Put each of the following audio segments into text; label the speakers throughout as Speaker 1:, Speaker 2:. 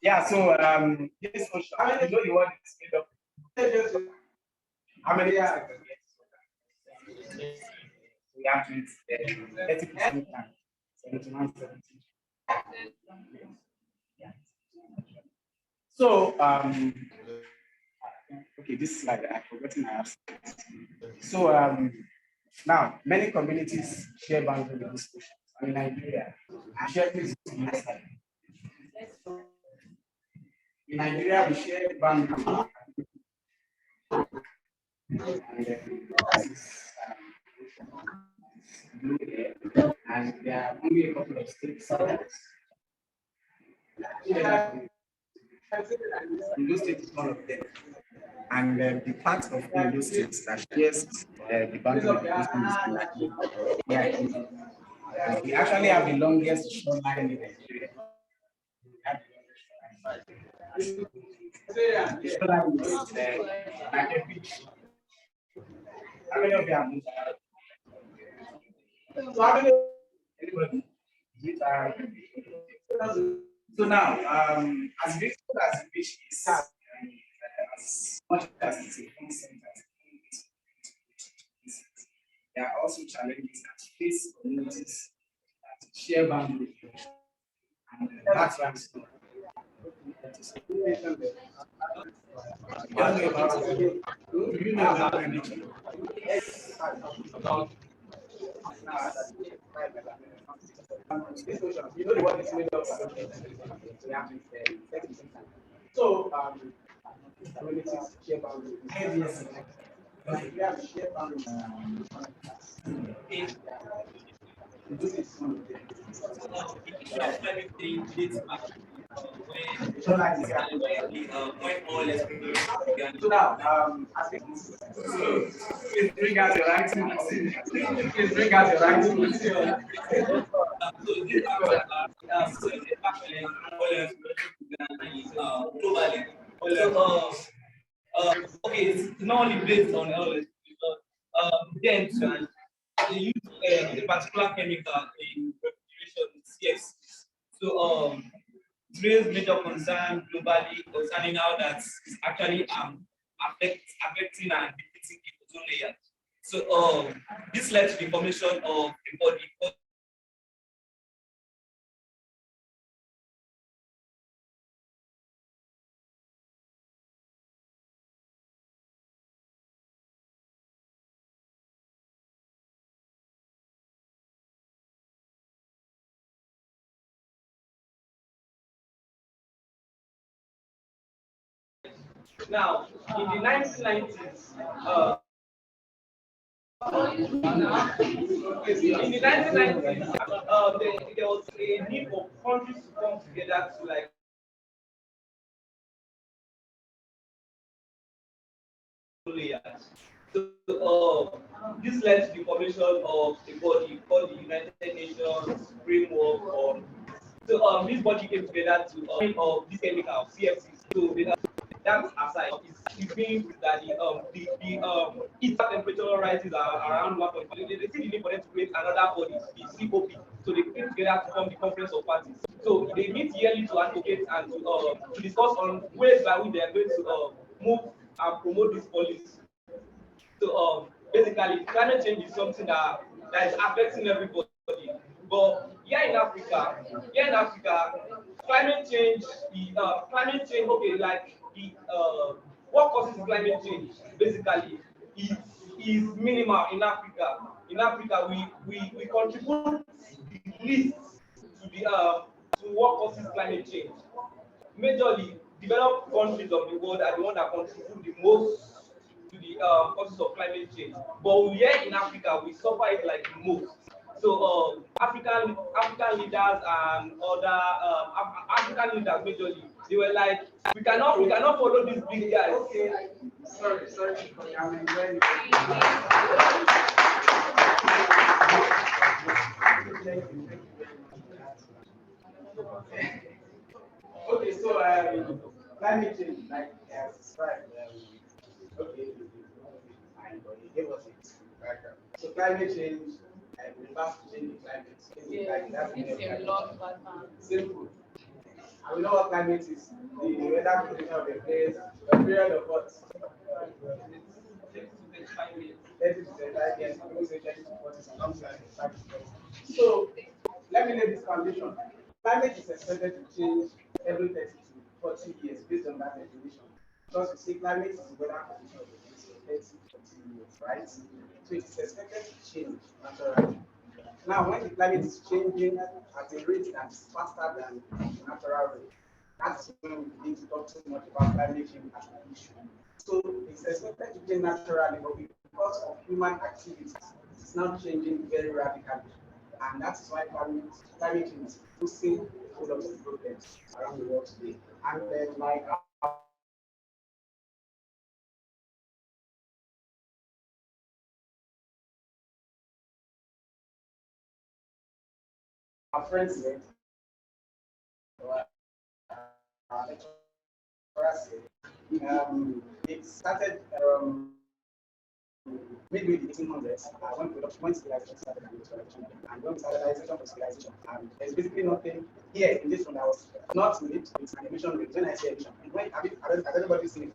Speaker 1: Yeah, so this ocean, you know the one is made up. How many seconds? We have to 30% time. 71, 70. Yeah. So okay, this slide I've forgotten I have. So now many communities share boundaries with this ocean. In Nigeria, we share this next slide. In Nigeria, we share boundaries. And there are only a couple of states. Ondo State is one of them. And the part of Ondo State that shares the boundary of the ocean is yeah, we actually have the longest shoreline in Nigeria. The shoreline is like a beach. How many of you have moved? So how many? Anybody? So now, as beautiful as the beach is, as much as it's a fun center, there are also challenges that face communities that share boundaries. And that's why I'm still. Do you know about energy? You know what is made of. So, communities share boundaries. We have share boundaries. So now, please bring out your writing. Please bring out your writing.
Speaker 2: Okay, it's not only based on knowledge, then they use a particular chemical in refrigeration, yes. So it raised major concern globally concerning how that's actually affecting and depleting the ozone layer. So this led to the formation of the body. Now, in the 1990s, in the 1990s, there was a need for countries to come together to like layers. So this led to the formation of a body called the United Nations Framework. So this body came together to of this chemical CFC. So that aside is being that the heat temperature rises around 1.5. They see the need for them to create another body, the COP. So they came together to form the Conference of Parties. So they meet yearly to advocate and to discuss on ways by which they are going to move and promote this policy. So basically, climate change is something that is affecting everybody. But here in Africa, climate change, okay, like the what causes climate change basically is minimal in Africa. In Africa, we contribute the least to the to what causes climate change. Majorly, developed countries of the world are the ones that contribute the most to the causes of climate change. But here in Africa, we suffer it like the most. So African leaders and other African leaders majorly, they were like, we cannot follow these big guys.
Speaker 1: Okay. Sorry. I'm enjoying Okay, so climate change, like as described, okay, and he gave us it. So climate change fast changing climate.
Speaker 3: It's a lot of advance.
Speaker 1: Simple. And we know what climate is. The weather condition of the place, the period of what? 30 to 35 years, some people say 30 to 40, some people say 35 to 40. So let me lay this foundation. Climate is expected to change every 30 to 40 years based on that definition. Because you see, climate is the weather condition of the place for 30 to 40 years, right? So it is expected to change naturally. Now, when the climate is changing at a rate that is faster than the natural rate, that's when we begin to talk too much about climate change as an issue. So it's expected to change naturally, but because of human activities, it's now changing very radically. And that is why climate change is posing a lot of problems around the world today. And then, like our friends said, it started midway the 1800s, when civilization started and industrialization, and when standardization was civilization, and there's basically nothing here in this one that was not made with an emission rate. When I say emission, has everybody seen it?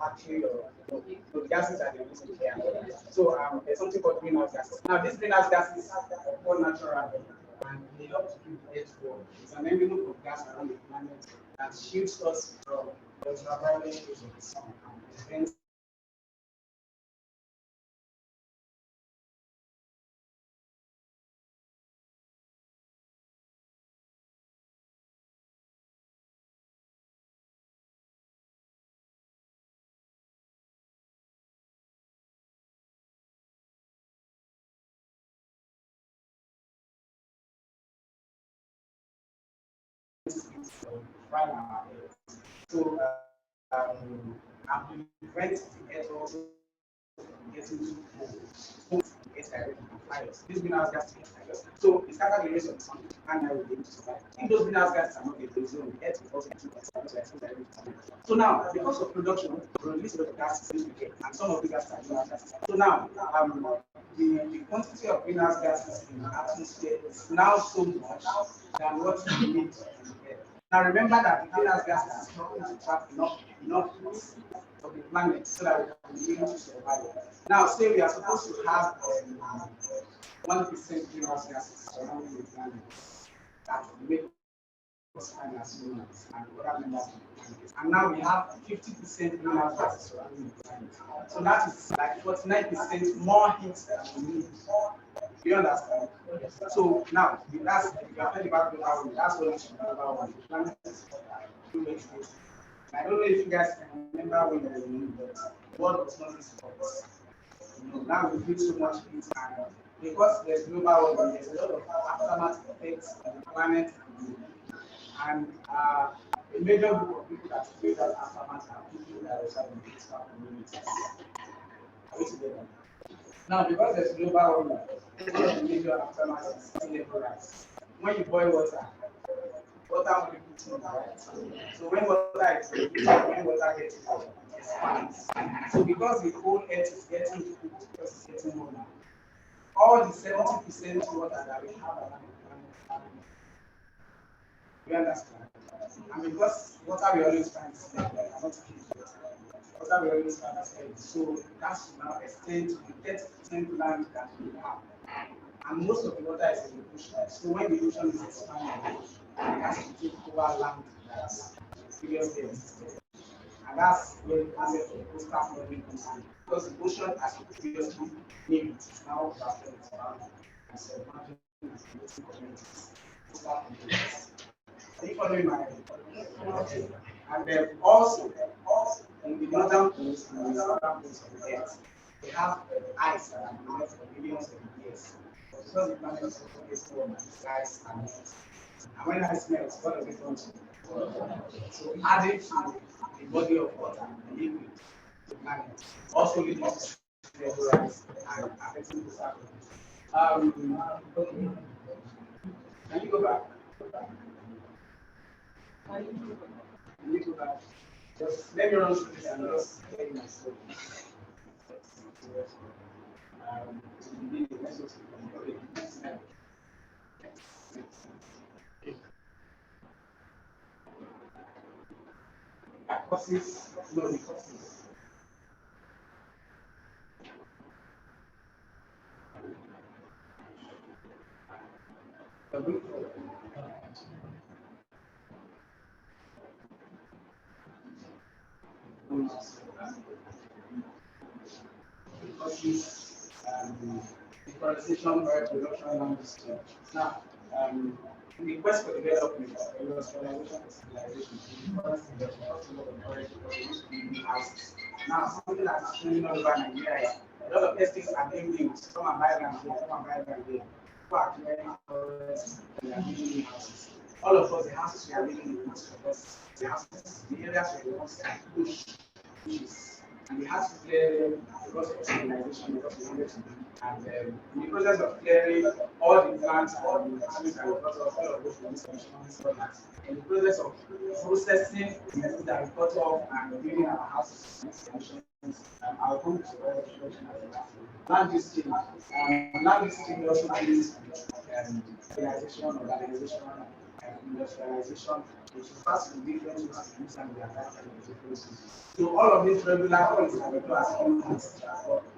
Speaker 1: Actually, the gases that they release in the air. So there's something called greenhouse gases. Now, these greenhouse gases are all natural and they help to keep the earth warm. It's an envelope of gas around the planet that shields us from the ultraviolet rays of the sun and prevents our earth. So and prevent the earth also getting too cold. It's directly fires. These greenhouse gases fires. So it's scatter the rays of the sun and I will be able to survive. If those greenhouse gases are not released, the earth will also get too hot. So now, because of production, we release a lot of gases into the air, and some of the gases are greenhouse gases. So now, the quantity of greenhouse gases in the atmosphere is now so much than what we need in the air. Now remember that the greenhouse gases is not going to trap enough heat of the planet so that we can be able to survive. Now, say we are supposed to have 1% greenhouse gases surrounding the planet that will make us fine as humans and other members of the planet. And now we have 50% greenhouse gases surrounding the planet. So that is like 49% more heat than we need. Do you understand? So now, that's if you are talking about global warming, that's what we should know about warming. The planet is 2 weeks later. I don't know if you guys can remember when you were in, but the world was not this hot. Now we feel so much heat, and because there's global warming, there's a lot of aftermath effects on the planet, and a major group of people that feel that aftermath are people that reside in peaceful communities. Are we together? Now, because there's global warming, one of the major aftermath is sea level rise. When you boil water will be put in, right? So when water is when water gets cold, it expands. So because the whole earth is getting cooled because it's getting warmer, all the 70% water that we have around the planet, you understand? And because water we always find is not water we always find is heavy. So that's to now extend to the 30% land that we have. And most of the water is in the ocean. So when the ocean is expanding, it has to take over land that's previously existed. And that's where the concept of coastal flooding comes in. Because the ocean, as we previously knew it, is now overflowing its boundaries and submerging and creating communities, coastal communities. Are you following my? Okay. And then also, in the northern coast and the southern coast of the earth, they have ice that have been there for millions of years. Because the planet is always warm, it's ice and melt. And when ice melts, what does it want to do? So adding to the body of water, the liquid, the planet, also leading to sea level rise and affecting the surface. Okay. Can you go back? Can you go back? Just let me run through this and just tell you my story. to the beginning. Let's go to the beginning. Okay, next slide. Causes, no, the causes. The root causes deforestation by production land use. Now, in the quest for development, industrialization and civilization, the forest industry also a lot of forest because it used to be big houses. Now, something that's trending all over Nigeria, a lot of estates are being built. Come and buy land here, come and buy land there. People are clearing forests, they are building new houses. All of us, the houses we are living in, most of us, the houses, the areas where we want to bushes. And we had to clear them because of civilization, because we wanted to do. And in the process of clearing all the plants, all the trees that we cut off, all of those emissions, all that. In the process of processing the metals that we cut off and building our houses, emissions, I'll come to all the question as well. Land use change. Land use change also brings civilization, organization, industrialization, which refers to different ways to use and the so all of these regular things that we do as humans,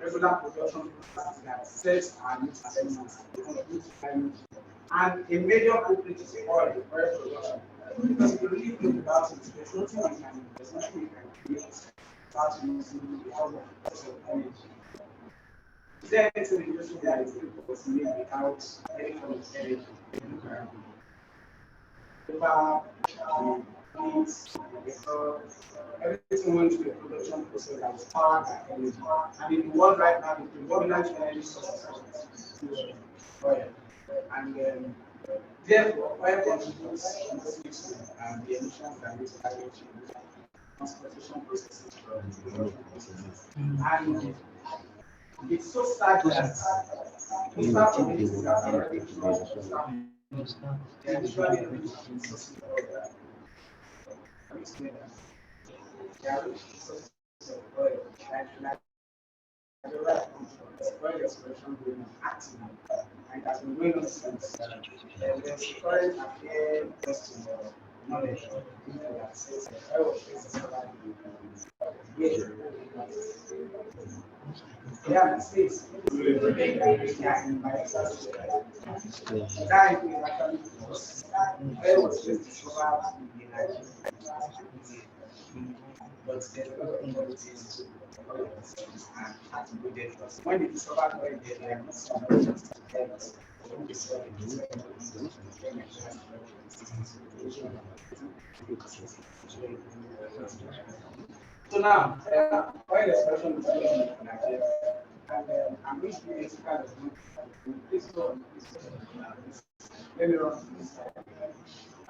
Speaker 1: regular production processes that sets our needs as humans, and a major culprit is oil production. Because if you really think about it, there's nothing we can create without using the help of energy. Is there anything in the industry that is was made without any form of energy? Everything went through the production process that was powered by energy. And in the world right now, the predominant energy source is oil. And therefore, oil contributes mostly to the emissions that lead to climate change, transportation processes, and it's so sad that we start communities that are already they are usually rich in sources of they are rich in sources of oil, like the right oil exploration going active, and it has been going on since. There's current affair question of knowledge of people that says oil is yeah, it states yeah, in my exercise. That is actually because oil was just discovered in the United States. But there's a lot of qualities to all of these things and had to go there first. When they discovered oil, they are not some merchants to get when they saw so now, oil exploration is going on in Nigeria, and I'm going to do this kind of this one. Let me run through this.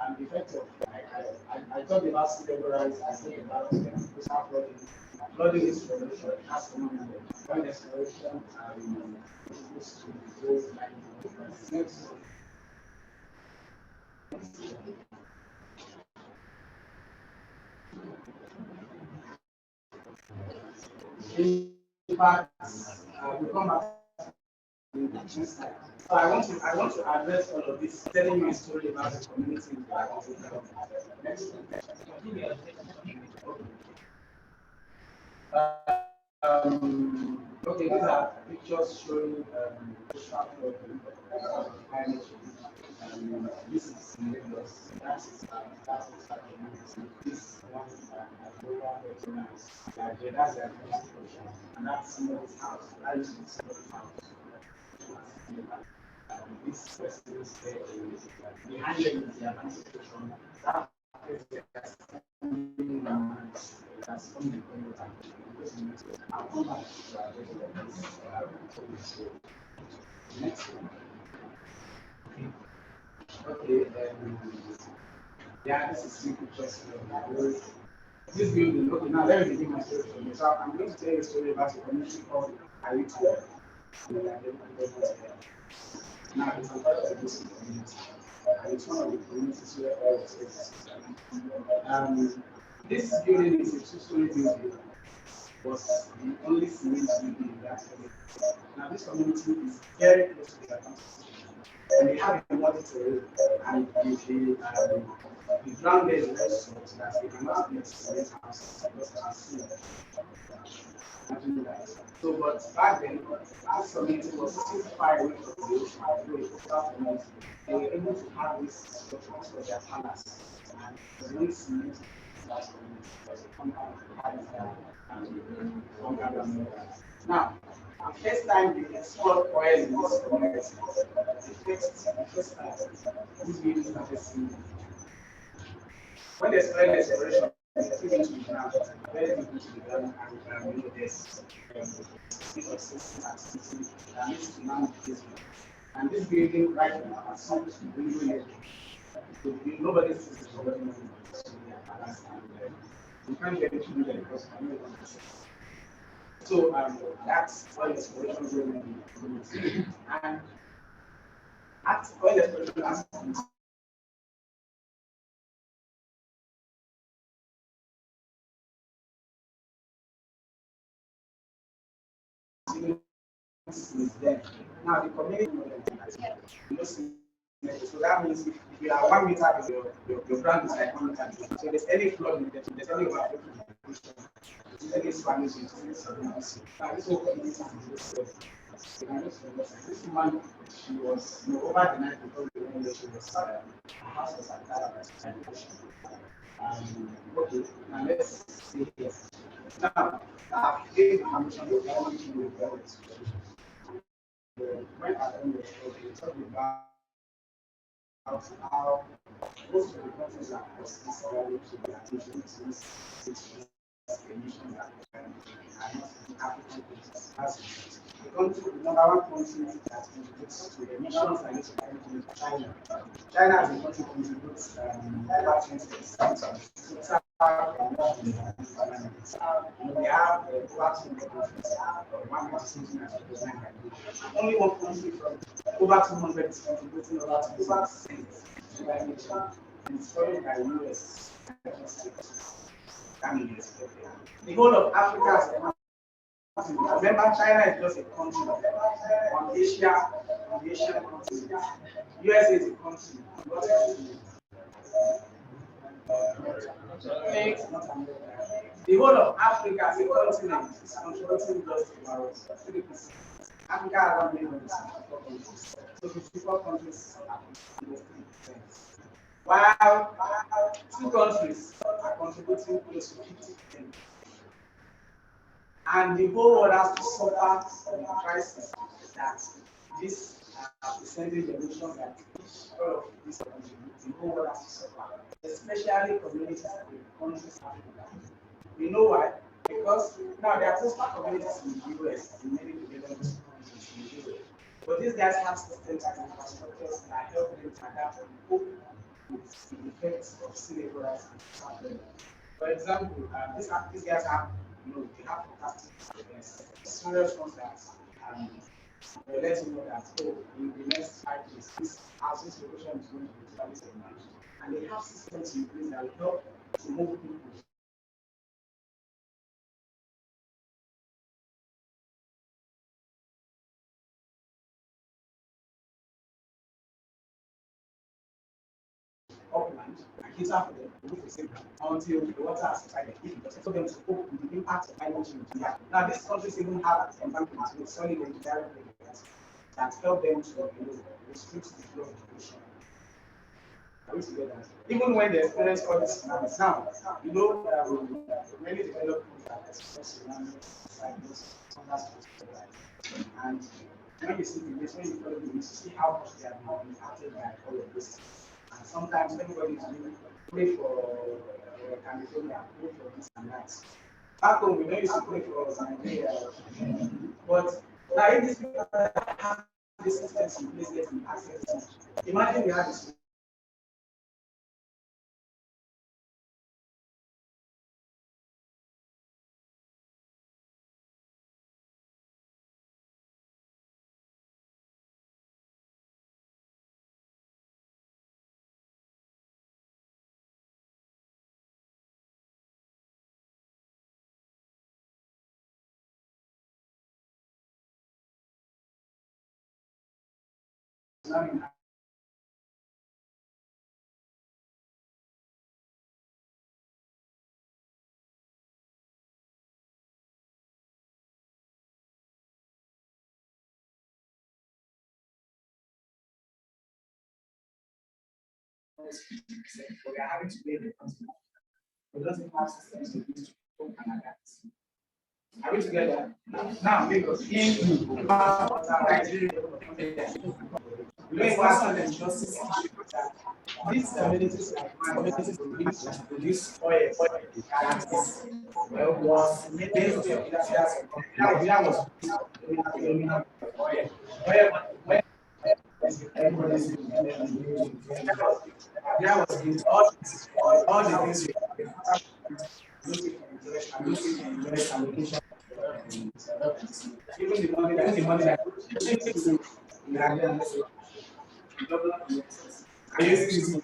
Speaker 1: And the effect of I talked about sea level rise, I said about coastal flooding. Flooding is production, it has to be oil exploration and supposed to go like next. In fact, we come back to the next slide. So I want to address all of this, telling you a story about the community. Next slide. Okay, these are pictures showing coastal flooding, climate change. This is Lagos. That's this one that's the administration, and that's somebody's house. That used to be somebody's house. This person is behind them is the administration. That is the that's from the community. I'll come back to next one. Okay, yeah, this is simple question. This building, okay, now let me begin my story from you. So I'm going to tell you a story about a community called Aquaworld. Now, it's a part of this community. And it's one of the communities where all the spaces. This building is a two-story building. was the only cement building in that area. Now this community is very close to the Atlantic Ocean, and they have a water terrain, and the ground there is very soft that they cannot build cement house because of the sea. Imagine that. So, but back then, as community was still far away from the ocean, though it was far from it, they were able to have this structures for their palace. And the only cement that community was a compound had now, the first time they explored oil in this community, the first time this building started seeing when there's oil exploration, it's deep into the ground, very deep into the ground, and there's bit of system activity that needs to manage this one. And this building right now has something to do with so nobody sees the problem you can't get it through there because I know what so that's oil exploration going on in the community. And at oil exploration has is there. Now the community you know, so that means if you are 1 meter, your ground is like 1 meter. So there's any flood in there, there's any overflow in the ocean, any Spanish, now this whole community is this woman, she was over the night before the rain, she was her house was attacked. Okay, now let's see here. Now, I've given permission to go into the very when I am talking about how most of the countries are necessarily to the attention to this emission that are not in African countries. As the country, the number one country that contributes to the emissions that is China. China as a country contributes over 20% of the total we have over 200 countries, 100 only one country from over 200 is contributing over 20% to climate change, and it's followed by the US. The whole of Africa is a country. Remember, China is just a country on the Asian continent. USA is a country. The whole of Africa as a continent is contributing just about 3%. Africa has 1 million countries. So 54 countries are contributing 3%. While two countries are contributing close to 50%. And the whole world has to suffer from the crisis that this percentage emissions that each all of these contribute, the whole world has to suffer, especially communities in countries Africa. You know why? Because now there are coastal communities in the US, in many developed countries in the US. But these guys have systems and infrastructures that help them to adapt and cope with the effects of sea level rise and for example, these guys have, they have fantastic serious ones that they let you know that, oh, in the next 5 years, this housing solution is going to be totally submerged. And they have systems in place that will help to move people upland and cater for them to move the same until the water has subsided. If it doesn't, for them to cope with the impact of climate change. Yeah. Now, these countries even have embankments with solid engineering regulations that help them to restrict the flow of the ocean. Are we together? Even when they experience all these tsunamis, now, many developed countries have experienced tsunamis, cyclones, and when you see the news, when you follow the news, you see how much they have been impacted by all of this. And sometimes everybody is doing pray for California, pray for this and that. Back home, we don't used to pray for Nigeria. But now, if these people have these systems in place getting access to, imagine we have this we are having to pay the consequence. It doesn't have systems to use to cope and adapt. Are we together? Now, because in justice these communities like mine produce oil that is was made of that was oil. When everybody's that was all the things allocation. Even the money that I used to use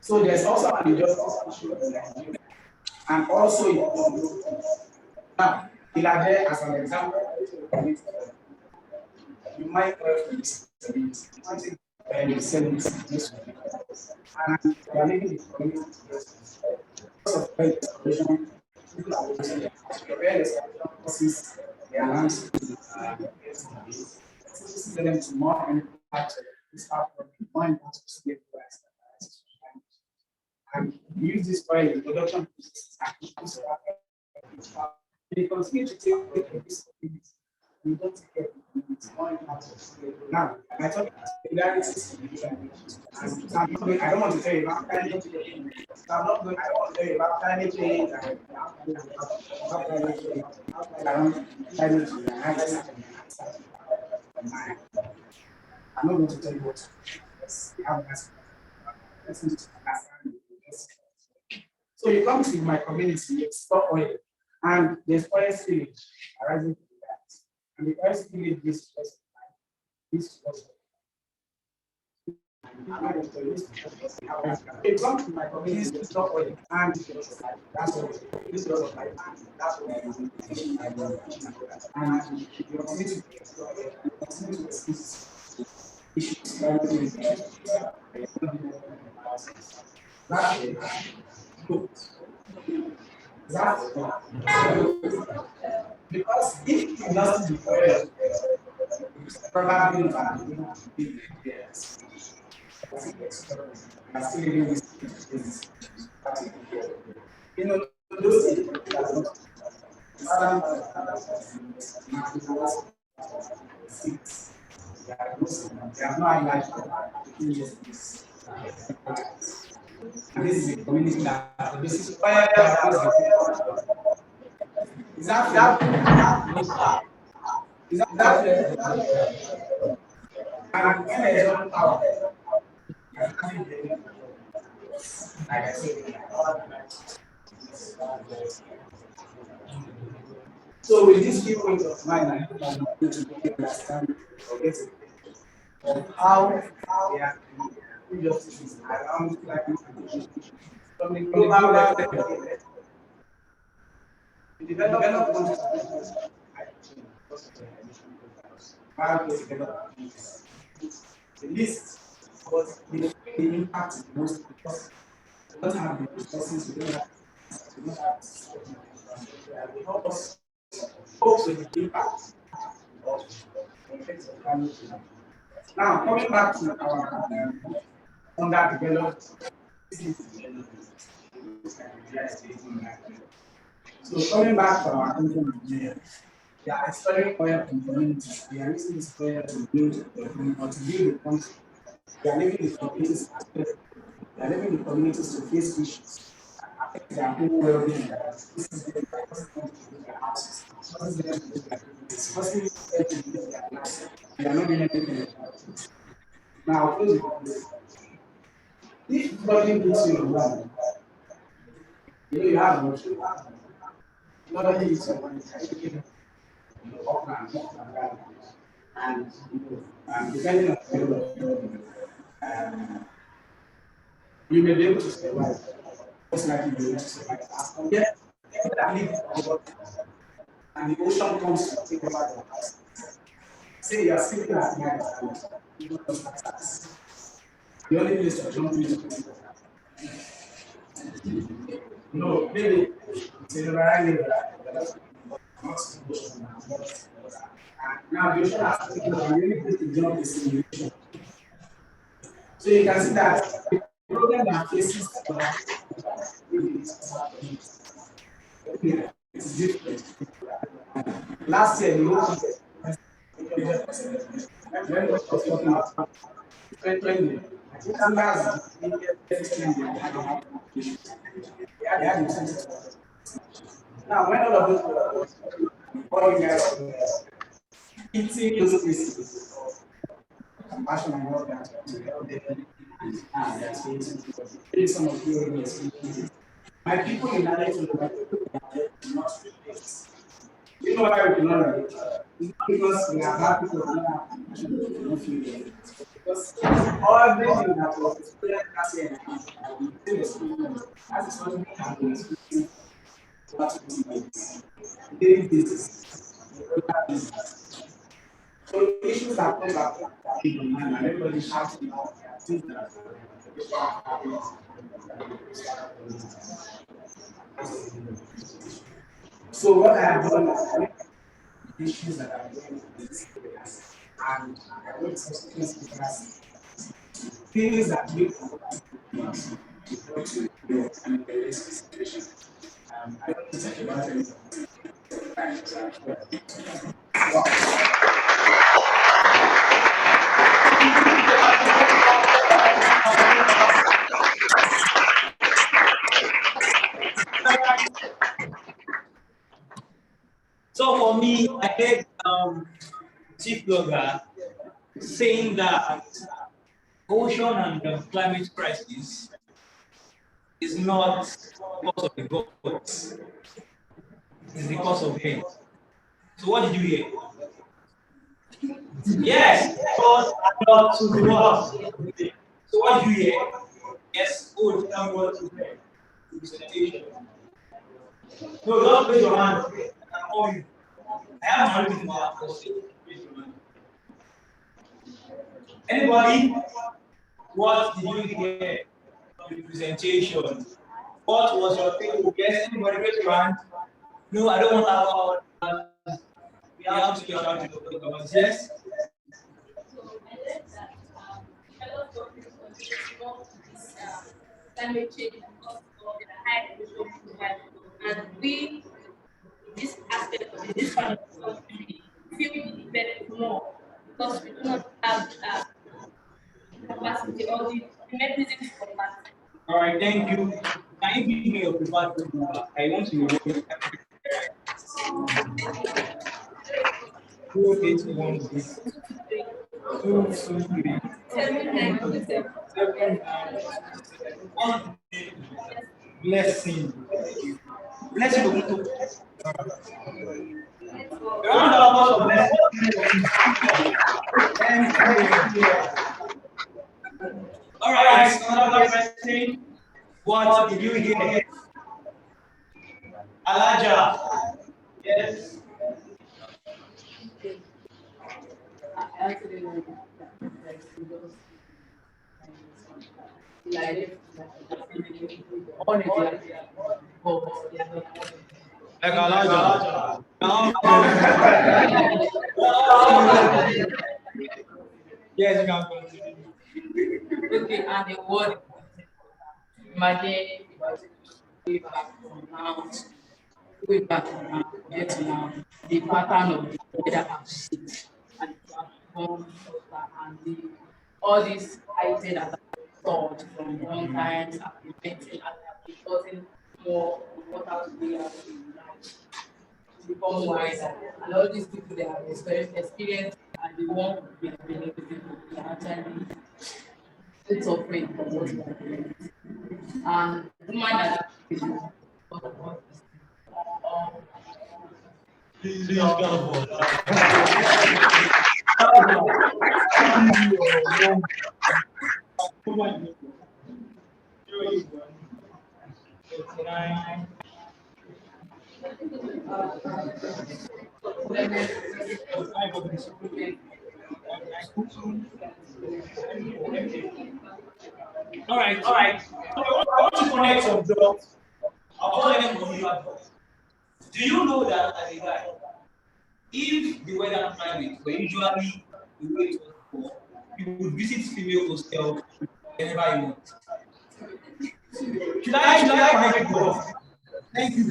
Speaker 1: so there's also an injustice issue in Nigeria. And also now, Ilade as an example, you might work with and you send it and you are making the community because of people are losing their forces their lands them to more impact this outbreak, more impact to state and use this oil in production processes. They continue to take this we don't take care of it. Now, I talk similarities. I don't want to tell you about climate change. I don't want to tell you about climate change. I'm not going to tell you what we have so you come to my community, you store oil, and there's oil spillage arising from that. And the oil spillage is just you come to my community, you store oil, and that's what this was of my that's what and you continue to issues because if you lost the oil, probably yes. You know, those they have not life. And this is a community that this is fire. Is that and when there is no power, like I said, so with these few points of mind, I think I'm going to understand or get of how they are injustices around climate change. From the global level, the developed countries the least but the impact is most because we don't have the resources, we don't have they help us cope with the impact of effects of climate change. Now, coming back to our underdeveloped so coming back to our country, Nigeria, they are exploring oil from communities. They are using this oil to build or to build the country. They are living the communities. They are living the communities to face issues. They are doing well-being. This is the their houses. They are not doing anything. Now, close it. If nobody gives you one, you have no nobody is and depending on the you may be able to survive. Most likely be able to survive. Yeah, and the ocean comes to take over the house. Say you are sleeping at night and you don't just attacks. The only place to jump into. No, maybe it's a variety now the ocean has taken over, you need to jump the simulation. So you can see that the problem that faces is different. Last year, the whole context, when we were talking about 2020, Tanzania now, when all of those all you guys eating those places, compassion and all that, to help them and their space, maybe some of you already experienced it. My people in Nigeria not relate. You know why we cannot relate? It's not because we are bad people who have compassion, we don't feel it. Because everything that was experienced last year and we still experience, that is what we have been experiencing for 20 years. Daily basis. So the issues that come back in the mind and everybody shouting out things that so what I have done is I the issues that are going in these areas and I want subsequent speakers things that make to your and the situation. I don't talk about anything. Wow.
Speaker 4: So for me, I heard chief blogger saying that ocean and climate crisis is not because of the gods, it's because of hate. So what did you hear? Yes, God not to the world. So what did you hear? Yes, good, thank God to them. Representation. No, don't raise your hand. I am not reading my apostle. Anybody? What did you hear? Representation. What was your thing? Yes, anybody raise your hand? No, I don't want that. We have special documents. Yes?
Speaker 3: Climate change because of the high emission and we this aspect of this part of the country feel the benefit more because we do not have capacity or the mechanism for that.
Speaker 4: All right, thank you. Can you give me your preferred phone number? I want to know. 2816 223 blessing. Blessing. Round of applause for blessing. All right, another question. What did you hear? Elijah. Yes. Like Elijah. Yes, you can continue.
Speaker 5: Okay, and the word imagine way back from now, way back from now, get to now, the pattern of the weather have shifted and it has become hotter and all these items that are stored from long times have been melting and have been causing more water to be out in life to become wiser. And all these people they have experienced and the one we have been able to actually it's offering for what we are doing. And woman that is
Speaker 4: Please go. All right. So I want to connect some dots. I'll call them individual dots. Do you know that as a guy, if the weather climate were usually the way it was before, you would visit female hostel whenever you want? Should I connect the dots? Thank you.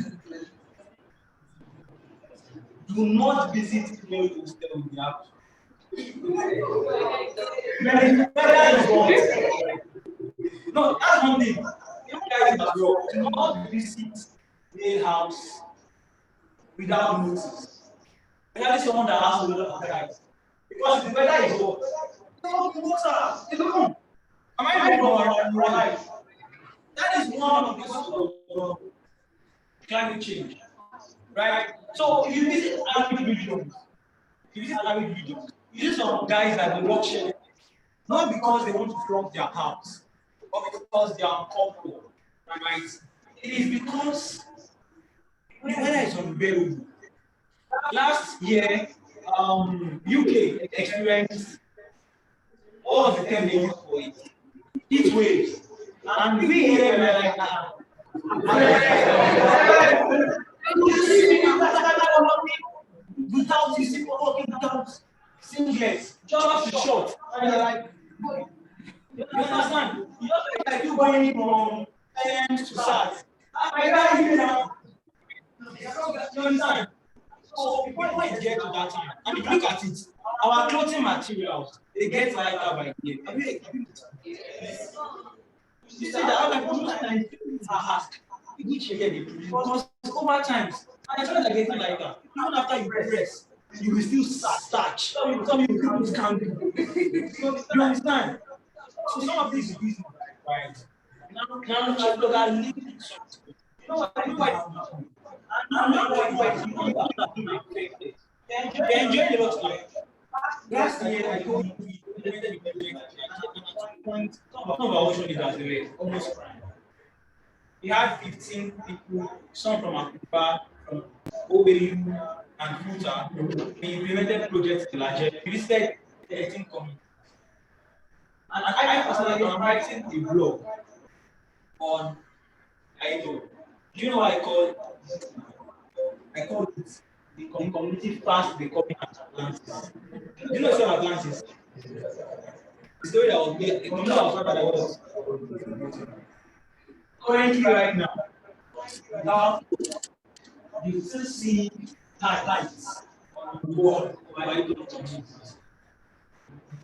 Speaker 4: Do not visit female hostel in the house. The weather is hot. No, that's one thing. You guys as well. Do not visit male house without notice. Especially someone that has a lot of guys. Because the weather is hot. No water. They don't come. Am I wrong or right? That is one of the causes of climate change. Right? So if you visit arid regions, you see some guys that will work share, not because they want to flaunt their house, but because they are uncomfortable. Right? It is because the weather is unbearable. Last year, UK experienced all of the term they used for it. Heat waves. And we here were like, without you see people walking without singlets, just short. And you're like, you understand? You just like you going from Thames to South. I got you now. You understand? So when it gets to that time, and if you look at it, our clothing materials, they get lighter by the year. You see that other people are asked which year they produce because over time, materials are getting lighter. Even after you press, you will still starch. Some people can't do it. You understand? So some of these reasons, right? Now, look at living. You know why? I'm not they enjoy a lot of life. Last year, I told you we implemented the project at a point. Some of our ocean leaders were almost crying. We had 15 people, some from Akuba, from OBU and Futa. We implemented projects in Nigeria. We visited 13 communities. And I personally am writing a blog on Idol. Do you know what I call it? I call it the community fast becoming Atlantis. Do you know the story of Atlantis? The story that was made, the community that was that was currently right now. Now you still see lights on the world by the communities.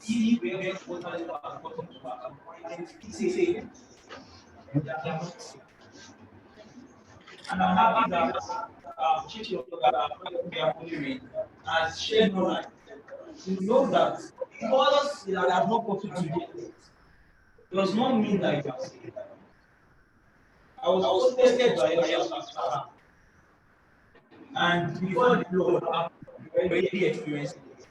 Speaker 4: TV parents what are important to us. Say, and I'm happy that Chichi has shared more light. You know that because it has not gotten to you, does not mean that you are saved. I was tested by a and before the Lord, I already experienced it.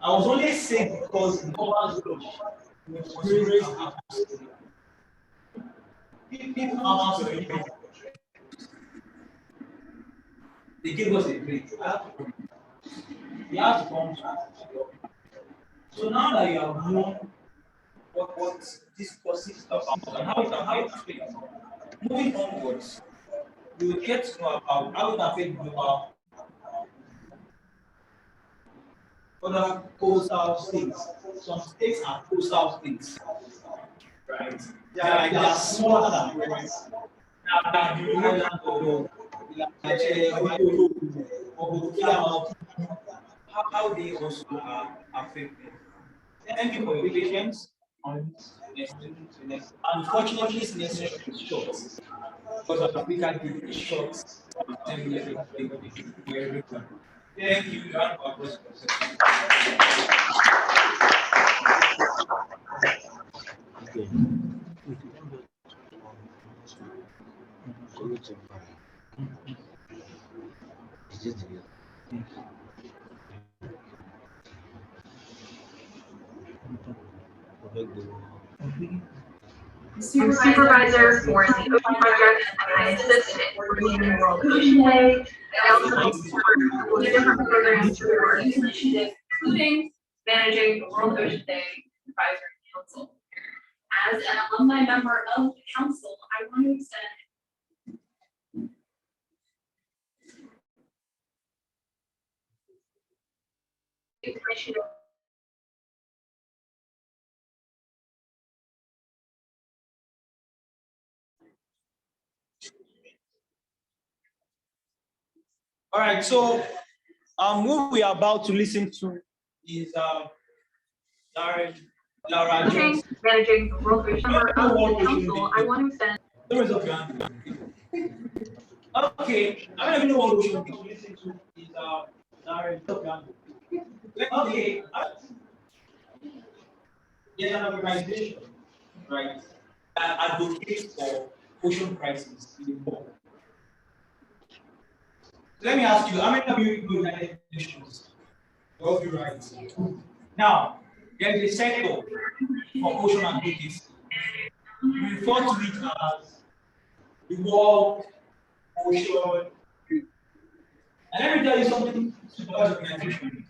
Speaker 4: I was only saved because the God's was grace and people out of it. They gave us a grace. We have to come to it. So now that you have known what this process about and how it affects, moving onwards, we will get to know about how it affects global other coastal states. Some states are coastal states, right? They are smaller than the rest. Than the island of how they also are affected. Thank you for your patience on this. Unfortunately, this next session is short because of Africa did short 10 minutes of everyone. Thank you.
Speaker 6: Okay.
Speaker 3: I'm supervisor for the Ocean Project, and I assist in coordinating World Ocean Day. I also help support a couple of different programs through our youth initiative, including managing the World Ocean Day Advisory Council. As an alumni member of the council, I want to extend initiative.
Speaker 4: All right, so what we are about to listen to is Laura Jones.
Speaker 3: Managing the World Ocean Member of the council, I want to extend.
Speaker 4: Okay, I don't even know what we should listen to is Laura Jones. Okay, there's an organization, right, that advocates for ocean crisis in the world. Let me ask you, how many of you go to United Nations? Well, you're right. Now, there is a sector for ocean advocacy. We refer to it as the World Ocean. And let me tell you something about the organization.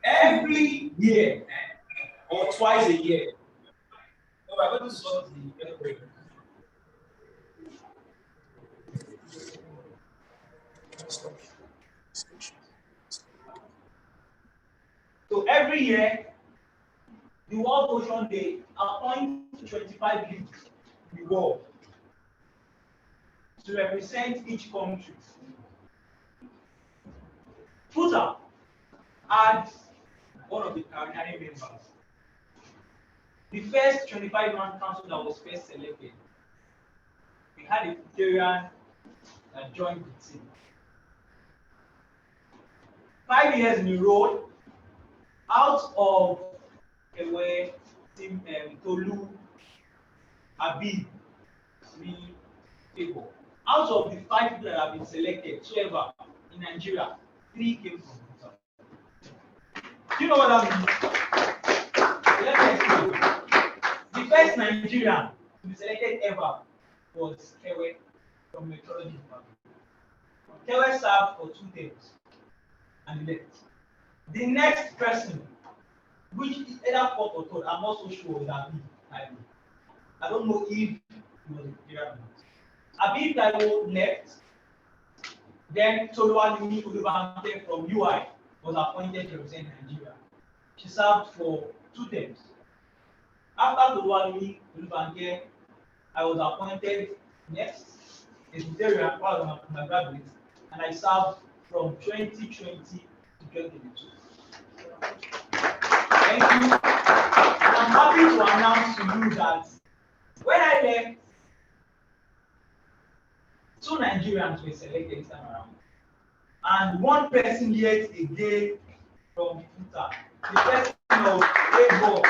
Speaker 4: Every year, or twice a year, we're going to sort the earthquake. So every year, the World Ocean Day appoints 25 leagues in the world to represent each country. Futa had one of the Caribbean members. The first 25-man council that was first selected, we had a Futurian that joined the team. 5 years in a row, out of Ewe, Team Tolu, Abi, me, people. Out of the 5 people that have been selected so ever in Nigeria, 3 came from Futa. Do you know what that means? Let me explain. The first Nigerian to be selected ever was Kewe from Meteorology Department. Kewe served for 2 terms and left. The next person, which is either fourth or third, I'm not so sure that I don't know if he was a Nigerian. Abi Taiwo left. Then Toluwani Olubanke from UI was appointed to represent Nigeria. She served for 2 terms. After Toluwani Olubanke, I was appointed next as Nigerian while I was my graduate, and I served from 2020 to 2022. Thank you. And I'm happy to announce to you that when I left, 2 Nigerians were selected this time around, and 1 person yet again from Futa. The person of Ego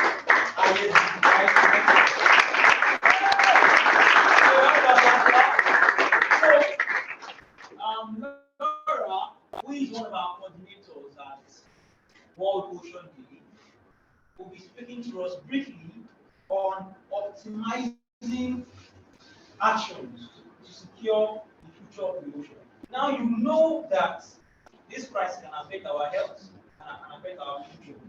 Speaker 4: Laura, who is one of our coordinators at World Ocean Day, will be speaking to us briefly on optimizing actions to secure the future of the ocean. Now you know that this crisis can affect our health and can affect our future.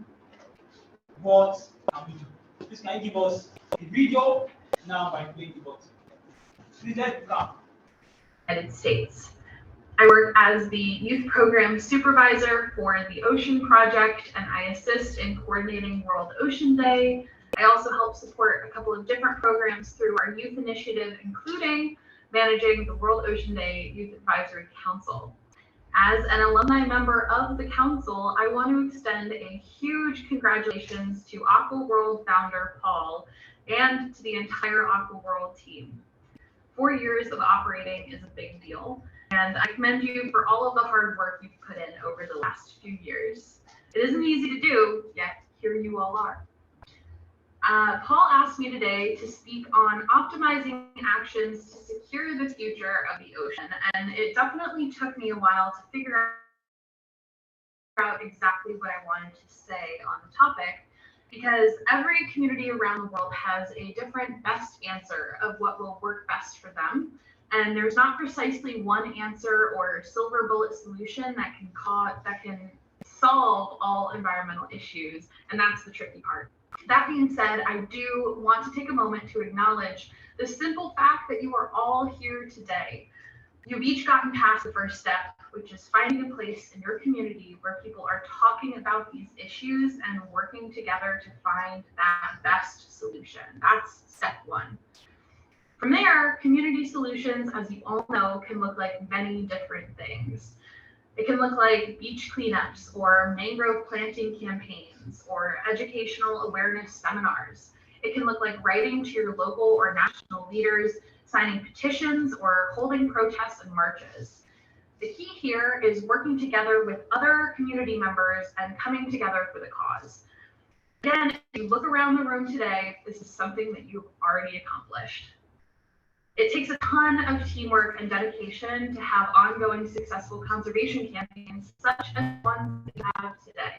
Speaker 4: What can we do? Please can you give us a video now by playing the button? Please let come.
Speaker 3: United States. I work as the youth program supervisor for the Ocean Project, and I assist in coordinating World Ocean Day. I also help support a couple of different programs through our youth initiative, including managing the World Ocean Day Youth Advisory Council. As an alumni member of the council, I want to extend a huge congratulations to Aquaworld founder Paul and to the entire Aquaworld team. 4 years of operating is a big deal, and I commend you for all of the hard work you've put in over the last few years. It isn't easy to do, yet here you all are. Paul asked me today to speak on optimizing actions to secure the future of the ocean, and it definitely took me a while to figure out exactly what I wanted to say on the topic. because every community around the world has a different best answer of what will work best for them. And there's not precisely one answer or silver bullet solution that can solve all environmental issues, and that's the tricky part. That being said, I do want to take a moment to acknowledge the simple fact that you are all here today. You've each gotten past the first step, which is finding a place in your community where people are talking about these issues and working together to find that best solution. That's step one. From there, community solutions, as you all know, can look like many different things. It can look like beach cleanups or mangrove planting campaigns or educational awareness seminars. It can look like writing to your local or national leaders, signing petitions, or holding protests and marches. The key here is working together with other community members and coming together for the cause. Again, if you look around the room today, this is something that you've already accomplished. It takes a ton of teamwork and dedication to have ongoing successful conservation campaigns such as one we have today.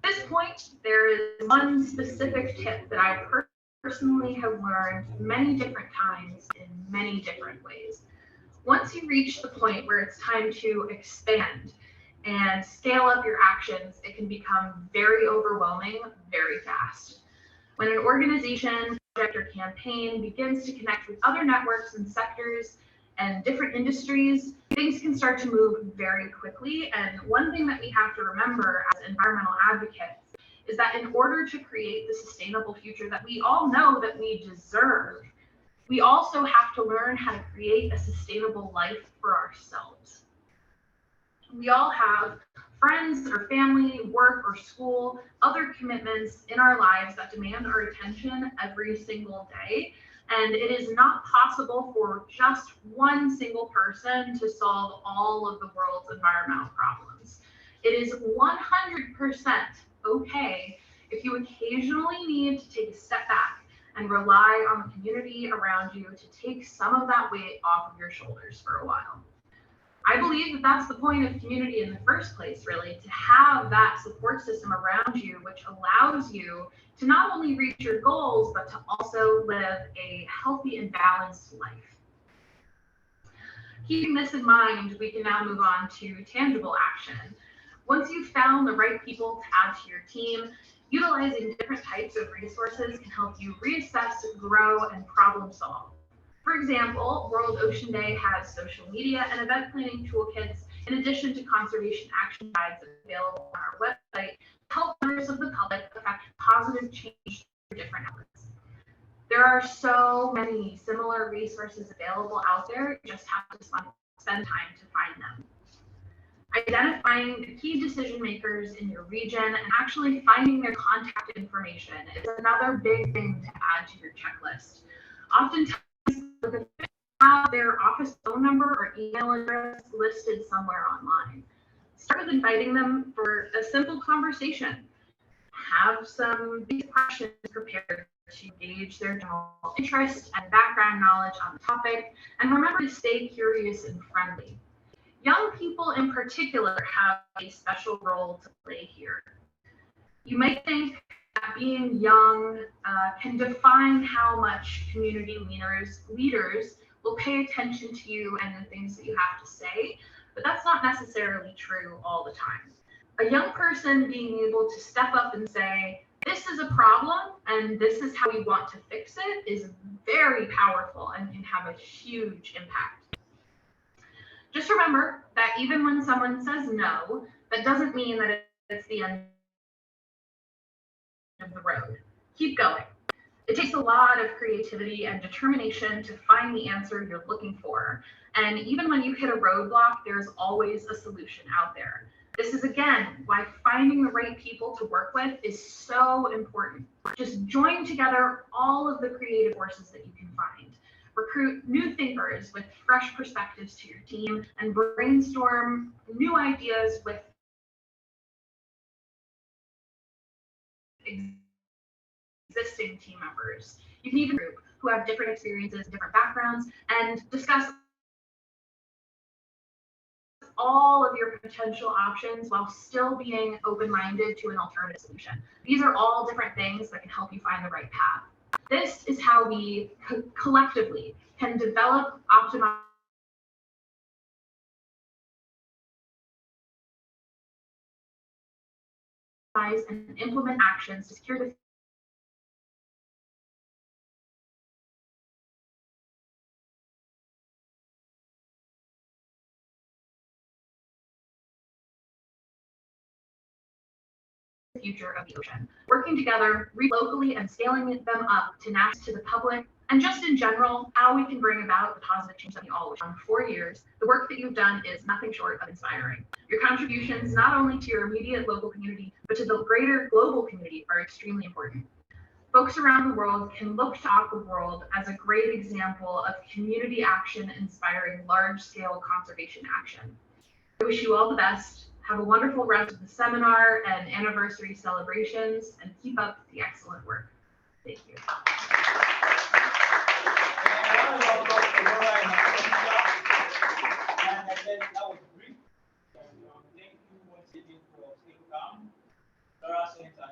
Speaker 3: At this point, there is one specific tip that I personally have learned many different times in many different ways. Once you reach the point where it's time to expand and scale up your actions, it can become very overwhelming very fast. When an organization, project, or campaign begins to connect with other networks and sectors and different industries, things can start to move very quickly. And one thing that we have to remember as environmental advocates is that in order to create the sustainable future that we all know that we deserve, we also have to learn how to create a sustainable life for ourselves. We all have friends or family, work or school, other commitments in our lives that demand our attention every single day. And it is not possible for just one single person to solve all of the world's environmental problems. It is 100% okay if you occasionally need to take a step back and rely on the community around you to take some of that weight off of your shoulders for a while. I believe that that's the point of community in the first place, really, to have that support system around you, which allows you to not only reach your goals, but to also live a healthy and balanced life. Keeping this in mind, we can now move on to tangible action. Once you've found the right people to add to your team, utilizing different types of resources can help you reassess, grow, and problem solve. For example, World Ocean Day has social media and event planning toolkits, in addition to conservation action guides available on our website to help members of the public affect positive change through different outlets. There are so many similar resources available out there, you just have to spend time to find them. Identifying the key decision makers in your region and actually finding their contact information is another big thing to add to your checklist. Oftentimes, have their office phone number or email address listed somewhere online. Start with inviting them for a simple conversation. Have some basic questions prepared to gauge their general interest and background knowledge on the topic, and remember to stay curious and friendly. Young people in particular have a special role to play here. You might think that being young can define how much community leaders will pay attention to you and the things that you have to say, but that's not necessarily true all the time. A young person being able to step up and say, this is a problem and this is how we want to fix it is very powerful and can have a huge impact. Just remember that even when someone says no, that doesn't mean that it's the end of the road. Keep going. It takes a lot of creativity and determination to find the answer you're looking for. And even when you hit a roadblock, there's always a solution out there. This is, again, why finding the right people to work with is so important. Just join together all of the creative forces that you can find. Recruit new thinkers with fresh perspectives to your team and brainstorm new ideas with existing team members. You can even group who have different experiences, different backgrounds, and discuss all of your potential options while still being open-minded to an alternative solution. These are all different things that can help you find the right path. This is how we collectively can develop, optimize, and implement actions to secure the future of the ocean. Working together, locally and scaling them up to national, to the public, and just in general, how we can bring about the positive change that we all wish. For 4 years, the work that you've done is nothing short of inspiring. Your contributions, not only to your immediate local community, but to the greater global community, are extremely important. Folks around the world can look to Aquaworld as a great example of community action inspiring large-scale conservation action. I wish you all the best. Have a wonderful rest of the seminar and anniversary celebrations, and keep up the excellent work. Thank you.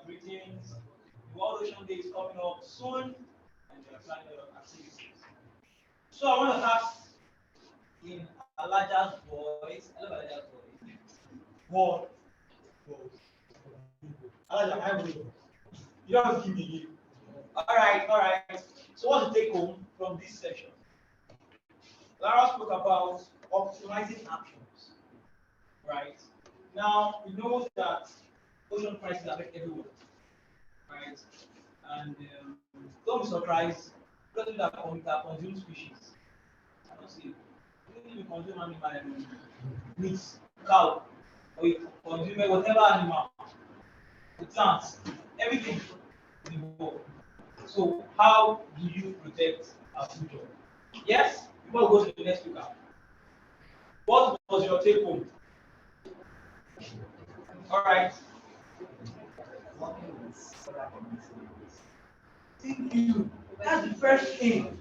Speaker 4: Greetings. World Ocean Day is coming up soon, and we are planning a lot of activities. So I want to ask in a larger voice, what? You don't give me. All right. So what's the take home from this session? Lara spoke about optimizing actions. Right. Now we know that ocean crisis affect everyone. Right. And don't be surprised, because that consume species. I don't see. Even if you consume animal meat, cow, or you consume whatever animal, the plants, everything is involved. So how do you protect our future? Yes, before we go to the next speaker. What was your take home? All right. Thank you. That's the first thing.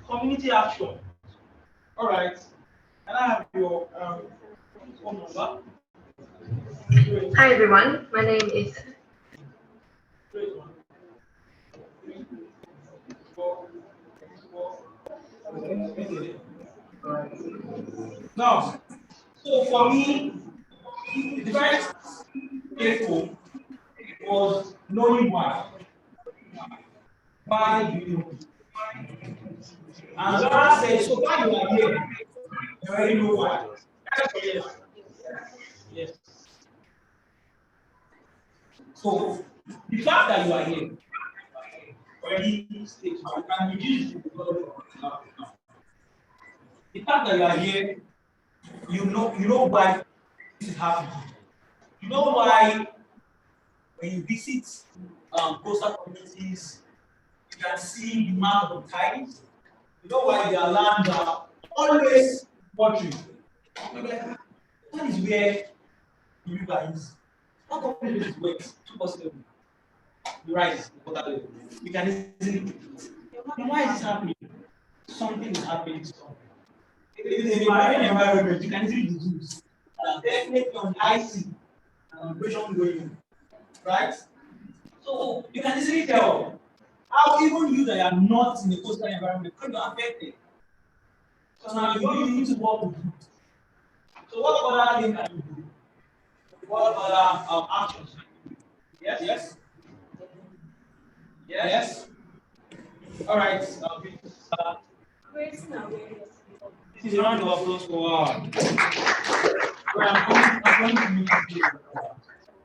Speaker 4: Community action. All right. Can I have your phone number?
Speaker 3: Hi everyone, my name is
Speaker 4: Now, so for me, the first take home was knowing why. Why do you know it? And Zara said, so why you are here? You already know why. Yes. Yes. So the fact that you are here already states you can reduce the fact that you are here, you know why this is happening. You know why when you visit coastal communities, you can see the map of tides. You know why their lands are always watering. That is where the river is. How come it is wet? Too possible. The rise the water level. You can easily predict it. And why is this happening? Something is happening to something. If it is a marine environment, you can easily deduce that definitely on high sea and operation going on. Right? So you can easily tell how even you that are not in the coastal environment could be affected. So now you need to work with it. So what other thing can you do? What other actions? Yes? Yes? All right.
Speaker 5: Creating awareness.
Speaker 4: This is a round of applause for I'm going to meet you. I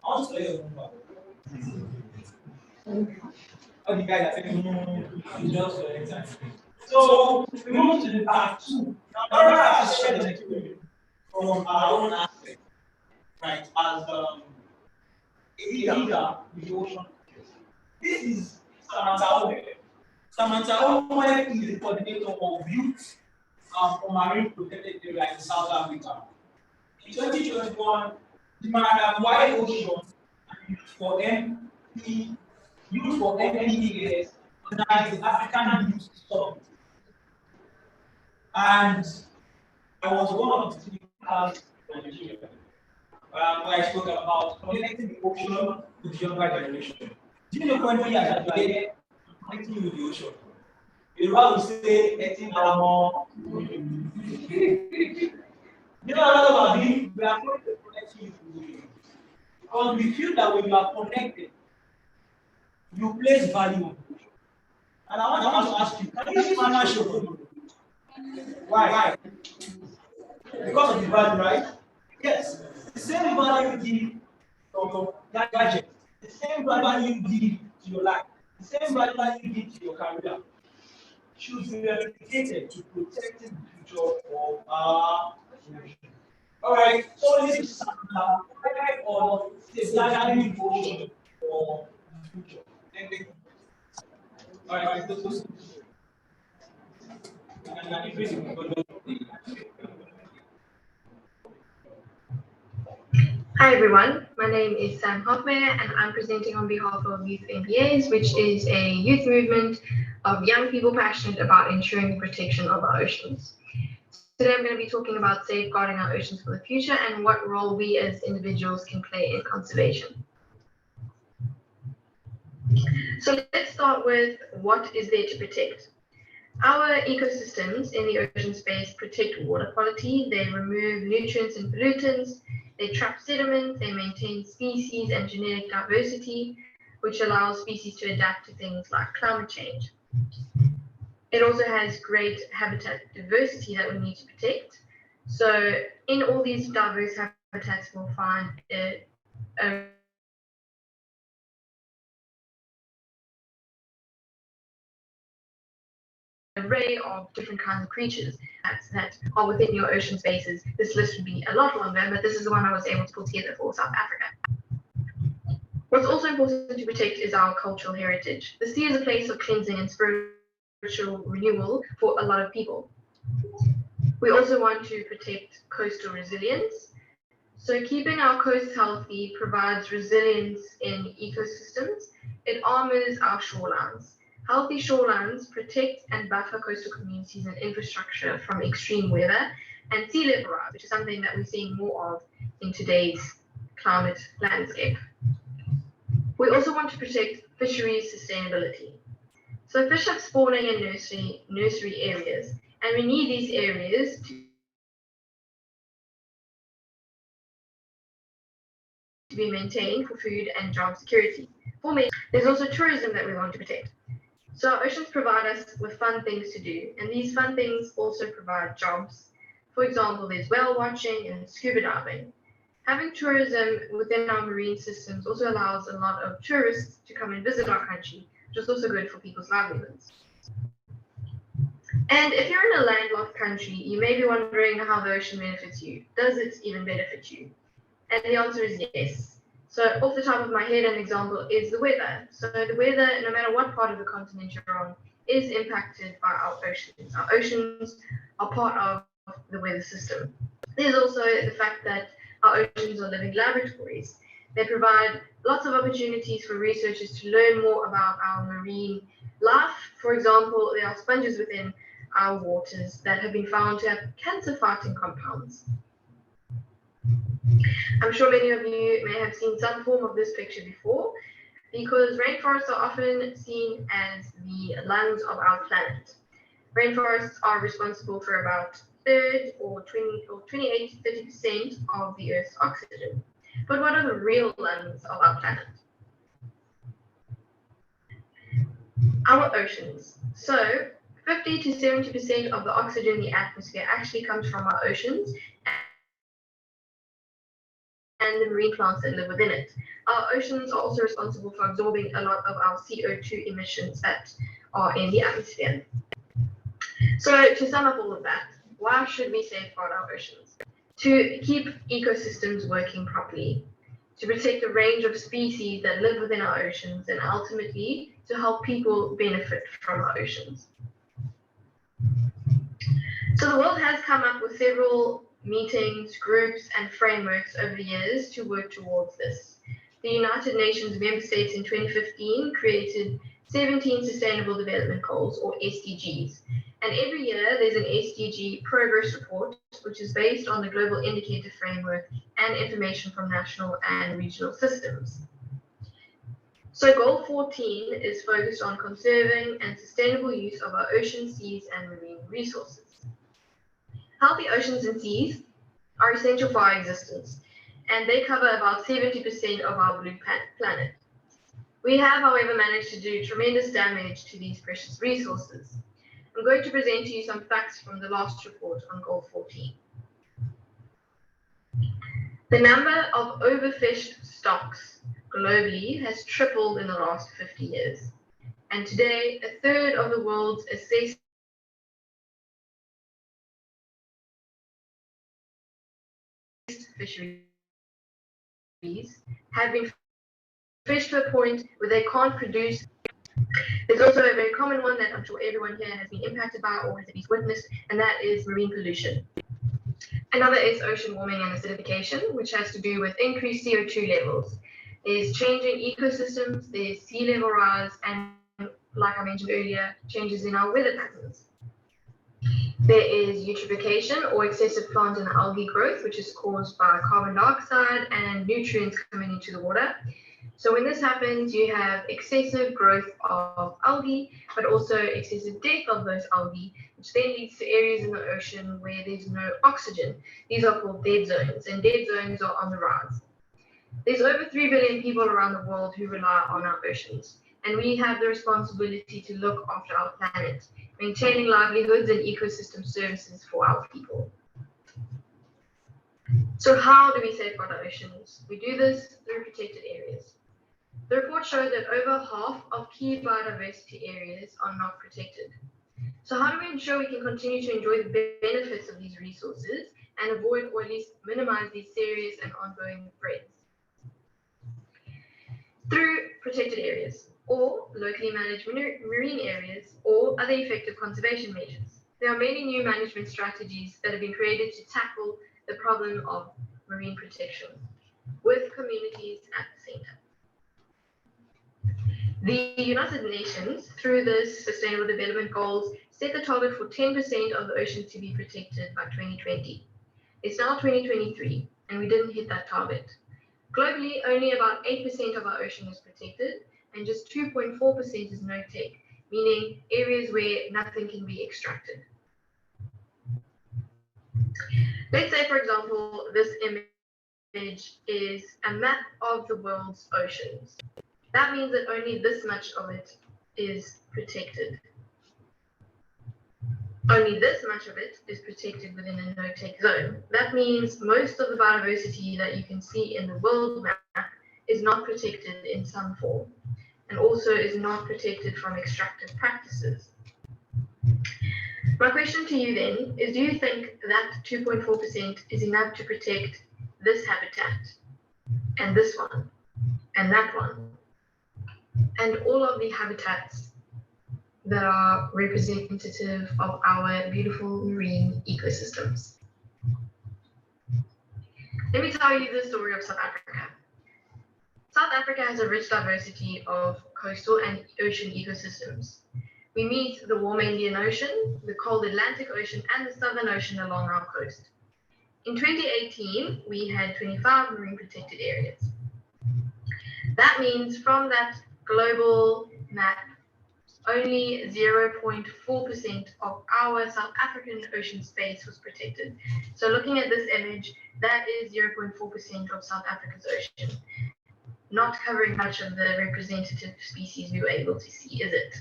Speaker 4: want to play your number. All the guys are saying, it's just for example. So we move to the part 2. Now, Laura has shared an experience from our own aspect, right? As a leader with the ocean. This is Samantha Owe. Samantha Owe is the coordinator of youth for marine protected area in South Africa. In 2021, the Maritime Wide Ocean and Youth for MEAS organized the African Youth Summit. And I was one of the speakers Nigeria, where I spoke about connecting the ocean with the younger generation. Do you know currently as I get connecting with the ocean? Yoruba will say, "Etin amo." You know another one, we are going to connect you with the ocean. Because we feel that when you are connected, you place value on it. And I want to ask you, can you smash your phone? Why? Because of the value, right? Yes. The same value you give to your gadget, the same value you give to your life, the same value you give to your career should be replicated to protecting the future of our generation. All right, so this is on safeguarding the ocean for the future. All right, those
Speaker 3: Hi everyone, my name is Sam Hoffmeyer and I'm presenting on behalf of Youth MPAs, which is a youth movement of young people passionate about ensuring the protection of our oceans. Today I'm going to be talking about safeguarding our oceans for the future and what role we as individuals can play in conservation. So let's start with what is there to protect. Our ecosystems in the ocean space protect water quality, they remove nutrients and pollutants, they trap sediment, they maintain species and genetic diversity, which allows species to adapt to things like climate change. It also has great habitat diversity that we need to protect. So in all these diverse habitats, we'll find a array of different kinds of creatures that are within your ocean spaces. This list would be a lot longer, but this is the one I was able to pull together for South Africa. What's also important to protect is our cultural heritage. The sea is a place of cleansing and spiritual renewal for a lot of people. We also want to protect coastal resilience. So keeping our coasts healthy provides resilience in ecosystems. It armors our shorelines. Healthy shorelines protect and buffer coastal communities and infrastructure from extreme weather and sea level rise, which is something that we're seeing more of in today's climate landscape. We also want to protect fisheries sustainability. So fish have spawning and nursery areas, and we need these areas to be maintained for food and job security. There's also tourism that we want to protect. So our oceans provide us with fun things to do, and these fun things also provide jobs. For example, there's whale watching and scuba diving. Having tourism within our marine systems also allows a lot of tourists to come and visit our country, which is also good for people's livelihoods. And if you're in a landlocked country, you may be wondering how the ocean benefits you. Does it even benefit you? And the answer is yes. So off the top of my head, an example is the weather. So the weather, no matter what part of the continent you're on, is impacted by our oceans. Our oceans are part of the weather system. There's also the fact that our oceans are living laboratories. They provide lots of opportunities for researchers to learn more about our marine life. For example, there are sponges within our waters that have been found to have cancer-fighting compounds. I'm sure many of you may have seen some form of this picture before, because rainforests are often seen as the lungs of our planet. Rainforests are responsible for about 28 to 30% of the Earth's oxygen. But what are the real lungs of our planet? Our oceans. So 50 to 70% of the oxygen in the atmosphere actually comes from our oceans and the marine plants that live within it. Our oceans are also responsible for absorbing a lot of our CO2 emissions that are in the atmosphere. So to sum up all of that, why should we safeguard our oceans? To keep ecosystems working properly, to protect a range of species that live within our oceans, and ultimately to help people benefit from our oceans. So the world has come up with several meetings, groups, and frameworks over the years to work towards this. The United Nations member states in 2015 created 17 Sustainable Development Goals, or SDGs. And every year there's an SDG progress report, which is based on the Global Indicator Framework and information from national and regional systems. So Goal 14 is focused on conserving and sustainable use of our ocean, seas, and marine resources. Healthy oceans and seas are essential for our existence, and they cover about 70% of our blue planet. We have, however, managed to do tremendous damage to these precious resources. I'm going to present to you some facts from the last report on Goal 14. The number of overfished stocks globally has tripled in the last 50 years. And today, a third of the world's assessed fisheries have been fished to a point where they can't produce. There's also a very common one that I'm sure everyone here has been impacted by or has at least witnessed, and that is marine pollution. Another is ocean warming and acidification, which has to do with increased CO2 levels. There's changing ecosystems, there's sea level rise, and like I mentioned earlier, changes in our weather patterns. There is eutrophication or excessive plant and algae growth, which is caused by carbon dioxide and nutrients coming into the water. So when this happens, you have excessive growth of algae, but also excessive death of those algae, which then leads to areas in the ocean where there's no oxygen. These are called dead zones, and dead zones are on the rise. There's over 3 billion people around the world who rely on our oceans, and we have the responsibility to look after our planet, maintaining livelihoods and ecosystem services for our people. So how do we safeguard our oceans? We do this through protected areas. The report showed that over half of key biodiversity areas are not protected. So how do we ensure we can continue to enjoy the benefits of these resources and avoid or at least minimize these serious and ongoing threats? Through protected areas, or locally managed marine areas, or other effective conservation measures. There are many new management strategies that have been created to tackle the problem of marine protection, with communities at the center. The United Nations, through the Sustainable Development Goals, set the target for 10% of the ocean to be protected by 2020. It's now 2023, and we didn't hit that target. Globally, only about 8% of our ocean is protected, and just 2.4% is no-take, meaning areas where nothing can be extracted. Let's say, for example, this image is a map of the world's oceans. That means that only this much of it is protected. Only this much of it is protected within a no-take zone. That means most of the biodiversity that you can see in the world map is not protected in some form, and also is not protected from extractive practices. My question to you then is, do you think that 2.4% is enough to protect this habitat, and this one, and that one, and all of the habitats that are representative of our beautiful marine ecosystems? Let me tell you the story of South Africa. South Africa has a rich diversity of coastal and ocean ecosystems. We meet the warm Indian Ocean, the cold Atlantic Ocean, and the Southern Ocean along our coast. In 2018, we had 25 marine protected areas. That means from that global map, only 0.4% of our South African ocean space was protected. So looking at this image, that is 0.4% of South Africa's ocean, not covering much of the representative species we were able to see, is it?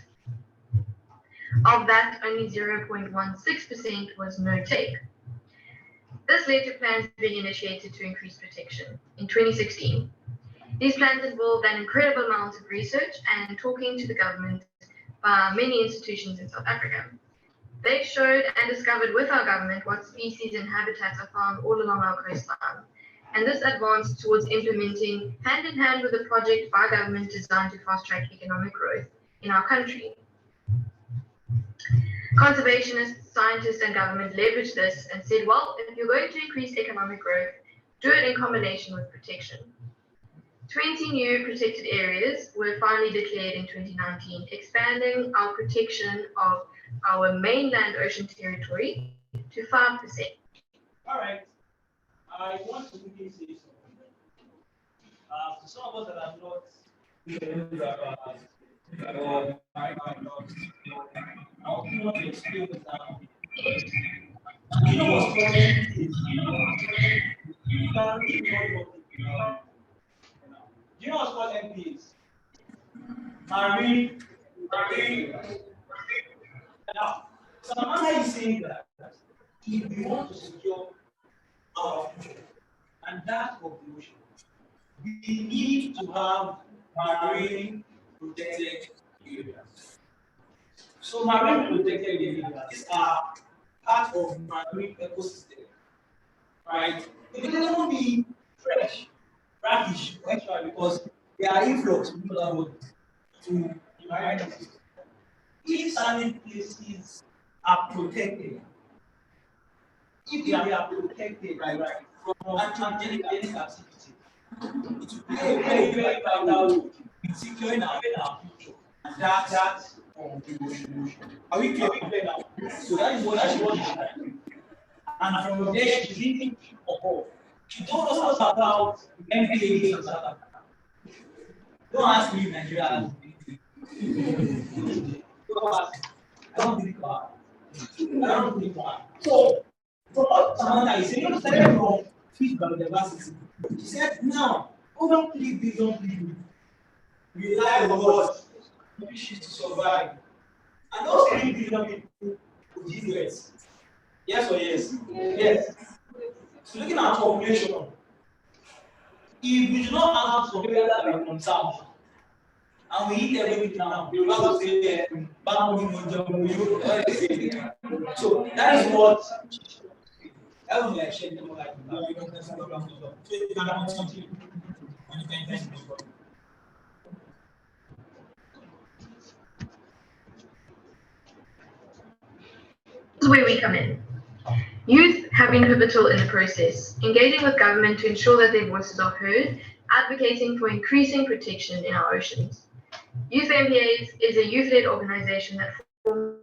Speaker 3: Of that, only 0.16% was no-take. This led to plans being initiated to increase protection in 2016. These plans involved an incredible amount of research and talking to the government by many institutions in South Africa. They showed and discovered with our government what species and habitats are found all along our coastline. And this advanced towards implementing hand in hand with a project by government designed to fast-track economic growth in our country. Conservationists, scientists, and government leveraged this and said, well, if you're going to increase economic growth, do it in combination with protection. 20 new protected areas were finally declared in 2019, expanding our protection of our mainland ocean territory to 5%.
Speaker 4: All right. I want to quickly say something. To some of us that are not I want to explain this now. You know what's called NPs? Do you know what's called NPs? Marine. Now, Samantha is saying that if we want to secure our future and that of the ocean, we need to have marine protected areas. So marine protected areas are part of marine ecosystem, right? It doesn't be fresh, brackish, or extra because they are influx to the marine ecosystem. If certain places are protected, if they are protected from anthropogenic activity, it will play a very, very vital role in securing our future. And that's from the ocean. Are we clear now? So that is what she's trying. And from there, she's leading above. She told us about MPAs in South Africa. Don't ask me if Nigeria has anything. Don't ask. I don't think about it. I don't think about it. So, from what Samantha is saying, started from fish biodiversity. She said, now, over 3 billion people rely on what fishes to survive. And those 3 billion people will give less. Yes or yes? Yes. So looking at population, if we do not have some people that are conserved, and we eat everything now, we will say, so that is what I would like to more like
Speaker 3: This is where we come in. Youth have been pivotal in the process, engaging with government to ensure that their voices are heard, advocating for increasing protection in our oceans. Youth MPAs is a youth-led organization that formed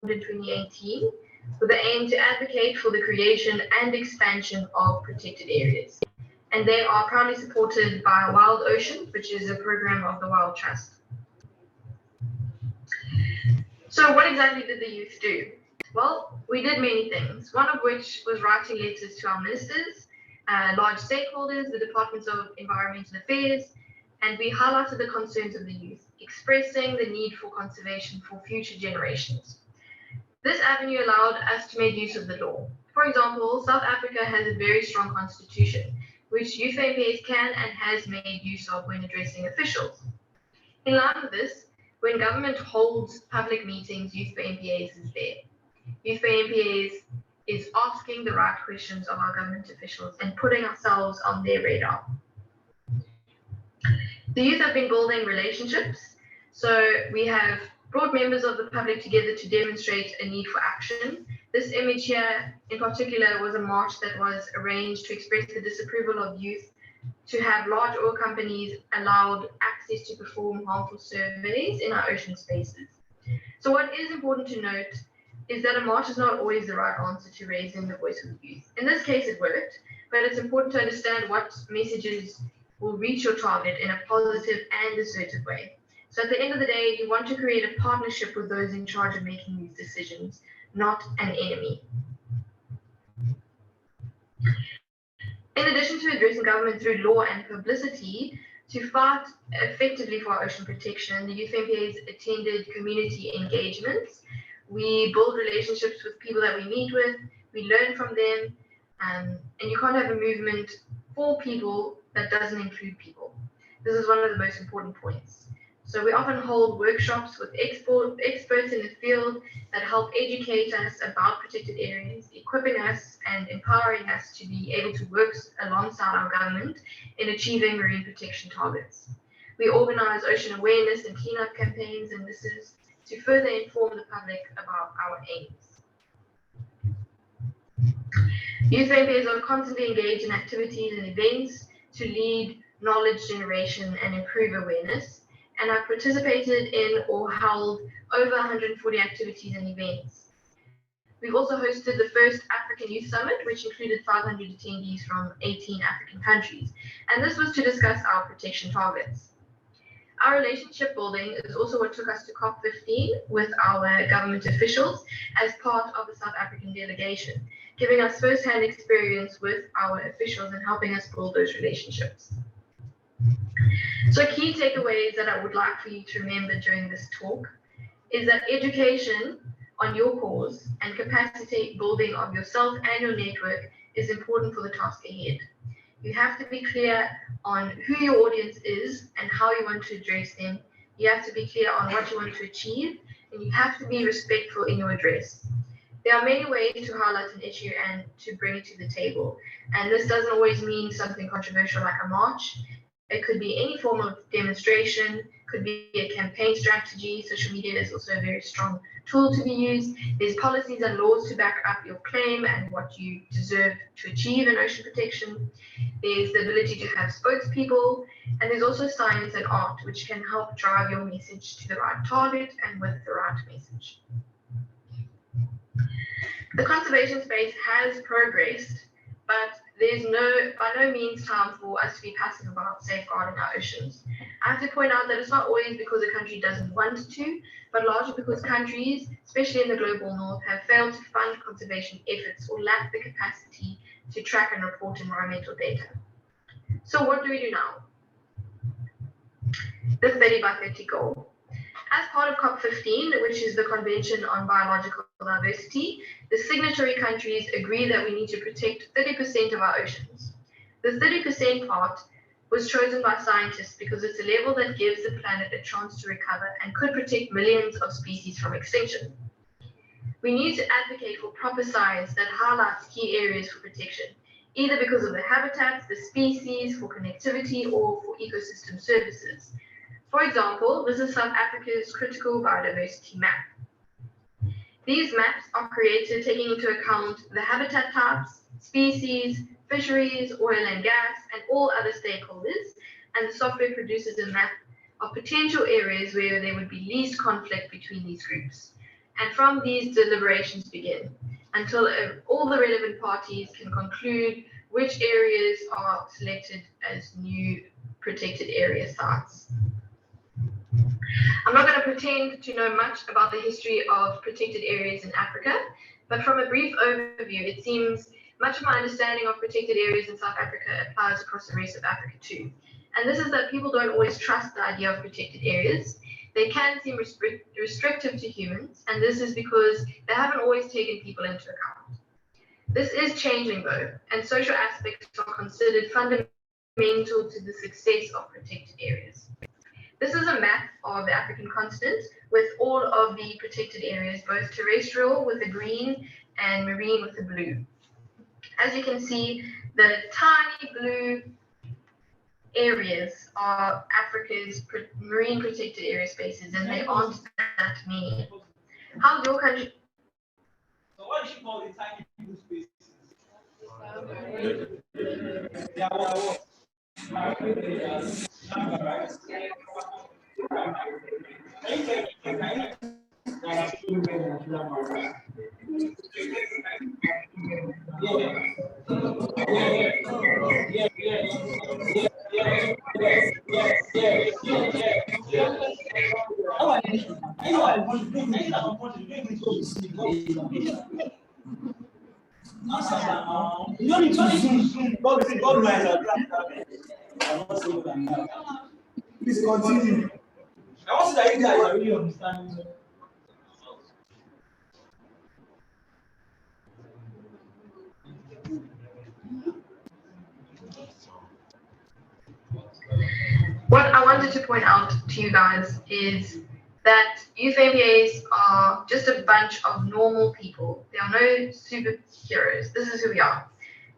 Speaker 3: in 2018 with the aim to advocate for the creation and expansion of protected areas. And they are proudly supported by Wild Ocean, which is a program of the Wild Trust. So what exactly did the youth do? Well, we did many things, one of which was writing letters to our ministers, large stakeholders, the Departments of Environmental Affairs, and we highlighted the concerns of the youth, expressing the need for conservation for future generations. This avenue allowed us to make use of the law. For example, South Africa has a very strong constitution, which youth MPAs can and has made use of when addressing officials. In line with this, when government holds public meetings, Youth for MPAs is there. Youth for MPAs is asking the right questions of our government officials and putting ourselves on their radar. The youth have been building relationships, so we have brought members of the public together to demonstrate a need for action. This image here in particular was a march that was arranged to express the disapproval of youth to have large oil companies allowed access to perform harmful surveys in our ocean spaces. So what is important to note is that a march is not always the right answer to raising the voice of youth. In this case, it worked, but it's important to understand what messages will reach your target in a positive and assertive way. So at the end of the day, you want to create a partnership with those in charge of making these decisions, not an enemy. In addition to addressing government through law and publicity, to fight effectively for our ocean protection, the youth MPAs attended community engagements. We build relationships with people that we meet with, we learn from them, and you can't have a movement for people that doesn't include people. This is one of the most important points. So we often hold workshops with experts in the field that help educate us about protected areas, equipping us and empowering us to be able to work alongside our government in achieving marine protection targets. We organize ocean awareness and cleanup campaigns, and this is to further inform the public about our aims. Youth MPAs are constantly engaged in activities and events to lead knowledge generation, and improve awareness, and have participated in or held over 140 activities and events. We've also hosted the first African Youth Summit, which included 500 attendees from 18 African countries, and this was to discuss our protection targets. Our relationship building is also what took us to COP15 with our government officials as part of the South African delegation, giving us first-hand experience with our officials and helping us build those relationships. So key takeaways that I would like for you to remember during this talk is that education on your cause and capacity building of yourself and your network is important for the task ahead. You have to be clear on who your audience is and how you want to address them. You have to be clear on what you want to achieve, and you have to be respectful in your address. There are many ways to highlight an issue and to bring it to the table, and this doesn't always mean something controversial like a march. It could be any form of demonstration, could be a campaign strategy. Social media is also a very strong tool to be used. There's policies and laws to back up your claim and what you deserve to achieve in ocean protection. There's the ability to have spokespeople, and there's also science and art, which can help drive your message to the right target and with the right message. The conservation space has progressed, but there's by no means time for us to be passive about safeguarding our oceans. I have to point out that it's not always because a country doesn't want to, but largely because countries, especially in the global north, have failed to fund conservation efforts or lack the capacity to track and report environmental data. So what do we do now? The 30 by 30 goal. As part of COP15, which is the Convention on Biological Diversity, the signatory countries agree that we need to protect 30% of our oceans. The 30% part was chosen by scientists because it's a level that gives the planet a chance to recover and could protect millions of species from extinction. We need to advocate for proper science that highlights key areas for protection, either because of the habitats, the species, for connectivity, or for ecosystem services. For example, this is South Africa's critical biodiversity map. These maps are created taking into account the habitat types, species, fisheries, oil and gas, and all other stakeholders, and the software produces a map of potential areas where there would be least conflict between these groups. And from these deliberations begin, until all the relevant parties can conclude which areas are selected as new protected area sites. I'm not going to pretend to know much about the history of protected areas in Africa, but from a brief overview, it seems much of my understanding of protected areas in South Africa applies across the rest of Africa too. And this is that people don't always trust the idea of protected areas. They can seem restrictive to humans, and this is because they haven't always taken people into account. This is changing though, and social aspects are considered fundamental to the success of protected areas. This is a map of the African continent with all of the protected areas, both terrestrial with the green and marine with the blue. As you can see, the tiny blue areas are Africa's marine protected area spaces, and they aren't that many. How's your country?
Speaker 2: So what is she called the tiny blue spaces?
Speaker 1: Please continue.
Speaker 2: I want to say that you guys are really understanding.
Speaker 3: What I wanted to point out to you guys is that youth MBAs are just a bunch of normal people. There are no superheroes. This is who we are.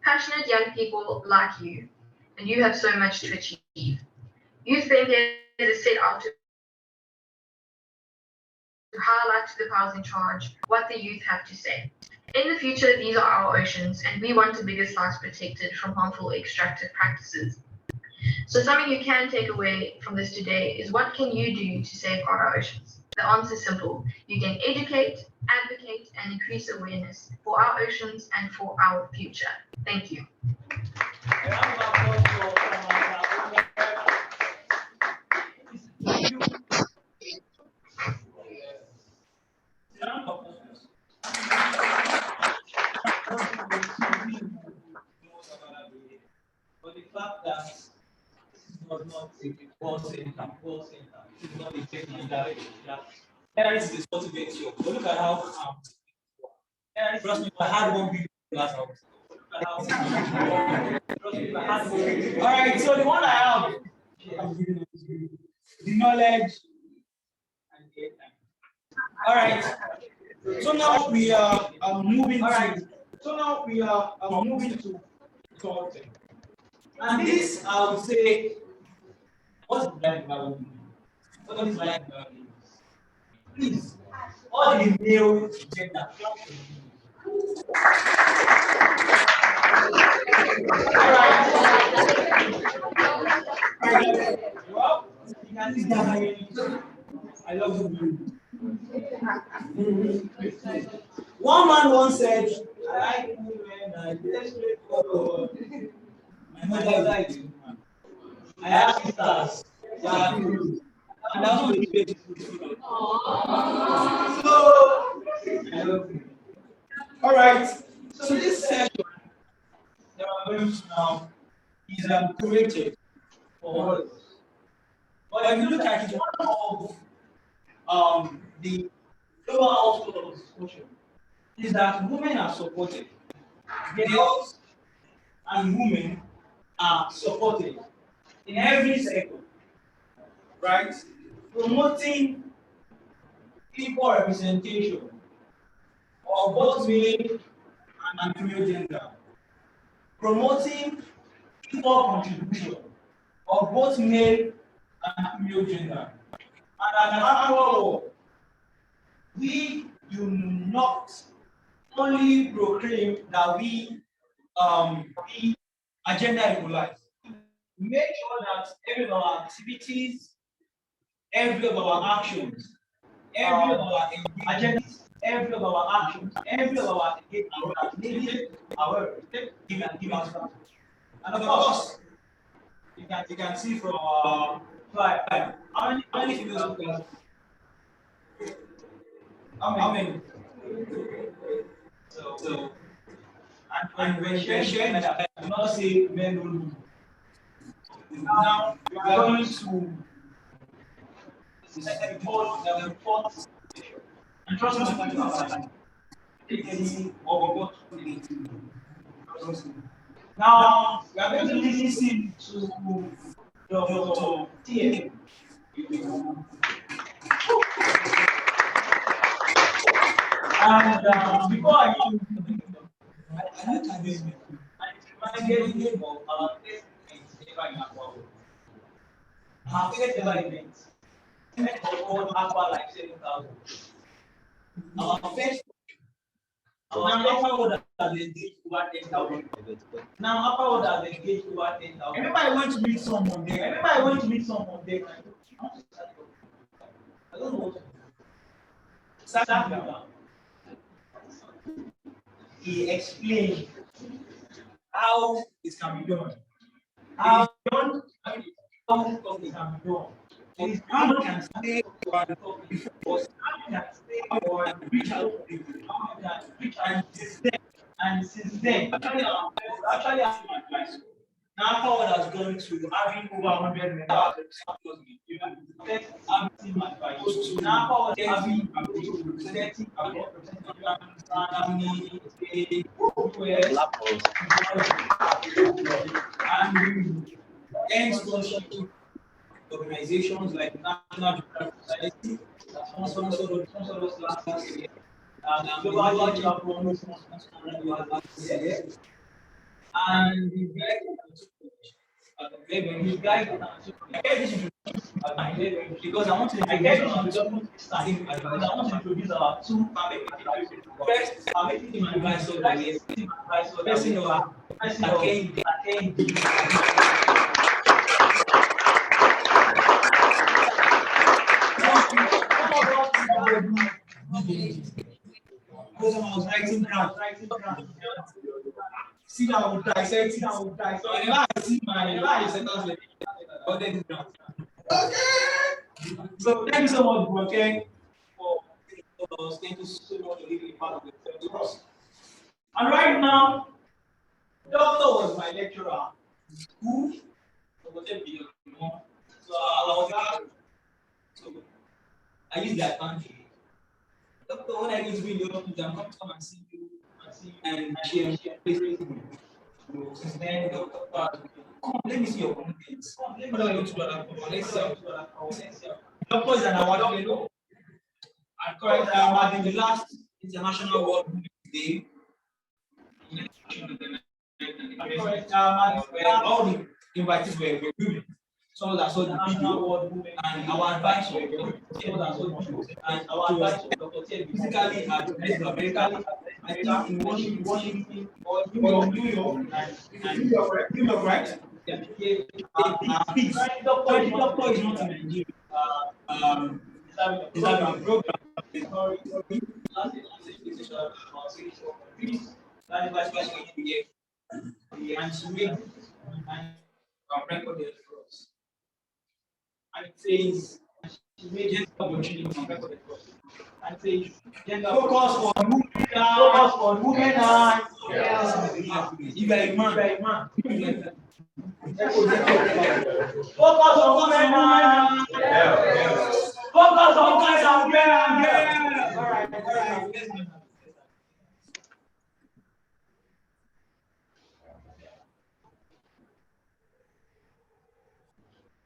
Speaker 3: Passionate young people like you, and you have so much to achieve. Youth MBAs is set out to highlight to the powers in charge what the youth have to say. In the future, these are our oceans, and we want a bigger slice protected from harmful extractive practices. So something you can take away from this today is, what can you do to safeguard our oceans? The answer is simple. You can educate, advocate, and increase awareness for our oceans and for our future. Thank you.
Speaker 4: But the fact that this was not a call center, this is not a technical direction. This is what to get you. But look at how trust me, if I had 1 billion dollars, all right, so the one I have, I'm giving it to you. The knowledge and the airtime. All right. So now we are moving to content. And this, I would say, what's the blind value? What is blind value? Please, all the male gender. Well, you can see that I love you. One man once said, I like women, I just play for my mother likes you. I have sisters. And that's what he did. So, I love you. All right. So this session that we're going to now is created for us. But if you look at it, one of the global output of discussion is that women are supported. Girls and women are supported in every sector, right? Promoting equal representation of both male and female gender. Promoting equal contribution of both male and female gender. And at Aquaworld, we do not only proclaim that we are gender equalized. Make sure that every of our activities, every of our actions, every of our agendas, every of our actions, every of our activities, however, give us that. And of course, you can see from our slide how many female speakers. How many? So and when we're sharing that, I do not say men don't do. Now we are going to the fourth station. And trust me, what you have now we are going to listen to Dr. T. And before I look at this, I reminded me of our first event in Aquaworld. Our first ever event. Called Aqua like 7,000. Our first. Now Aquaworld has engaged over 10,000. Now Aquaworld has engaged over 10,000. Remember I went to meet someone there. I want to start. I don't know what to do. Sat down. He explained how it can be done. How it can be done. How you can stay on the topic, how you can stay on reach out to people, how you can reach out and since then, actually asking my advice. Now Aquaworld has gone to having over 100 members. I'm asking my advice. Now Aquaworld having representing and sponsorship organizations like National Geographic Society that sponsored us last year. Global Geographic sponsored last year. And the guy because I want to introduce our two first I'm making him advice so that person I would dissect it. So whenever I see my sentence like that, okay. So thank you so much, Broken, for us. Thank you so much for being a part of the course. And right now, Doctor was my lecturer in school. So I was a so I used that country. Doctor, when I go to be in the hospital, I'm coming to come and see you and she and since then, Doctor, come, let me see your contents. What are you to do? Let's see. Doctor is an award fellow. And correct, at the last International World Women's Day, all the invitees were women. Some that saw the video, and our advice was and our advice was physically at America. I think in Washington or New York, and New York, right? Yeah. Doctor is not in Nigeria. Is having a program. And she made and recorded for us. And it says, she made gender opportunity and recorded for us. And it says, focus on women and you are a man. Focus on women and focus on women and girls. All right.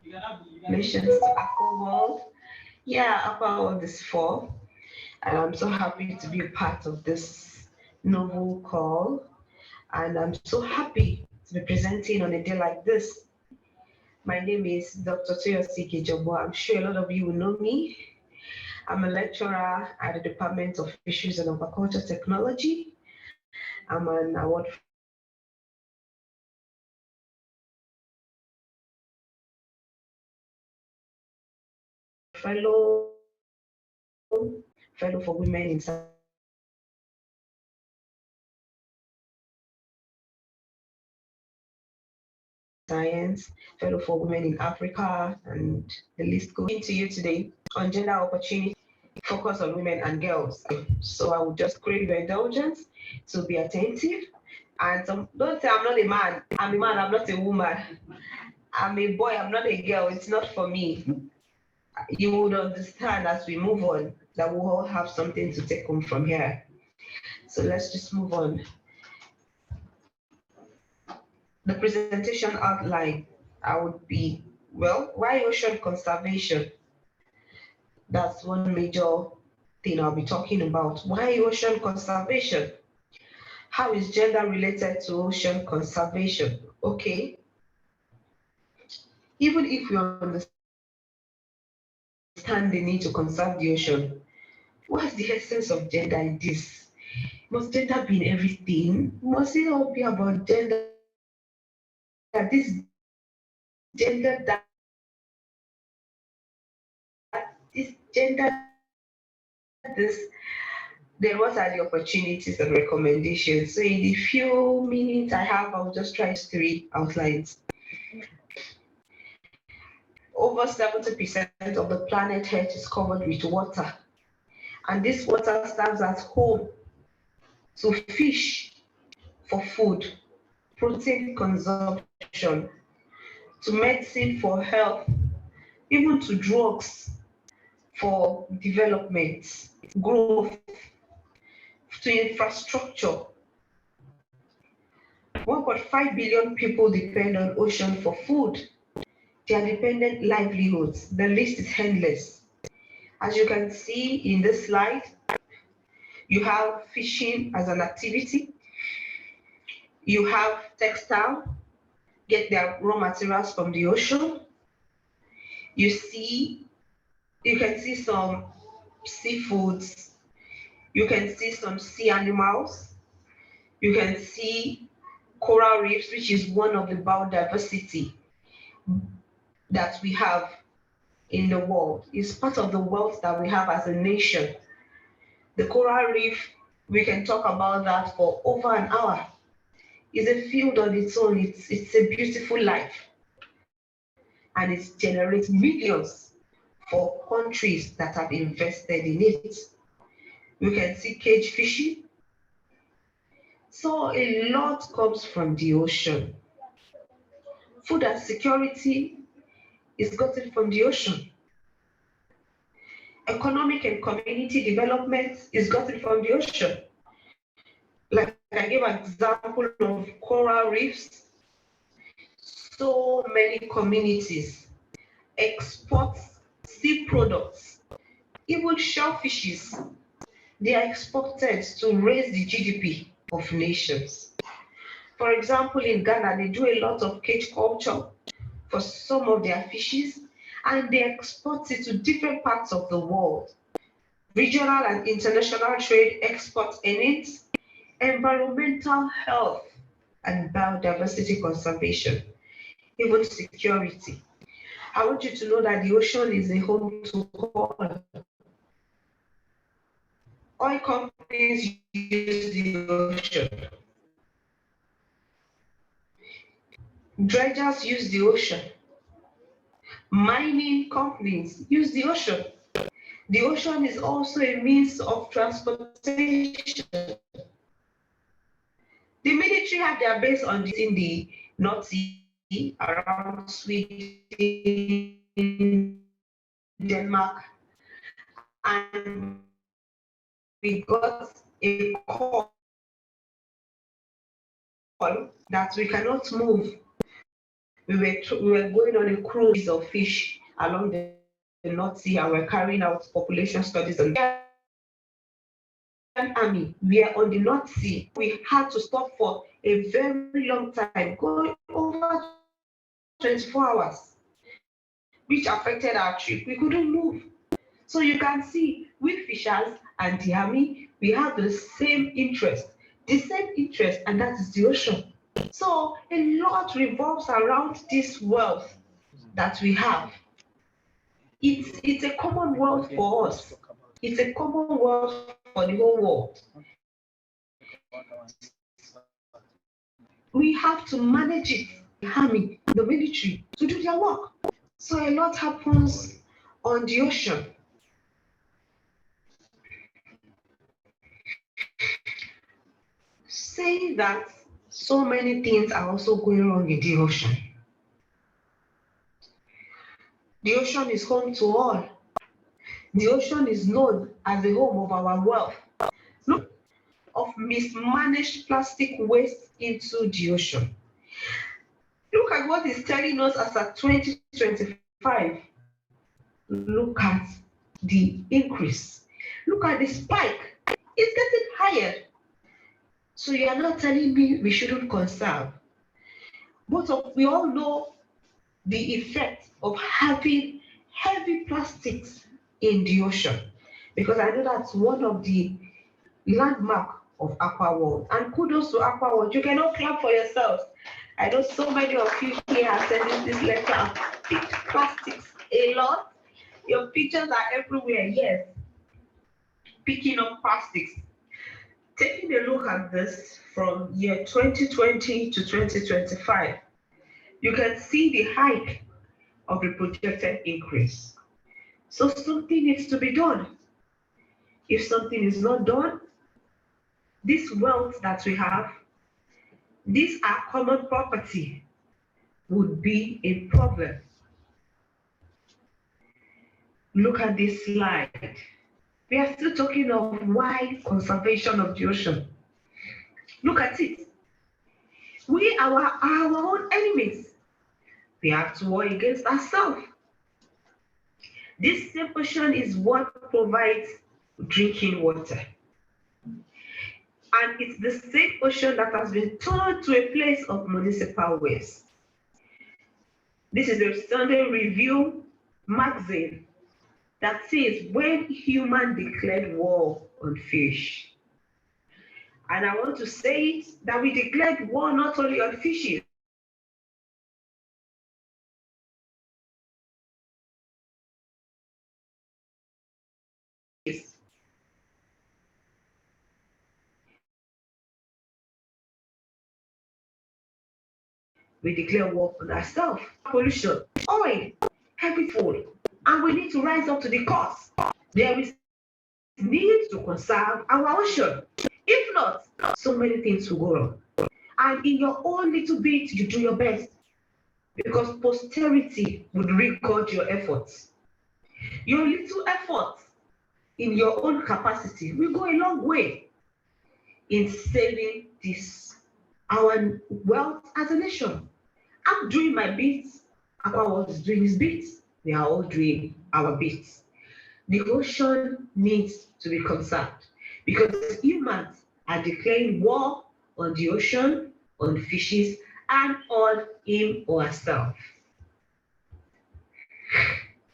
Speaker 6: Congratulations to Aquaworld. Yeah, Aquaworld is 4, and I'm so happy to be a part of this novel call. And I'm so happy to be presenting on a day like this. My name is Dr. Toyosi Kijobo. I'm sure a lot of you will know me. I'm a lecturer at the Department of Fisheries and Aquaculture Technology. I'm an award fellow for women in science, fellow for women in Africa, and the list goes into you today on gender opportunity, focus on women and girls. So I would just crave your indulgence to be attentive. And don't say I'm not a man. I'm a man, I'm not a woman. I'm a boy, I'm not a girl. It's not for me. You would understand as we move on that we all have something to take home from here. So let's just move on. The presentation outline, I would be, well, why ocean conservation? That's one major thing I'll be talking about. Why ocean conservation? How is gender related to ocean conservation? Okay. Even if we understand the need to conserve the ocean, what is the essence of gender in this? Must gender be in everything? Must it all be about gender? This gender, that this gender, this. Then what are the opportunities and recommendations? So in the few minutes I have, I'll just try 3 outlines. Over 70% of the planet Earth is covered with water. And this water serves as home to fish for food, protein consumption, to medicine for health, even to drugs for development, growth, to infrastructure. 1.5 billion people depend on ocean for food. Their dependent livelihoods. The list is endless. As you can see in this slide, you have fishing as an activity. You have textile, get their raw materials from the ocean. You can see some seafoods. You can see some sea animals. You can see coral reefs, which is one of the biodiversity that we have in the world. It's part of the wealth that we have as a nation. The coral reef, we can talk about that for over an hour. is a field on its own. It's a beautiful life, and it generates millions for countries that have invested in it. You can see cage fishing. So a lot comes from the ocean. Food and security is gotten from the ocean. Economic and community development is gotten from the ocean. Like I gave an example of coral reefs. So many communities export sea products, even shellfishes. They are exported to raise the GDP of nations. For example, in Ghana, they do a lot of cage culture for some of their fishes, and they export it to different parts of the world. Regional and international trade exports in it, environmental health and biodiversity conservation, even security. I want you to know that the ocean is a home to all. Oil companies use the ocean. Dredgers use the ocean. Mining companies use the ocean. The ocean is also a means of transportation. The military have their base in the North Sea, around Sweden, Denmark, and we got a call that we cannot move. We were going on a cruise of fish along the North Sea, and we're carrying out population studies on the army. We are on the North Sea. We had to stop for a very long time, going over 24 hours, which affected our trip. We couldn't move. So you can see, we fishers and the army, we have the same interest, and that is the ocean. So a lot revolves around this wealth that we have. It's a common wealth for us. It's a common wealth for the whole world. We have to manage it, the army, the military, to do their work. So a lot happens on the ocean. Saying that, so many things are also going wrong in the ocean. The ocean is home to all. The ocean is known as the home of our wealth. Look of mismanaged plastic waste into the ocean. Look at what it's telling us as at 2025. Look at the increase. Look at the spike. It's getting higher. So you are not telling me we shouldn't conserve. We all know the effect of having heavy plastics in the ocean, because I know that's one of the landmark of Aquaworld. And kudos to Aquaworld. You cannot clap for yourselves. I know so many of you here are sending this letter and picked plastics a lot. Your pictures are everywhere, yes. Picking up plastics. Taking a look at this from year 2020 to 2025, you can see the hike of the projected increase. So something needs to be done. If something is not done, this wealth that we have, this our common property, would be a problem. Look at this slide. We are still talking of wide conservation of the ocean. Look at it. We are our own enemies. We have to war against ourselves. This same ocean is what provides drinking water. And it's the same ocean that has been turned to a place of municipal waste. This is a Sunday Review magazine that says when human declared war on fish. And I want to say it, that we declared war not only on fishes, we declare war on ourselves. Pollution, oil, heavy food, and we need to rise up to the cause. There is need to conserve our ocean. If not, so many things will go wrong. And in your own little bit, you do your best because posterity would record your efforts. Your little efforts in your own capacity will go a long way in saving this, our wealth as a nation. I'm doing my bits. Aquaworld is doing his bits. We are all doing our bits. The ocean needs to be conserved because humans are declaring war on the ocean, on fishes, and on him or herself.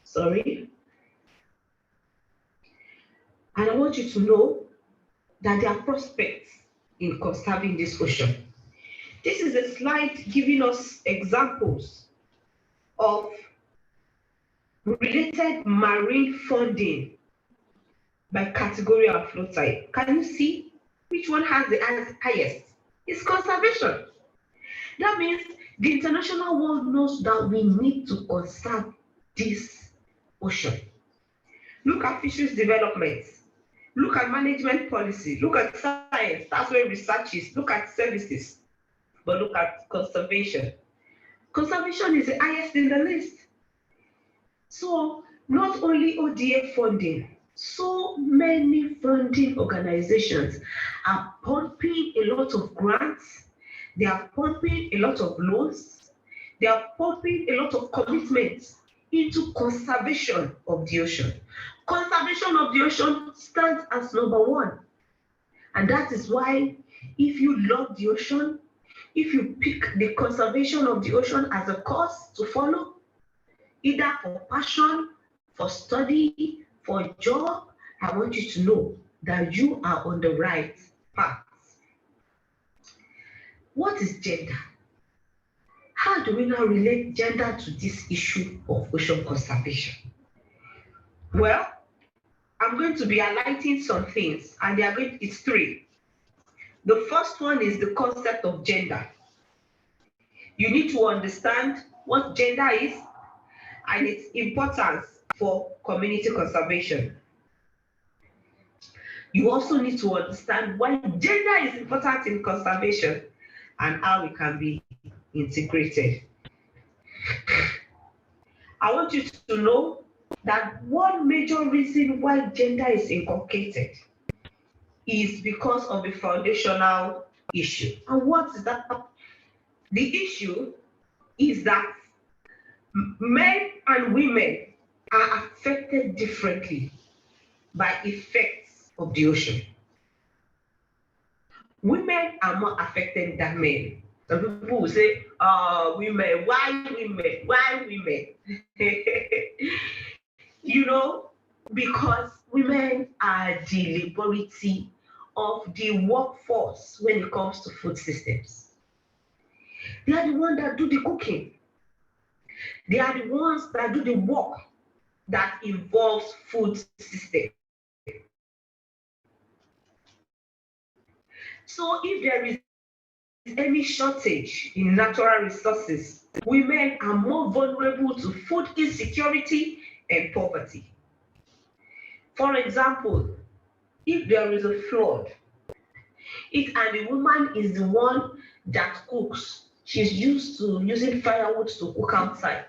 Speaker 6: Sorry. And I want you to know that there are prospects in conserving this ocean. This is a slide giving us examples of related marine funding by category and flow type. Can you see which one has the highest? It's conservation. That means the international world knows that we need to conserve this ocean. Look at fisheries development. Look at management policy. Look at science. That's where research is. Look at services. But look at conservation. Conservation is the highest in the list. So not only ODA funding, so many funding organizations are pumping a lot of grants. They are pumping a lot of loans. They are pumping a lot of commitments into conservation of the ocean. Conservation of the ocean stands as number one. And that is why if you love the ocean, if you pick the conservation of the ocean as a cause to follow, either for passion, for study, for a job, I want you to know that you are on the right path. What is gender? How do we now relate gender to this issue of ocean conservation? Well, I'm going to be highlighting some things, and it's three. The first one is the concept of gender. You need to understand what gender is and its importance for community conservation. You also need to understand why gender is important in conservation and how it can be integrated. I want you to know that one major reason why gender is inculcated is because of the foundational issue. And what is that? The issue is that men and women are affected differently by effects of the ocean. Women are more affected than men. Some people will say, women, why women? Why women? You know, because women are the laboratory of the workforce when it comes to food systems. They are the ones that do the cooking. They are the ones that do the work that involves food system. So if there is any shortage in natural resources, women are more vulnerable to food insecurity and poverty. For example, if there is a flood, and the woman is the one that cooks, she's used to using firewood to cook outside.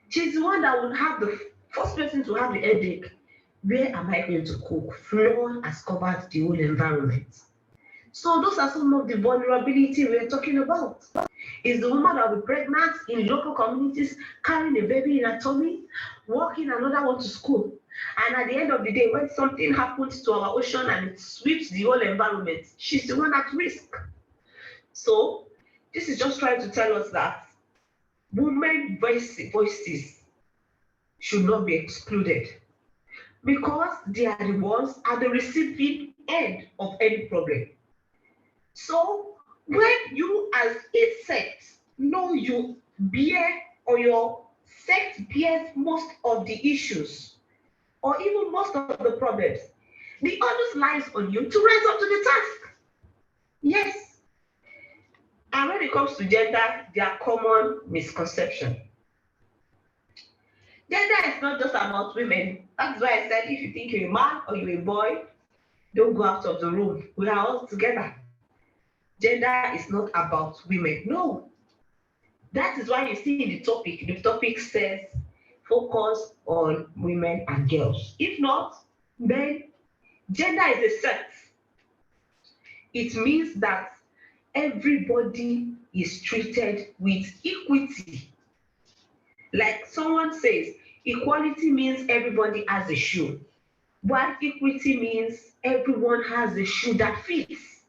Speaker 6: She's the one that would have the first person to have the headache. Where am I going to cook? Flood has covered the whole environment. So those are some of the vulnerability we're talking about. Is the woman that will be pregnant in local communities, carrying a baby in her tummy, walking another one to school. And at the end of the day, when something happens to our ocean and it sweeps the whole environment, she's the one at risk. So this is just trying to tell us that women voices should not be excluded because they are the ones at the receiving end of any problem. So when you as a sex know you bear or your sex bears most of the issues or even most of the problems, the onus lies on you to rise up to the task. Yes. And when it comes to gender, there are common misconceptions. Gender is not just about women. That's why I said if you think you're a man or you're a boy, don't go out of the room. We are all together. Gender is not about women. No. That is why you see in the topic says focus on women and girls. If not, then gender is a set. It means that everybody is treated with equity. Like someone says, equality means everybody has a shoe, while equity means everyone has a shoe that fits.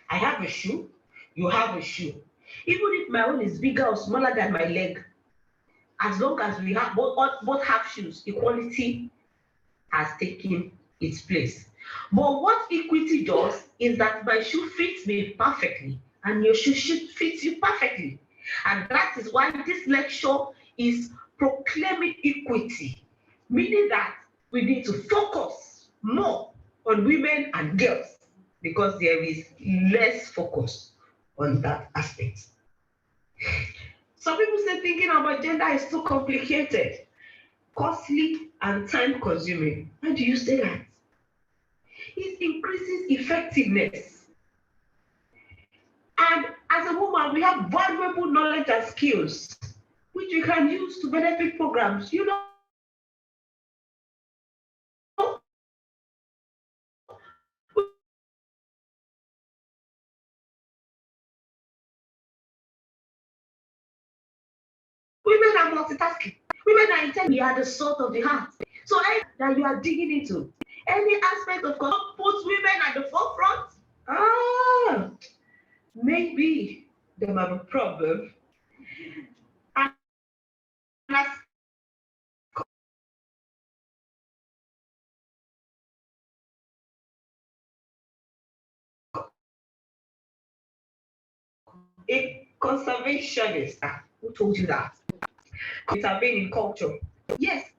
Speaker 6: I have a shoe, you have a shoe. Even if my own is bigger or smaller than my leg, as long as we have both have shoes, equality has taken its place. But what equity does is that my shoe fits me perfectly and your shoe should fit you perfectly. And that is why this lecture is proclaiming equity, meaning that we need to focus more on women and girls because there is less focus on that aspect. Some people say thinking about gender is too complicated, costly, and time consuming. Why do you say that? It increases effectiveness. And as a woman, we have valuable knowledge and skills which we can use to benefit programs. You know, women are multitasking. Women are intelligent. We are the salt of the heart. So that you are digging into any aspect of God puts women at the forefront. Maybe there might be a problem. And as a conservationist, who told you that? Intervene in culture. Yes,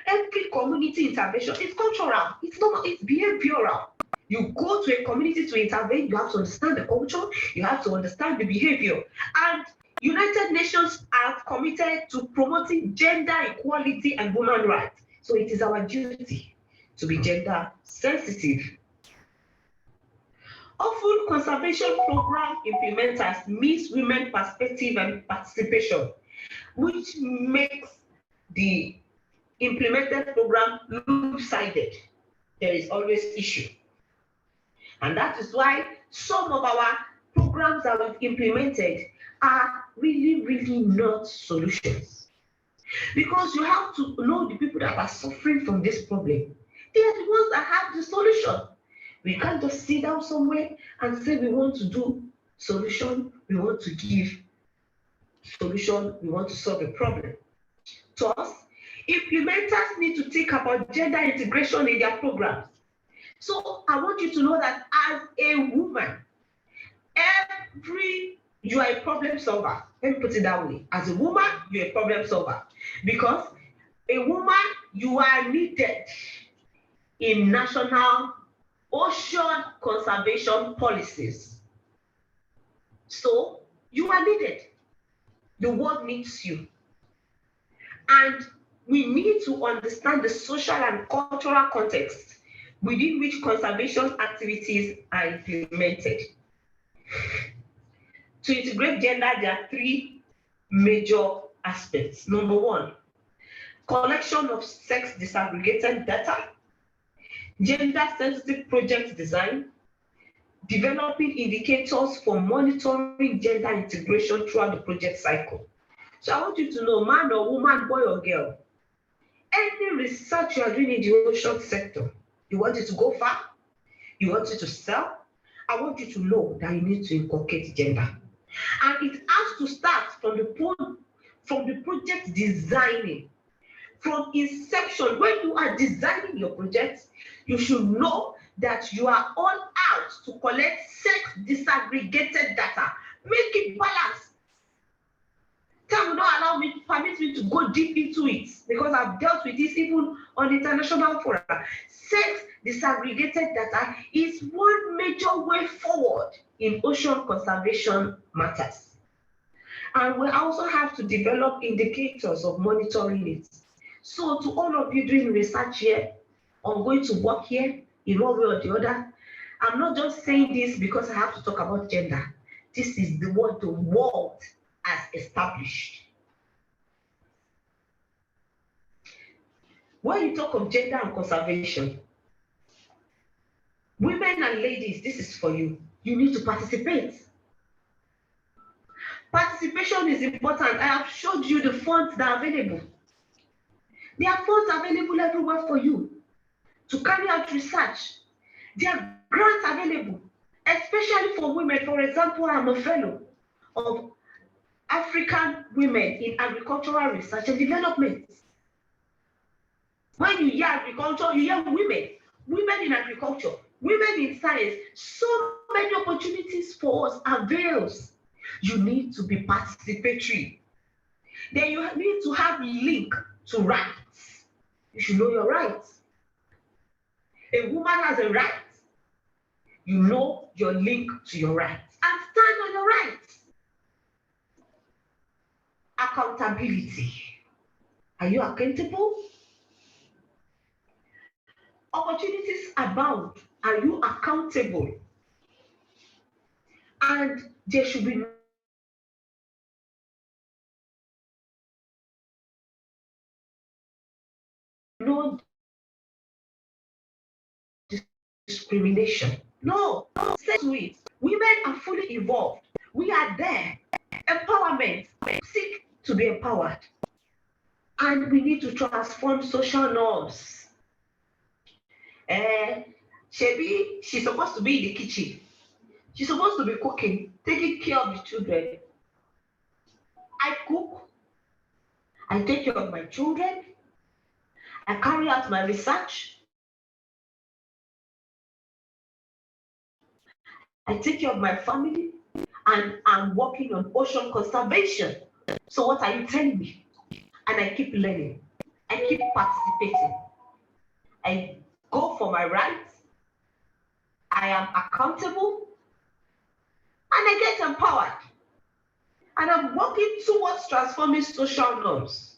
Speaker 6: every community intervention is cultural. It's not. It's behavioral. You go to a community to intervene. You have to understand the culture. You have to understand the behavior. And United Nations are committed to promoting gender equality and women's rights. So it is our duty to be gender sensitive. Often, conservation program implementers miss women's perspective and participation, which makes the implemented program lopsided. There is always issue. And that is why some of our programs that we've implemented are really not solutions. Because you have to know the people that are suffering from this problem. They are the ones that have the solution. We can't just sit down somewhere and say we want to do solution, we want to give solution, we want to solve a problem. To us, implementers need to think about gender integration in their programs. So I want you to know that as a woman, you are a problem solver. Let me put it that way. As a woman, you're a problem solver. Because a woman, you are needed in national ocean conservation policies. So you are needed. The world needs you. And we need to understand the social and cultural context within which conservation activities are implemented. To integrate gender, there are three major aspects. Number one, collection of sex disaggregated data, gender-sensitive project design, developing indicators for monitoring gender integration throughout the project cycle. So I want you to know, man or woman, boy or girl, any research you are doing in the ocean sector, you want it to go far, you want it to sell, I want you to know that you need to inculcate gender. And it has to start from the project designing. From inception, when you are designing your project, you should know that you are all out to collect sex disaggregated data. Make it balanced. Time will not allow me, permit me to go deep into it because I've dealt with this even on international fora. Sex disaggregated data is one major way forward in ocean conservation matters. And we also have to develop indicators of monitoring it. So to all of you doing research here, or going to work here in one way or the other, I'm not just saying this because I have to talk about gender. This is what the world has established. When you talk of gender and conservation, women and ladies, this is for you. You need to participate. Participation is important. I have showed you the funds that are available. There are funds available everywhere for you to carry out research. There are grants available, especially for women. For example, I'm a fellow of African women in agricultural research and development. When you hear agriculture, you hear women in agriculture, women in science. So many opportunities for us avails. You need to be participatory. Then you need to have a link to rights. You should know your rights. A woman has a right. You know your link to your rights and stand on your rights. Accountability. Are you accountable? Opportunities abound. Are you accountable? And there should be no discrimination. No, say to it. Women are fully involved. We are there. Empowerment. Seek to be empowered. And we need to transform social norms. She's supposed to be in the kitchen. She's supposed to be cooking, taking care of the children. I cook. I take care of my children. I carry out my research. I take care of my family, and I'm working on ocean conservation. So what are you telling me? And I keep learning. I keep participating. I go for my rights. I am accountable. And I get empowered. And I'm working towards transforming social norms.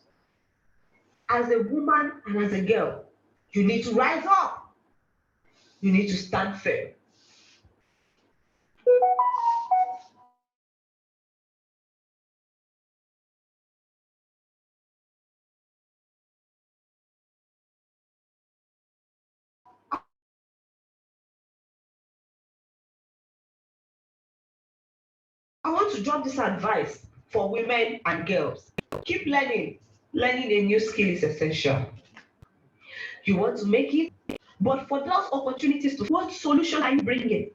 Speaker 6: As a woman and as a girl, you need to rise up. You need to stand firm. I want to drop this advice for women and girls. Keep learning. Learning a new skill is essential. You want to make it, but for those opportunities, what solution are you bringing?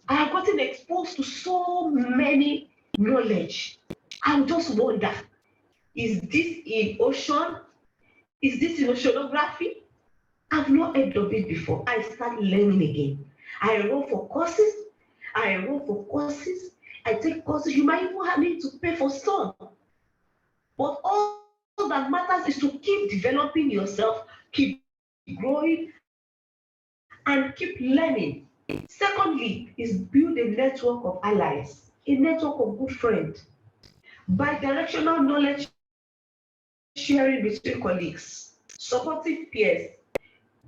Speaker 6: I have gotten exposed to so many knowledge. I just wonder, is this in ocean? Is this in oceanography? I've not heard of it before. I start learning again. I enroll for courses. I take courses. You might even need to pay for some. But all that matters is to keep developing yourself, keep growing, and keep learning. Secondly, is build a network of allies, a network of good friends. Bi-directional knowledge sharing between colleagues, supportive peers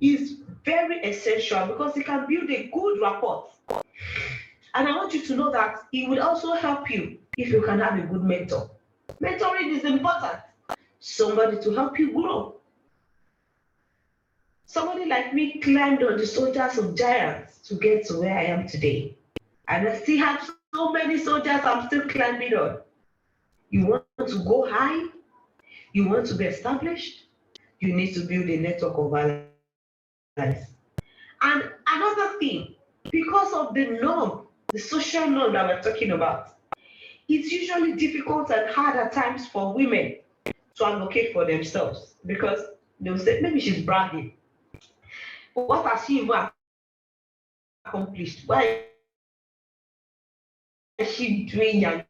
Speaker 6: is very essential because it can build a good rapport. And I want you to know that it will also help you if you can have a good mentor. Mentoring is important. Somebody to help you grow. Somebody like me climbed on the shoulders of giants to get to where I am today. And I still have so many soldiers I'm still climbing on. You want to go high? You want to be established? You need to build a network of allies. And another thing, because of the norm, the social norm that we're talking about, it's usually difficult and hard at times for women to advocate for themselves because they'll say, maybe she's bragging. What has she even accomplished? Why is she doing young?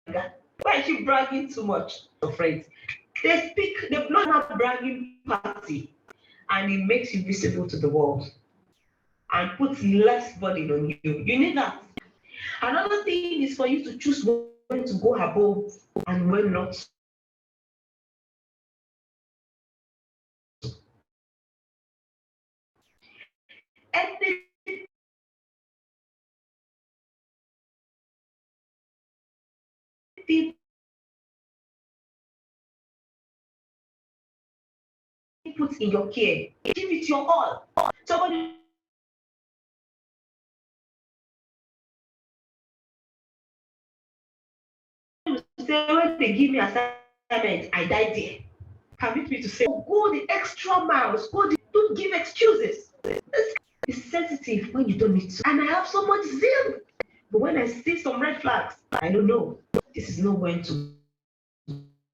Speaker 6: Why is she bragging too much? Friends, they blow a bragging party, and it makes you visible to the world. and put less burden on you. You need that. Another thing is for you to choose when to go above and when not. Anything put in your care, give it your all. Somebody will say, when they give me assignment, I die there. Permit me to say, go the extra miles, don't give excuses. It's sensitive when you don't need to. And I have so much zeal. But when I see some red flags, I don't know. This is not going to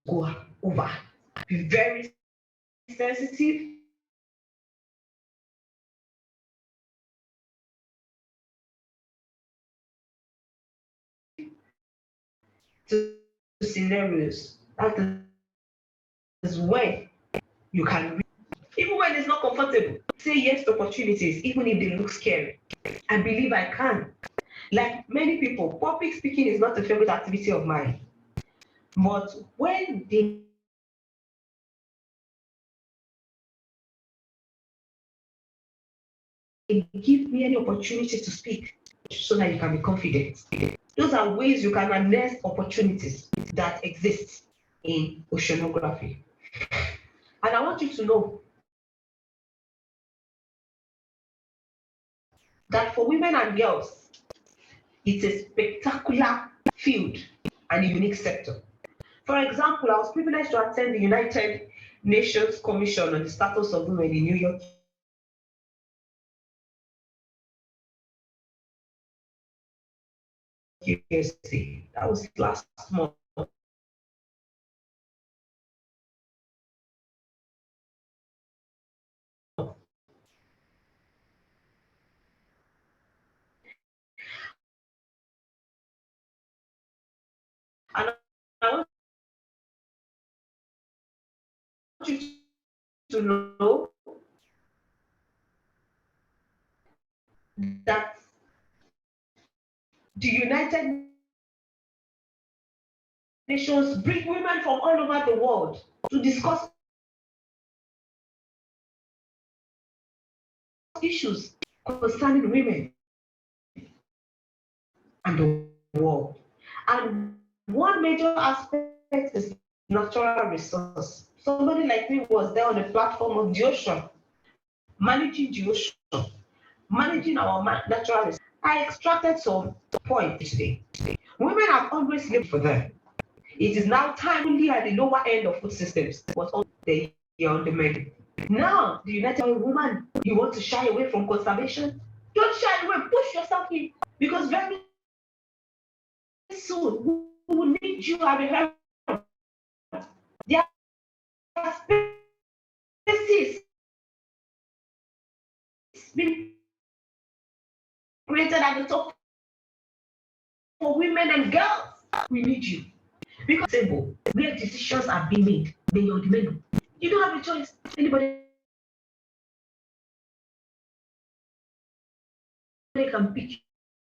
Speaker 6: go over. Be very sensitive. To scenarios. That is when you can read. Even when it's not comfortable, say yes to opportunities, even if they look scary. I believe I can. Like many people, public speaking is not a favorite activity of mine. But when they give me any opportunity to speak so that you can be confident, those are ways you can harness opportunities that exist in oceanography. And I want you to know that for women and girls, it's a spectacular field and a unique sector. For example, I was privileged to attend the United Nations Commission on the Status of Women in New York, USA. That was last month. And I want you to know that the United Nations bring women from all over the world to discuss issues concerning women and the world. And one major aspect is natural resource. Somebody like me was there on the platform of the ocean, managing the ocean, managing our natural resources. I extracted some points today. Women have always lived for them. It is now time only at the lower end of food systems, but also they are on the menu. Now, the United woman, you want to shy away from conservation? Don't shy away, push yourself in, because very soon we will need you at the help. There are spaces being created at the top for women and girls. We need you. Because table where decisions are being made, then you're the menu. You don't have a choice. Anybody can pick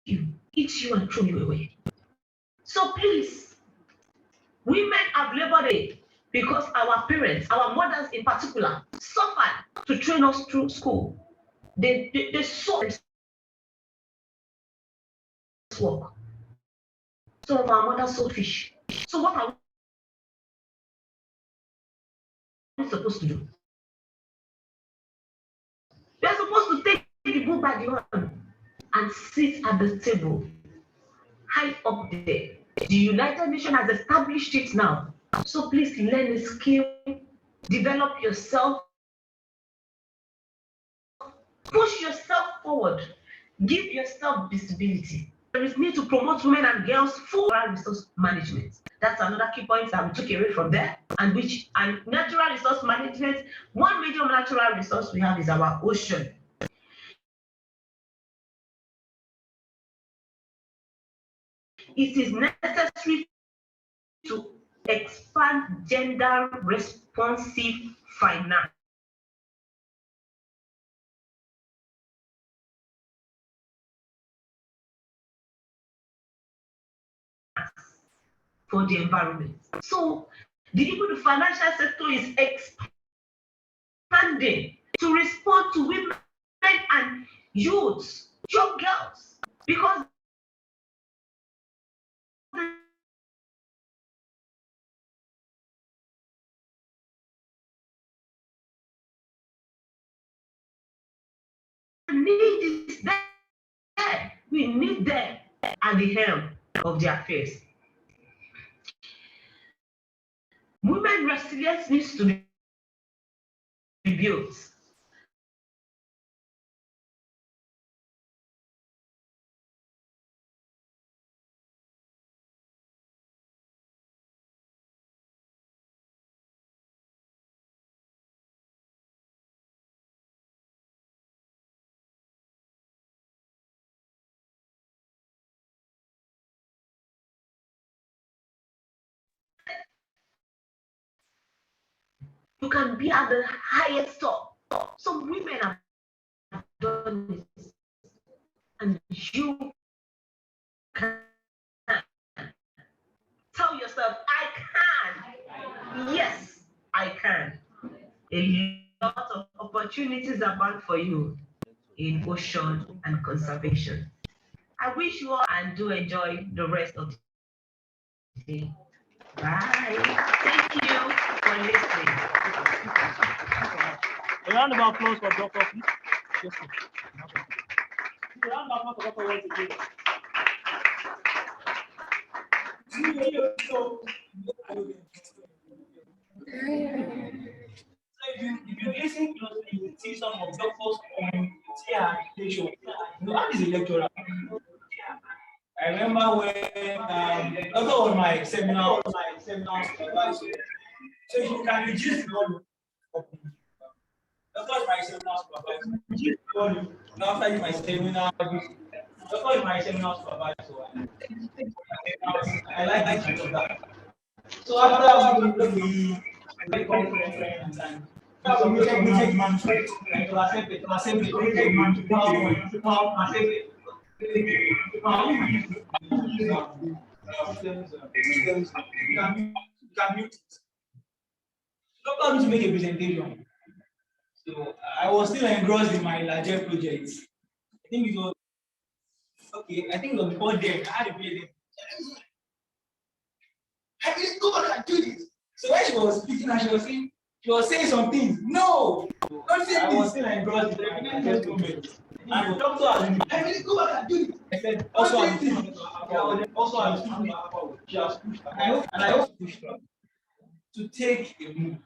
Speaker 6: you, eat you, and throw you away. So please, women have Labor Day because our parents, our mothers in particular, suffered to train us through school. They saw work. Some of our mothers sold fish. So what are we supposed to do? We're supposed to take the book by the hand and sit at the table, high up there. The United Nations has established it now. So please learn a skill, develop yourself, push yourself forward, give yourself visibility. There is need to promote women and girls full resource management. That's another key point that we took away from there. And natural resource management, one major natural resource we have is our ocean. It is necessary to expand gender responsive finance. for the environment. So even the financial sector is expanding to respond to women and youths, young girls, because the need is there. We need them at the helm of their affairs. Women resilience needs to be built. You can be at the highest top. Some women have done it, and you can tell yourself, I can. Yes, I can. A lot of opportunities are bound for you in ocean and conservation. I wish you all and do enjoy the rest of the day. Bye. Thank you for listening.
Speaker 4: A round of applause for Dr. Please. Yes, a round of applause for Dr. once again. So if you listen closely, you will see some of Doctor's lecture. How is a lecturer? I remember when Doctor was my seminar supervisor. So if you can reduce the volume. Doctor is my seminar supervisor. Reduce the volume. After my seminar, Doctor is my seminar supervisor. I like it of that. So after we conference and we take manuscript and to accept it, we take manuscript to accept it. You can mute it. Doctor to make a presentation. So I was still engrossed in my larger projects. I think it was okay. I think it was before then. I had a PhD. I didn't go back and do this. So when she was speaking and she was saying some things. No, don't say I was still engrossed in my larger projects. And the doctor asked, I didn't go back and do this. I said, also I'm thinking she has pushed her. And I also pushed her to take a move.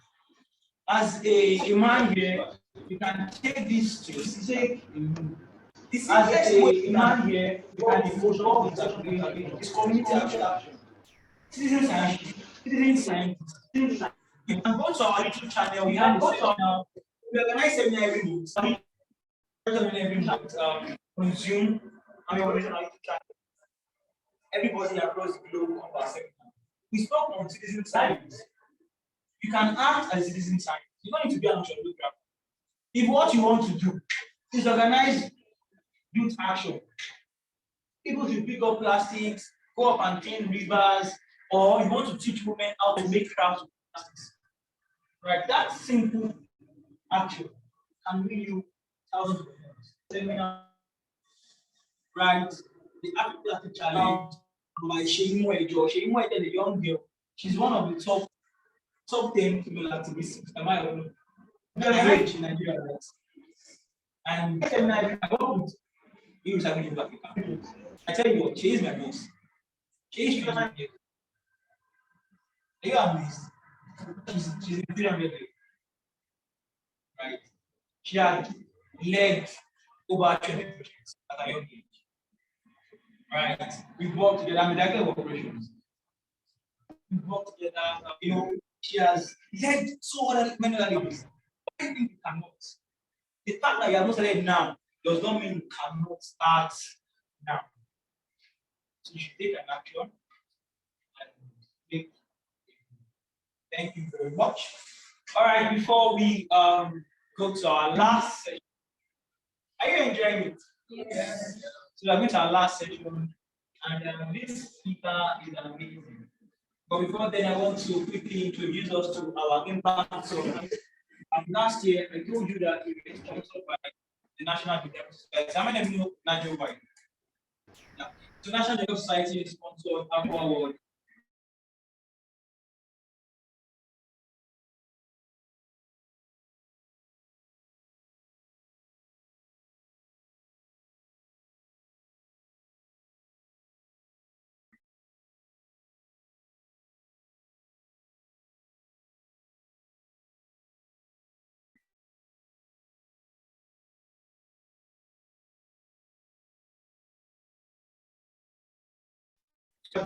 Speaker 4: As a man here, you can take this to take a move. As a man here, you can involve it's community action. Citizen science. You can go to our YouTube channel. We have a channel. We organize seminar every month. On Zoom, and we organize on our YouTube channel. Everybody across the globe on our seminar. We spoke on citizen science. You can act as a citizen science. You don't need to be an oceanographer. If what you want to do is organize youth action, people to pick up plastics, go up and clean rivers, or you want to teach women how to make crafts with plastics, right? That simple action can bring you thousands of dollars. Right? The African challenge by Sheimwe Jo. Sheimwe is a young girl. She's one of the top 10 female activists. Am I wrong? Very in Nigeria, right? And I work with youth in Africa. I tell you what, she is my boss. She is my boss. Are you amazed? She's a pyramid, right? She had led over 20 projects at a young age. Right? We worked together, I mean, director of operations. We worked together, she has led so many other ladies. I think you cannot. The fact that you have not started now does not mean you cannot start now. So you should take an action and take. Thank you very much. All right, before we go to our last session, are you enjoying it? Yes. So we are going to our last session, and this speaker is amazing. But before then, I want to quickly introduce us to our impact summit. Last year, I told you that we were sponsored by the National Geographic Society. How many of you know NAGIO? Yeah. So National Geographic Society is sponsored Aquaworld.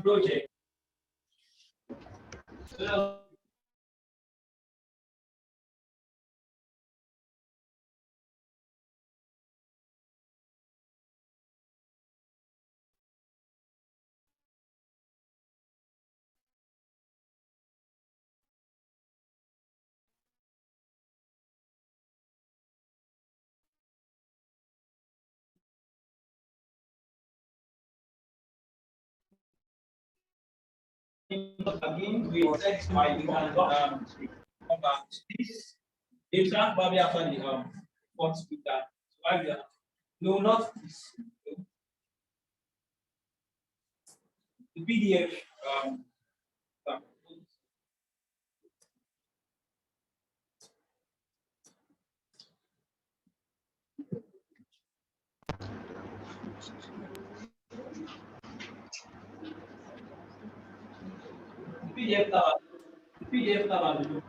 Speaker 4: Project. So again, we set my come back. This data probably after the fourth speaker. So I will no, not this. The PDF. Um, PDF tab. PDF tab.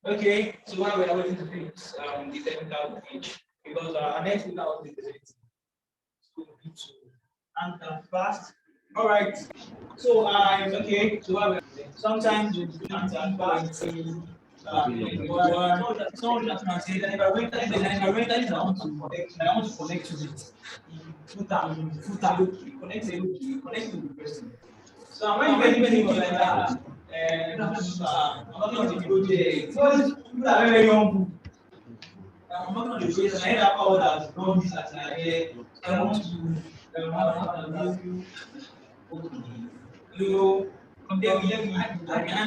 Speaker 4: Okay, so while we are waiting to fix the technical page, because our next speaker was the so we need to answer fast. All right. So okay. So while sometimes we answer fast. Someone just can say that environmental is I want to connect to it. Footer, connect to the person. So when you like that, I'm not going to the project. Because people are very young. I'm not going to the project. I have power that done this as an idea. So I want to give you, you know, and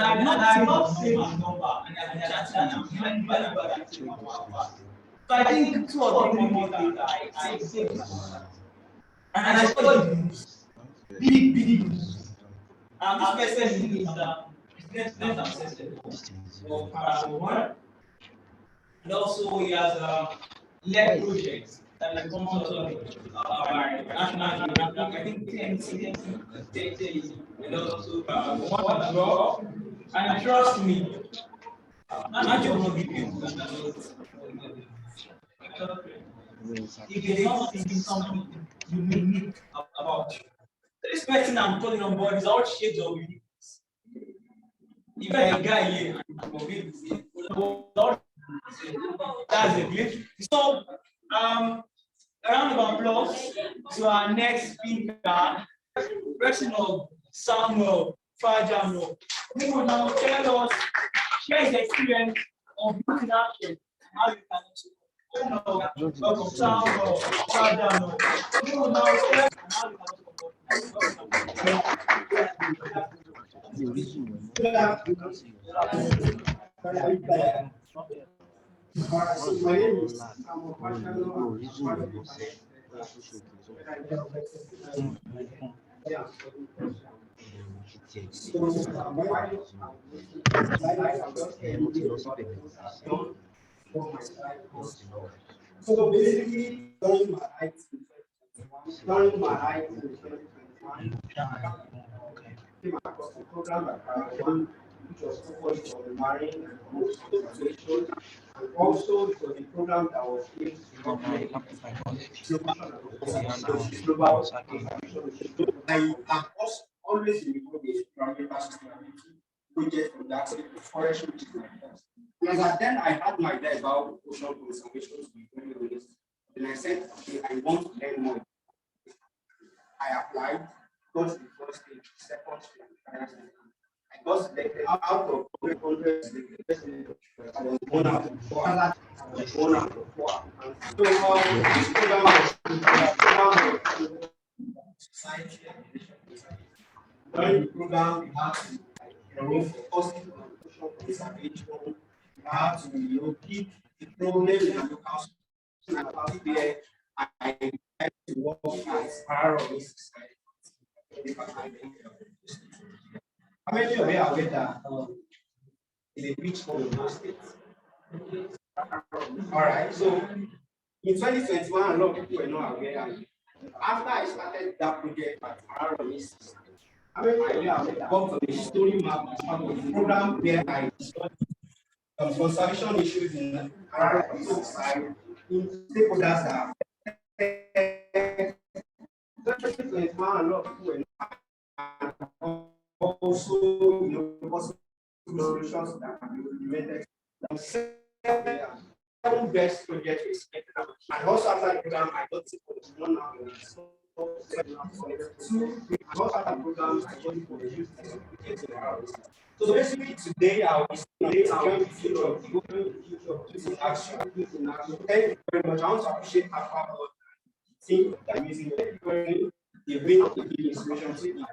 Speaker 4: I've not saved his number, and I've been chatting, I'm behind back. So I think 2 or 3 months later, I saved his number. And I saw the news, big news. This person is student assistant for Aquaworld, and also he has led projects that is sponsored by National Geographic, I think TNT, and also one as well. And trust me, National will not give you if they not see something unique about you. This person I'm calling on board is all shades of uniqueness. If you're a guy here, that's a glitch. So, a round of applause to our next speaker, person of Samuel Fajano, who will now tell us, share his experience of youth in action, how you can welcome Samuel Fajano, who will now tell us how you can
Speaker 7: Alright, so my name is Samuel Fajano. So basically, during my IT during my IT in 2021, came across a program like Aquaworld, which was focused on marine and coastal conservation, and also it was a program that was aimed to help global contribution. I have also always been involved in environmental sustainability project from that to forestry, which is my first. Because then I had my idea about ocean conservation to be very honest. And I said, okay, I want to learn more. I applied, got the first stage, second stage, third stage. I because out of 100, was one out of four. Was one out of four. And so this program was society. During the program, we have to focus on preservation. We have to keep the problem in the local society where I like to work as part of this society. How many of you are aware that is a beach home in those states? All right, so in 2021, a lot of people were not aware. And after I started that project at Aramis, I worked on the story map as part of the program where I studied conservation issues in Aramis society in stakeholders that are 2021, a lot of people were not also, possible solutions that can be implemented. Seven best projects, and also after the program, I got it for one hour. And also after the program, I got it for the youth. So basically, today I will be showing the future of youth in action. Thank you very much. I want to appreciate Aquaworld team that are using it. They bring the inspiration to you.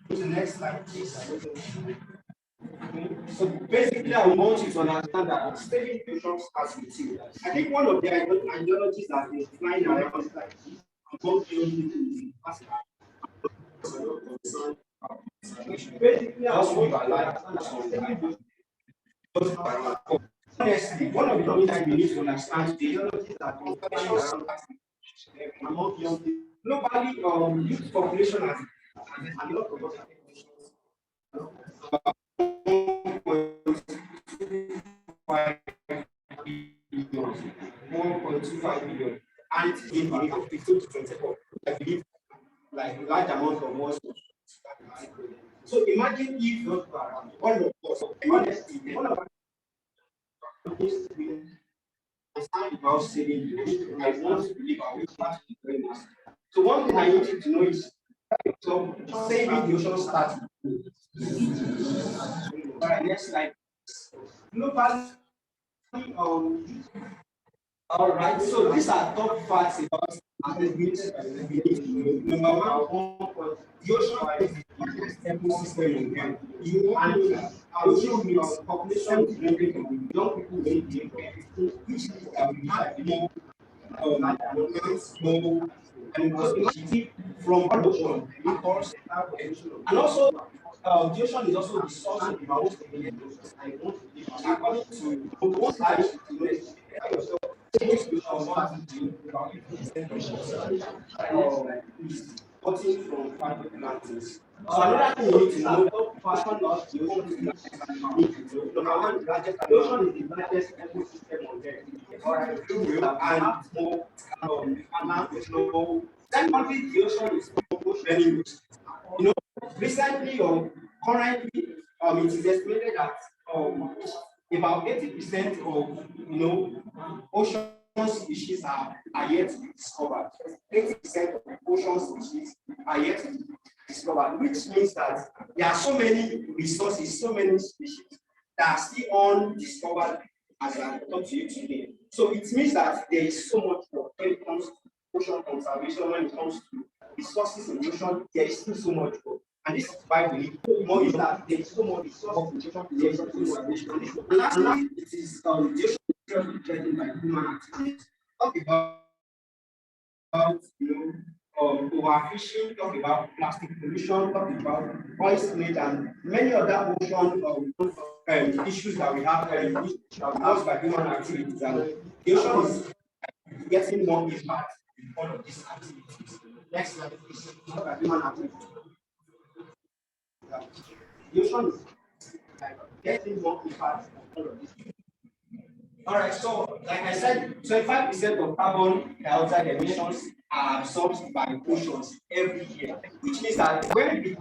Speaker 7: The next slide, please. So basically, I want you to understand that saving future starts with you. I think one of the ideologies that is flying around is like about the basically, I also live a life. Honestly, one of the things that we need to understand the ideologies that are flying around among young people. Globally, youth population has a lot of us. 1.25 billion, and it's in 15 to 24. I believe like large amount of us. So imagine if those are all of us, honestly, all of us understand about saving. I want to believe I will start to be doing this. So one thing I need you to know is so saving the ocean starts. All right, next slide. Globally, all right, so these are top facts about number one, the ocean is the largest ecosystem in the world. And our ocean population is growing, young people need the information, which is that we have more more and also from the ocean, because and also the ocean is also the source of most of the according to one side, cutting from private plantings. So another thing you need to know, fashion of the ocean is number one, the ocean is the largest ecosystem on Earth. And more secondly, the ocean is very rich. Recently or currently, it is estimated that about 80% of ocean species are yet to be discovered. 80% of ocean species are yet to be discovered, which means that there are so many resources, so many species that are still undiscovered as I talk to you today. So it means that there is so much work when it comes to ocean conservation, when it comes to resources in the ocean, there is still so much work. And this is why we need more is that there is so much resources in the ocean. And lastly, it is the ocean is threatened by human activities. Talk about overfishing, talk about plastic pollution, talk about oil spillage, and many other ocean issues that we have caused by human activities. And the ocean is getting more impact in all of these activities. Next slide, please. By human activities. The ocean is getting more impact on all of these. All right, so like I said, 25% of carbon dioxide emissions are absorbed by oceans every year, which means that when we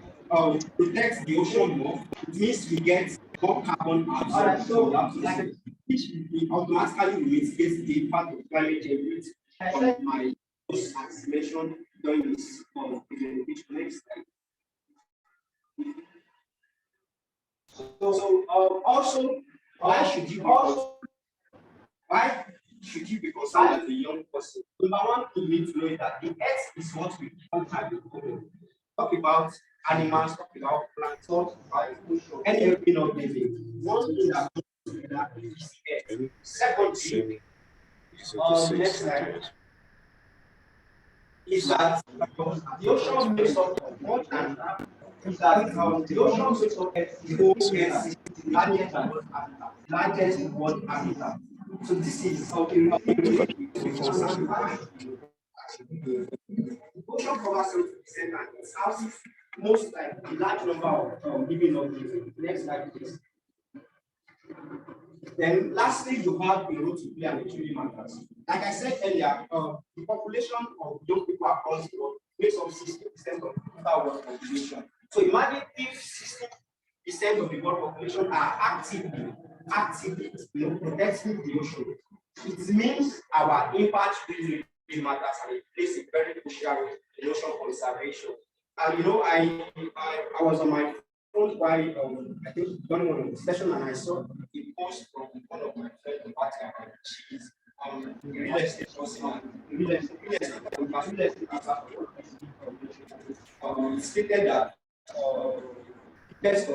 Speaker 7: protect the ocean more, it means we get more carbon absorbed. All right, so which we automatically mitigate the impact of climate change, which my host has mentioned during this presentation. Next slide. So also, why should you be concerned as a young person? Number one, you need to know that the earth is what we don't have in common. Talk about animals, talk about plants, talk about anything of living. One thing that goes together is earth. Secondly, next slide is that the ocean makes up of more than is that the ocean makes up the whole earth, the largest world habitat. So this is something really to be concerned about. Ocean covers 70% and it houses most like a large number of living organisms. Next slide, please. Then lastly, you have a role to play and it really matters. Like I said earlier, the population of young people across the world makes up 60% of the total world population. So imagine if 60% of the world population are actively protecting the ocean. It means our impact really matters and it plays a very crucial role in ocean conservation. And I was on my phone while I think during one of the session and I saw a post from one of my friends in Patrick. She's real estate person, real estate it stated that the best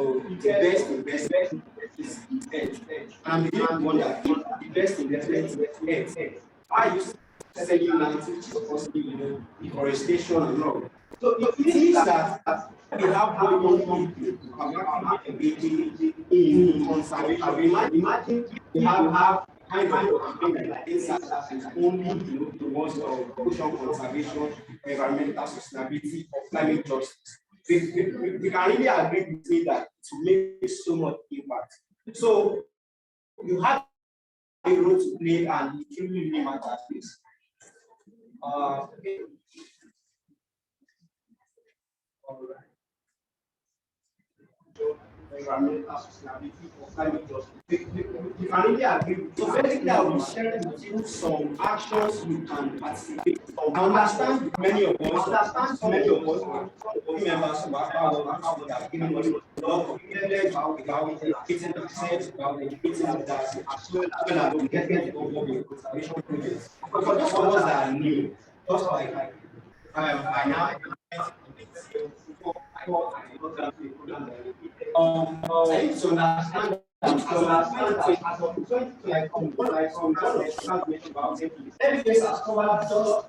Speaker 7: is edge. And I'm beginning to wonder if the best investment is edge. I used to say land, which is possibly deforestation and all. So it means that we have more young people engaging in conservation. Imagine we have kind of campaign like this that is only towards ocean conservation, environmental sustainability, or climate justice. We can really agree with me that to make so much impact. So you have a role to play and it really matters. Please. Okay. All right. Environmental sustainability or climate justice. We can really agree. So basically, I will be sharing with you some actions we can participate. I understand many of us are members of Aquaworld that have given us a lot of knowledge about educating ourselves, about educating others, as well as getting involved in conservation projects. But for those of us that are new, just like by now, I need to understand that as of 2020, like some mentioned about it, every has covered just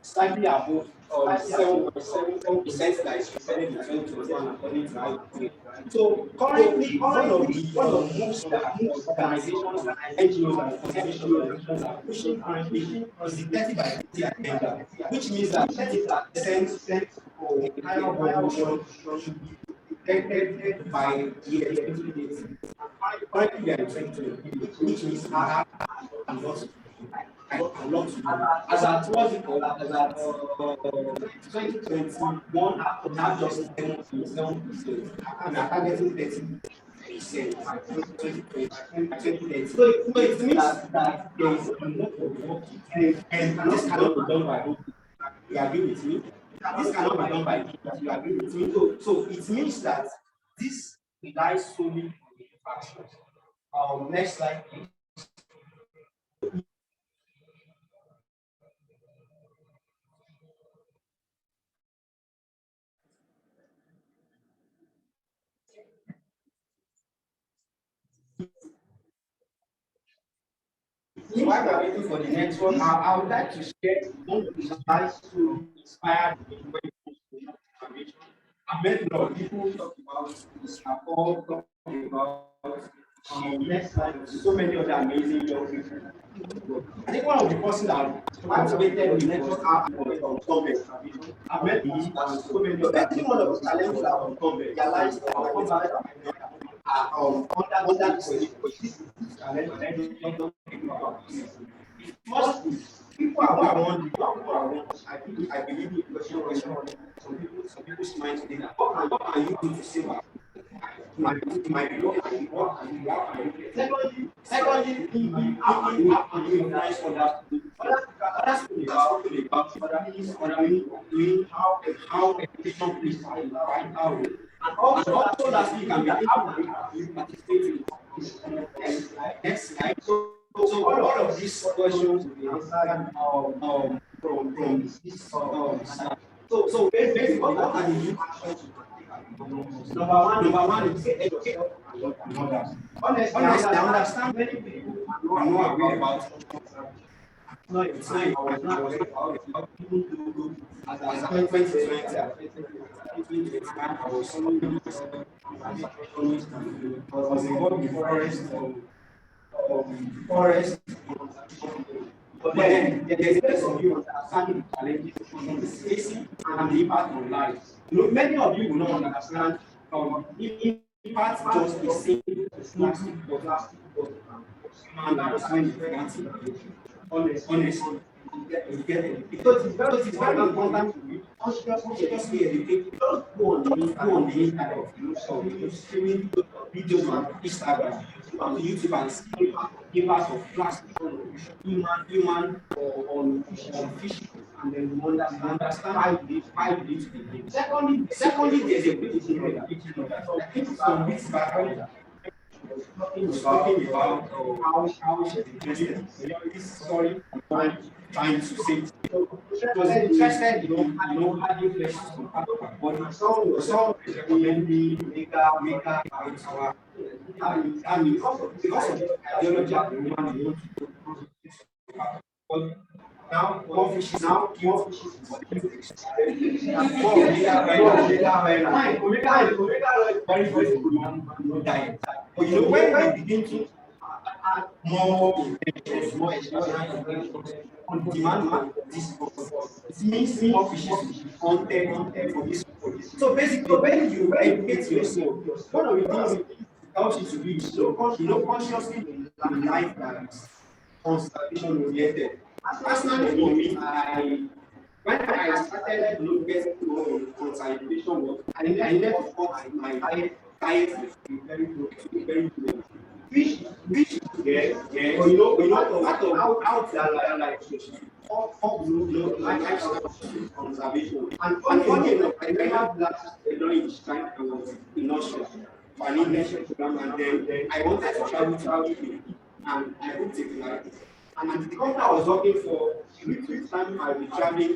Speaker 7: slightly above 7% that is reported in 2021 according to IPA. So currently, one of the moves that organizations, NGOs, and conservation organizations are pushing currently is the 30 by 30 agenda, which means that 30% of the entire population should be protected by the year 2030. Currently, we are in 2020, which means I have a lot to do. As at what's it called? As at 2021, we have just 10.7%, and are targeting 30% by 2030. So it means that there is a lot of work, and this cannot be done by people. You agree with me? This cannot be done by people. You agree with me? So it means that this relies solely on the actions. Next slide, please. While we are waiting for the next one, I would like to share one of the slides to inspire the information. I've met a lot of people talk about this, all talking about next slide, so many other amazing young people. I think one of the persons that motivated me was on Congress. I've met these and so many others. I think one of the challenges that on Congress, their lives under this challenge. First, people are one. I believe the question some people's minds today. What can you do to save us? Secondly, how can you influence others to Others speak about doing how education plays right now. And also lastly, can be how we participate in this next slide. So all of these questions will be answered from this slide. So basically, what are the new actions you can take? Number one is educate yourself and others. Honestly, I understand many people are not aware about it. No, it's not. I was not aware about it. Even though as I 2020, I was following this I was involved in forest. But then there's a place of you understanding the challenges it's facing and the impact on lives. You know, many of you will not understand impact just the same plastic bottle human lives when you want honestly. You get it. Because it's very important to be consciously educated. Don't go on the internet, streaming videos on Instagram, on YouTube and see impacts of plastic human on fish, and then you understand why you need to be. Secondly, there's a bit of I think some weeks back talking about how she's interested in this story, trying to say she was interested, having flesh to part of her body. Some recommending make her our and because of the ideology of the woman, they want to go now more fishes very good diet. But you know, when we begin to add more inventions, more education on demand for this it means more fishes will be content for this. So basically, when you educate yourself, one of the things helps you to be consciously in life that conservation oriented. Personally, for me, when I started to get to conservation work, I never thought my diet would be very good. Which yeah, but out of out that like conservation. And funny enough, I remember last during this time I was in Austria for an internship program, and then I wanted to travel to Italy, and I booked a flight. And the company I was working for, every time I was traveling,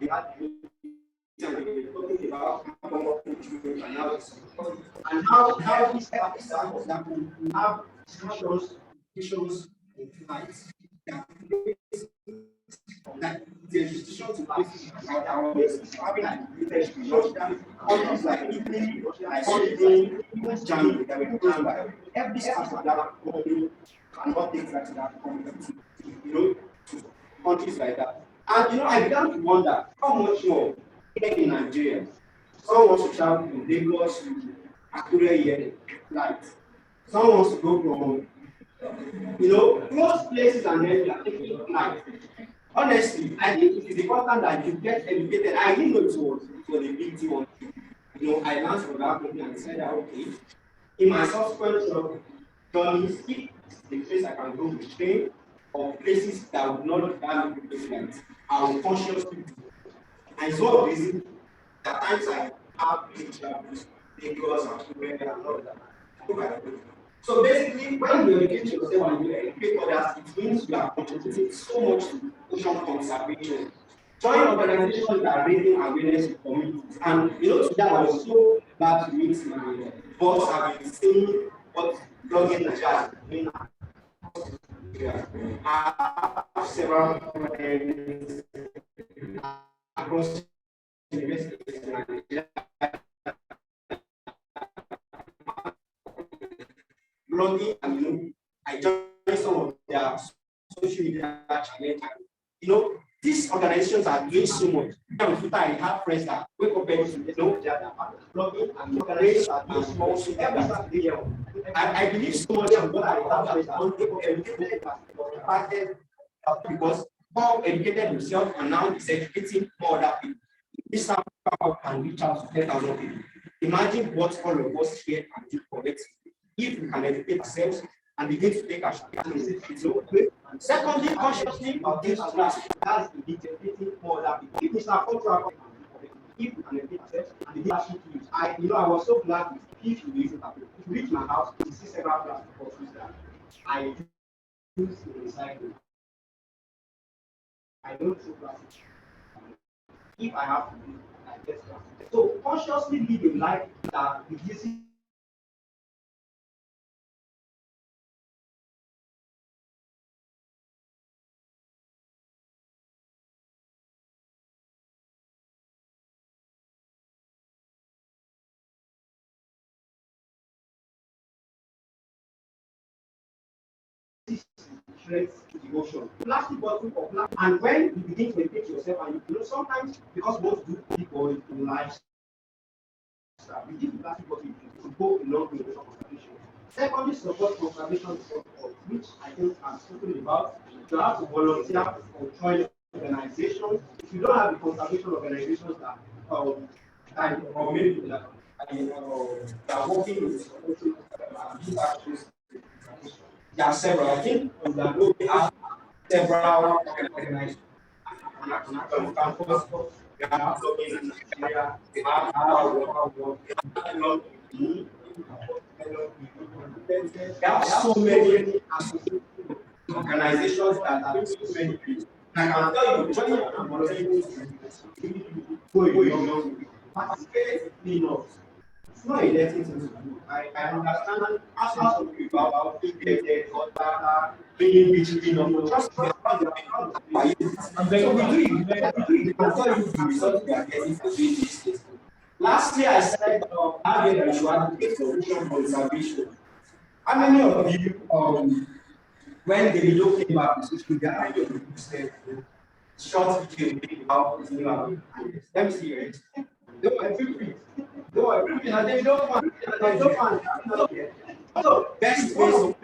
Speaker 7: they had and they were talking about and how this for example, we have discussions in flights that the institutions in places like our having countries like Italy, like Sweden, even Germany that were close by. Every part of that company cannot take that company, to countries like that. And I began to wonder how much more here in Nigeria, someone wants to travel from Lagos to Akure here, like someone wants to go from close places and then you are taking flight. Honestly, I think it is important that you get educated. I didn't know it was a big deal. I learned from that company and said that okay, in my subsequent journeys, if the place I can go with train or places that would not value the flight, I will consciously do. And so busy at times I have big travels because of where and all that. So basically, when you educate yourself and you educate others, it means you are contributing so much to ocean conservation. Join organizations that are raising awareness in communities. And today I was so glad to meet my boss. I've been seeing what blogging Nigeria is doing. I have several friends across universities in Nigeria. Blogging, and I joined some of their social media channels. These organizations are doing so much. On Twitter, I have friends that wake up every day, blogging, and organizations are doing small social. I believe so much in what I have friends that don't wake up every day because Paul educated himself and now he's educating more other people. This power can reach out to 10,000 people. Imagine what all of us here can do collectively. If we can educate ourselves and begin to take action, Secondly, consciously engage class. That's the dictating for that. If it's a cultural, if an accept and the leadership use. I was so glad if you use it. If you reach my house, you see several plastic bottles that I use to recycle. I don't throw plastic. If I have to do it, I get plastic. So consciously live a life that reduces threats to the ocean. Plastic bottle for plastic. And when you begin to educate yourself, and you know sometimes because most do people in life, we give the plastic bottle to go along with the conservation. Secondly, support conservation support, which I think I'm speaking about. You have to volunteer or join organizations. If you don't have the conservation organizations that or maybe that are working with supporting these actions, there are several. I think that we have several organizations on campus. We have blogging in Nigeria. We have Aquaworld. We have so many organizations that are doing so many things. I can tell you, joining and volunteering going participate in it's not a letting to do. I understand how some people about the water, bringing beach cleanup, just and then we do it. I tell you the result we are getting for doing this. Last year I said how you should advocate for ocean conservation. How many of you when the video came back on social media, how many of you said short video about let me see it. No, I feel free. No, I feel free. And they don't want. They don't want. So best ways of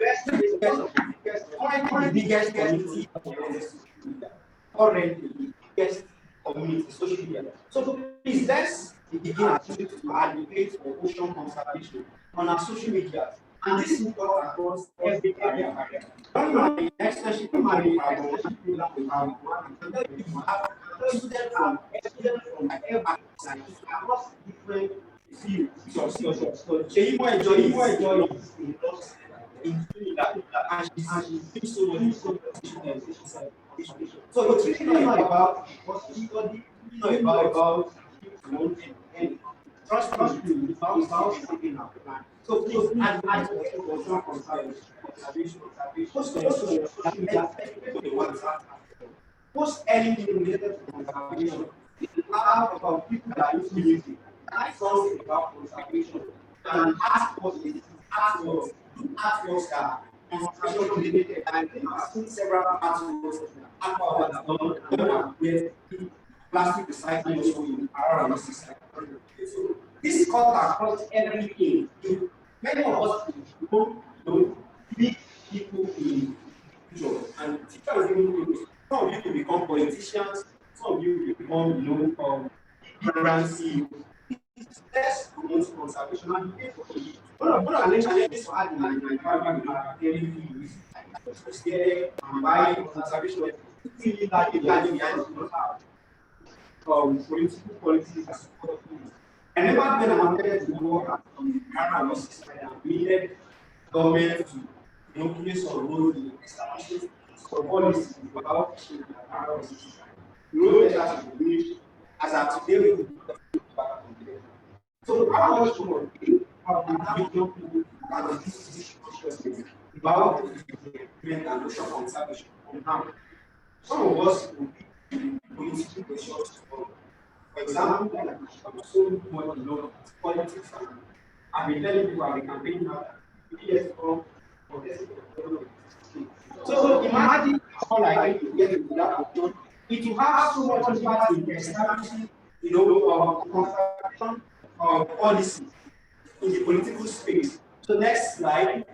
Speaker 7: currently the biggest community already the biggest community social media. So please let's begin to advocate for ocean conservation on our social media. And this is what across every area. During my next session, my students from every side across different fields. So she enjoy in doing that, and she's doing so much. So it's really not about what you study, not about and trust me, it's about saving our plan. So please add for conservation. Post on social media, post anything related to conservation. You have about people that use music, write songs about conservation, and ask us artworks that conservation related. I think I've seen several artworks that are done with plastic recycling also in around society. So this cut across everything. Many of us don't big people in future, and teachers even some of you will become politicians, some of you will become brand CEOs. Let's promote conservation and pay for it. One of the challenges for adding in environment are very few. Stay and buy conservation. Really that behind political policies and support. I never when I wanted to go on environmental system, we needed government to place some rules in establishing some policies about the environmental system. No better to be as of today we will back on there. So how much more have young people that this consciousness about the environment and ocean conservation on how some of us will be political questions for example, like I'm so much in politics and I've been telling people I've been campaigning now 3 years ago for this. So imagine how likely to get into that option. It will have so much impact in establishing, conservation policy in the political space. So next slide.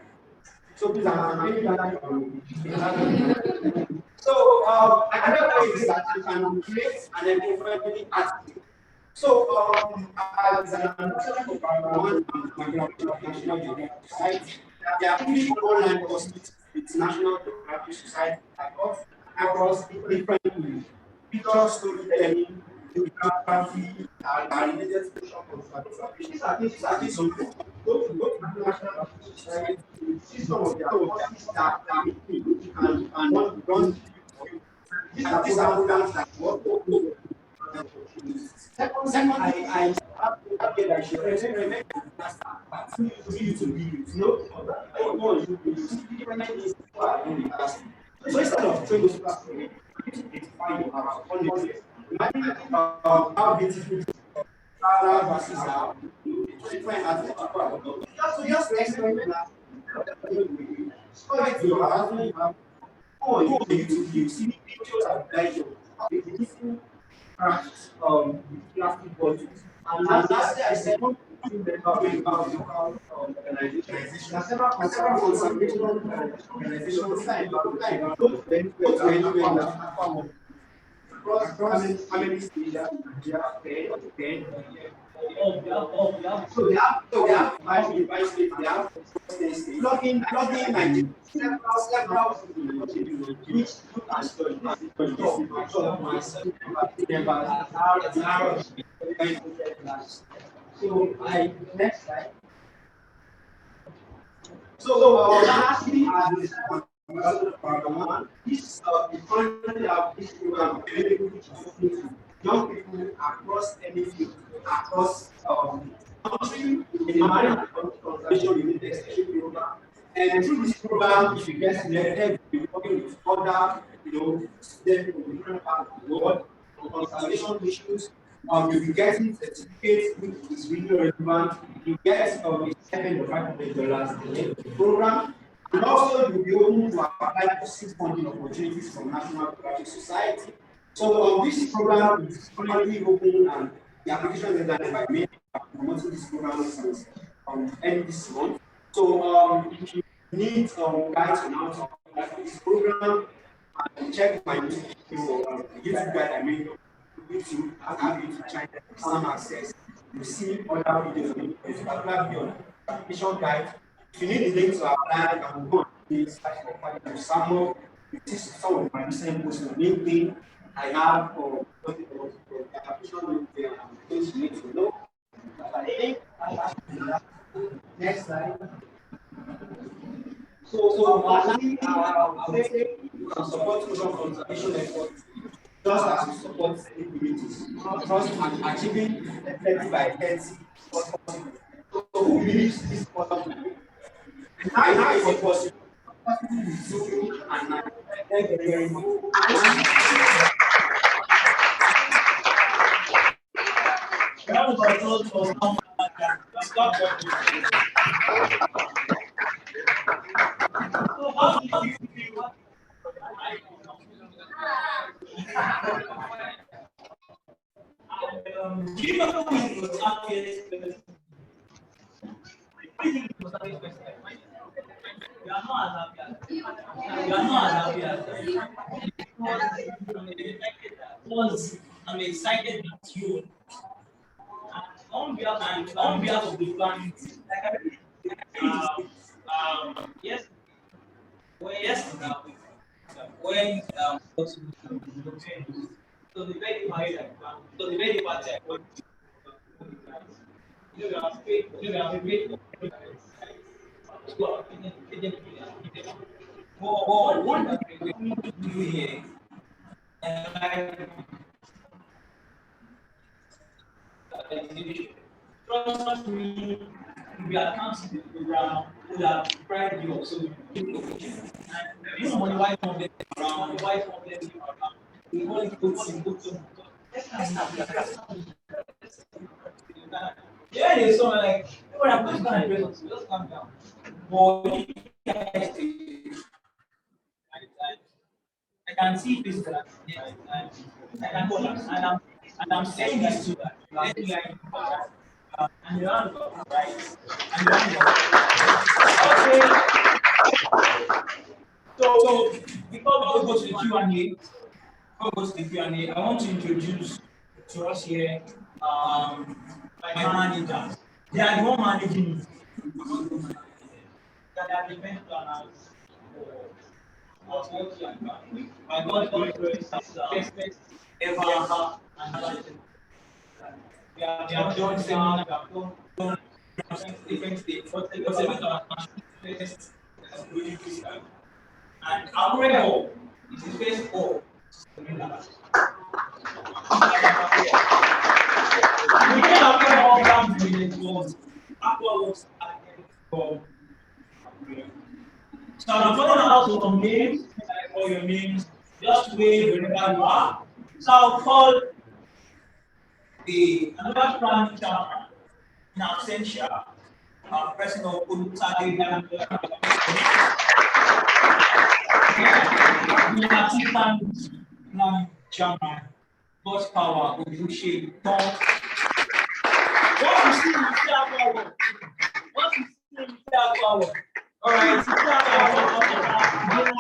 Speaker 7: So please, I'm so another way is that you can create an eco-friendly article. So as an ambassador for Aquaworld and my national geographic site, there are 3 online courses with National Geographic Society across different picture storytelling, geography, and related social conservation. These are things on go to National Geographic Society to see some of their courses that are making and run. These are programs that work. Secondly, I have that she recommend for you to be, so instead of training those class, you need to find your honest. Imagine how beautiful Sarah versus her different athletes. So just explain that. So if you are having on YouTube, you see pictures of pleasure, beautiful crafts, plastic bottles. And lastly, I said, one thing about local organizations. There are several conservation organizations like those anywhere across family stages, they have five states, they have plugin like several which you can study so I next slide. So lastly, this we currently have this program available to young people across any field, across country in the marine and conservation related extension program. And through this program, if you get selected, you'll be working with other, students from different parts of the world on conservation issues. You'll be getting certificates, which is really relevant. You get a stipend of $500 in the program. And also, you'll be able to apply for 6 funding opportunities from National Geographic Society. So, this program is currently open, and the application is done by me. I'm promoting this program since end this month. So, if you need guides on how to apply for this program, check my YouTube guide I made YouTube. I have YouTube channel, some access. You see other videos on this particular video application guide. If you need the link to apply, you can go on this to some of my recent posts on LinkedIn. I have the application link there, things you need to know. Next slide. So lastly, I would say you can support social conservation efforts just as you support communities. Trust and achieving 30 by 30. So who believes this is possible? And how is it possible? And thank you very much.
Speaker 4: Do you know who was happiest? You are not as happy as you are not as happy as I'm excited that you on behalf of the family. Yes, when so the very part what we do here, trust me, we are counting the program, we have pride you also. This money, why don't they around? Why don't they around? We want to put some good to. Yeah, there's someone like, I'm just going to present, so just calm down. But I can see this that I can collapse, and I'm saying this to that. And you're right. And okay. So before we go to the Q&A, I want to introduce to us here my managers. They are the one managing me. That are the event planners for My God, best ever, and we have done seminars, we have done different states, but our best really physical. And Aquaworld is the first hall. We did Aquaworld down to the was Aquaworld started from. So I'm calling out some names, I call your names, just wave wherever you are. So I'll call the another planning champion in absentia, President of Olutade, the assistant planning chairman, God's power, Obushe, Tom. What you see, you see our power. What you see, you see our power. All right, you see our power.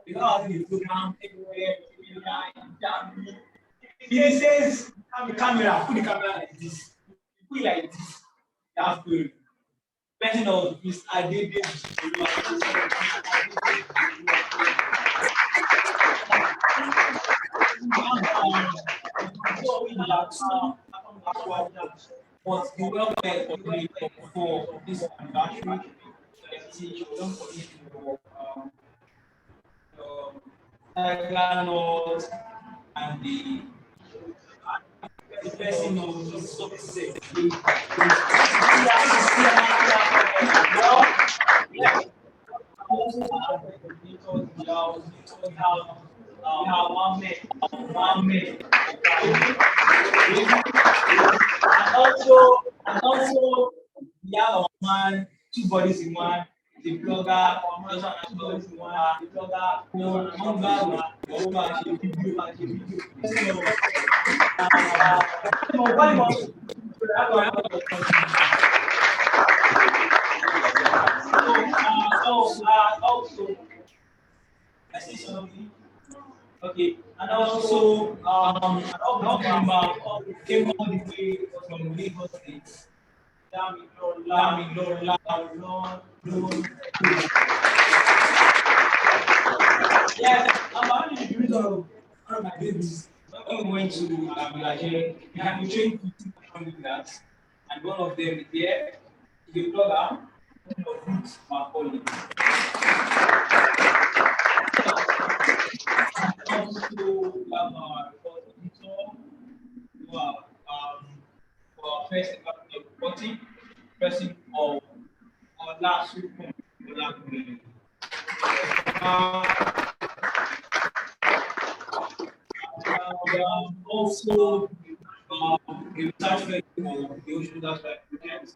Speaker 4: Because the program everywhere, he says, the camera, put the camera like this. Put it like this. That's good. Person of Miss Adebe. Was the welfare coordinator for this anniversary. She don't forget landlords and the person of the success. And also, we have our man, two bodies in one, the blogger, also two bodies in one, the blogger, also, I see something. Okay, and also, came all the way from Lagos State. Yes, I'm only the reason of one of my babies. When we went to Nigeria, we had to train 15 that, and one of them there, the blogger, one of my colleagues. Also, we have our for our first reporting, person of our last report. Also, the research for the ocean data project,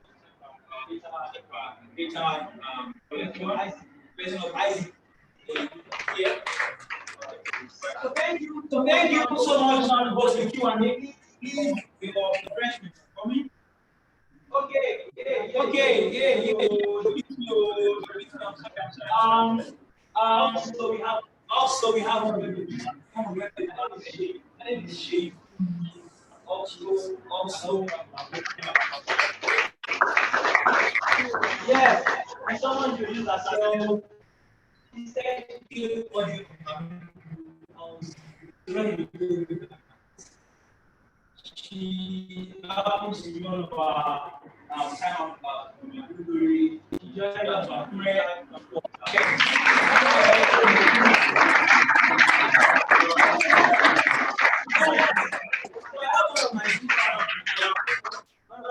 Speaker 4: person of Isaac. Yeah. So thank you so much for the Q&A. Please, your refreshments for me. Okay. Also we have shape. Also. Yes, and someone to use as well. Instead, audio. She happens to be one of our time of She joined us for prayer.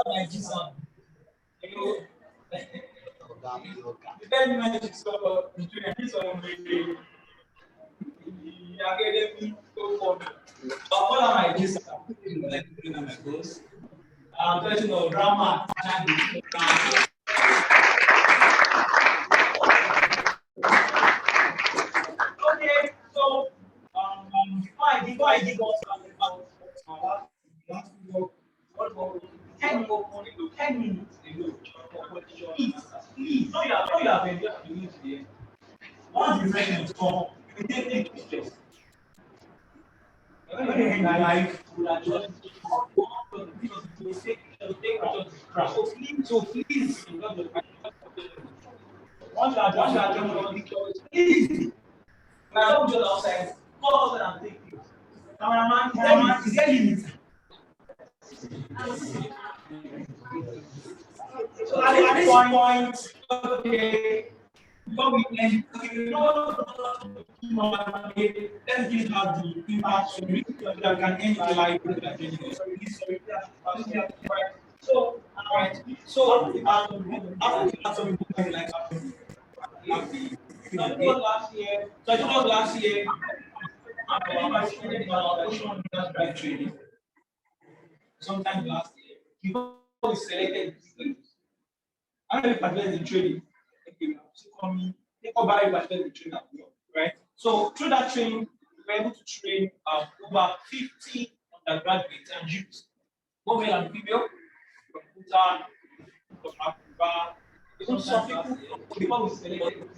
Speaker 4: My Jesus. Academy so all of my Jesus person of drama. Okay, so before I give us about 10 minutes ago. Please, no, you have been just doing today. Once the president come, you take pictures. Life would adjust. So please, once you are done, please. When I don't just outside, go outside and take things. Cameraman, is there limit? So at this point, okay, before we end, okay, you know, let's give out the impact so we can end the live. So, alright. So, after we like last year. So I told last year, I participated in our ocean drive training. Sometime last year, before we selected I don't know if participated in training. Okay, so call me. Everybody participated in training, right? So through that training, we were able to train over 50 undergraduates and youths, both male and female, from Bhutan, from Africa. Even some people before we selected,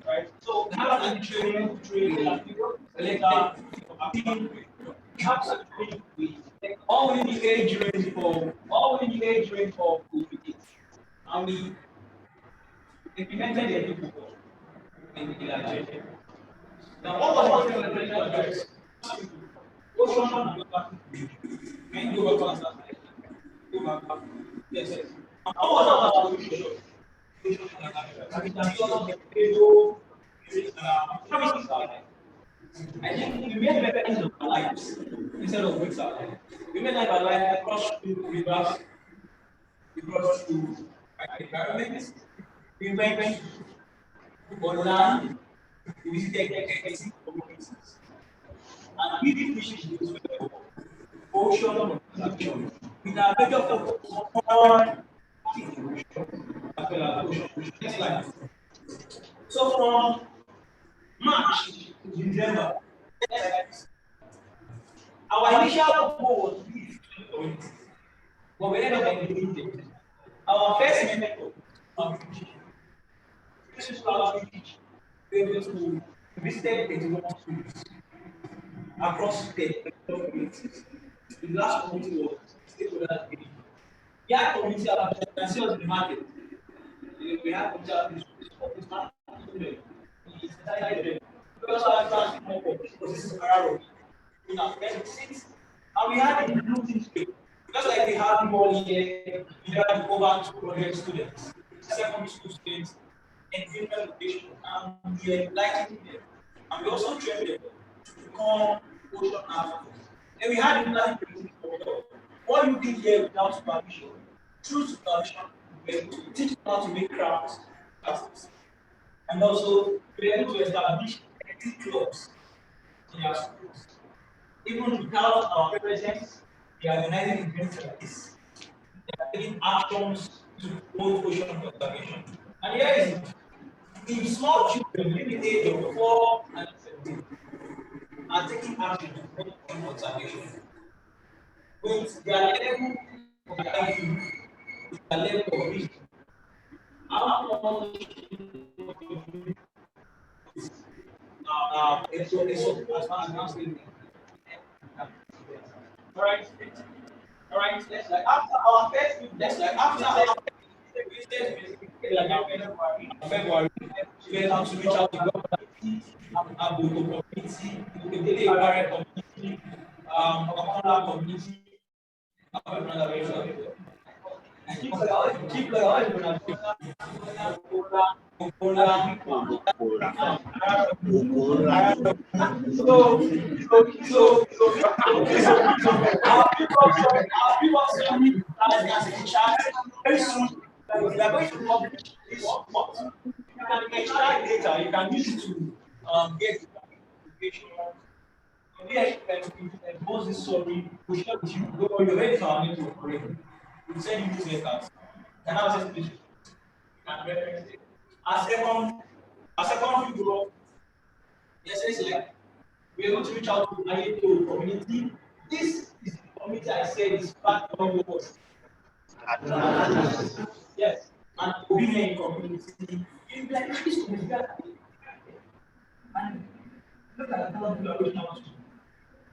Speaker 4: right? So we have an training to train male and female, selected from Africa. We have some training with all in the age range for COVID, and we implemented a new protocol in Nigeria. Now, what was the implementation address? Ocean and global cluster. Yes, yes. And what was our solution? We can use all the table, I think we made better use of our lives instead of weeks our life. We made life alive across rivers, we crossed through environments, we went on land, we visited existing communities, and we did fish in ocean production. With our major focus on as well as ocean. Next slide. So from March to December, our initial goal was to reach 20 communities, but we ended up engaging. Our first method of this is outreach. We were able to visit 81 schools across 10 communities. The last community was stakeholders meeting. We had community advocacy in the market. We had community advocacy. We also had transport because this is Arrow. In our seats, and we had a blue space. Just like we have people here, we had over 200 students, secondary school students, in different locations, and we are enlightening them. And we also trained them to become ocean advocates. And we had a plan to what you did here without supervision, through supervision, we were able to teach them how to make crafts, and also we were able to establish clubs in our schools. Even without our presence, they are uniting events like this. They are taking actions to promote ocean conservation. And here is it. If small children between the age of 4 and 17 are taking action to promote ocean conservation, with their level of IQ, with their level of wisdom, how much all right. All right. Let's like after our first. Let's like after our February, we have to reach out to government, Abuto community, the Barrett community, Akola community, keep very soon. We are going to publish this report. You can extract data. You can use it to get information. Once this story, we share with you. You're ready for our network already. We send you newsletters. Can I access this? And reference it. Our second figure, yes, it's like we're going to reach out to IATO community. This is the community I said is part of the world. Yes, and women community. You'll be like, this community. And look at the number of people.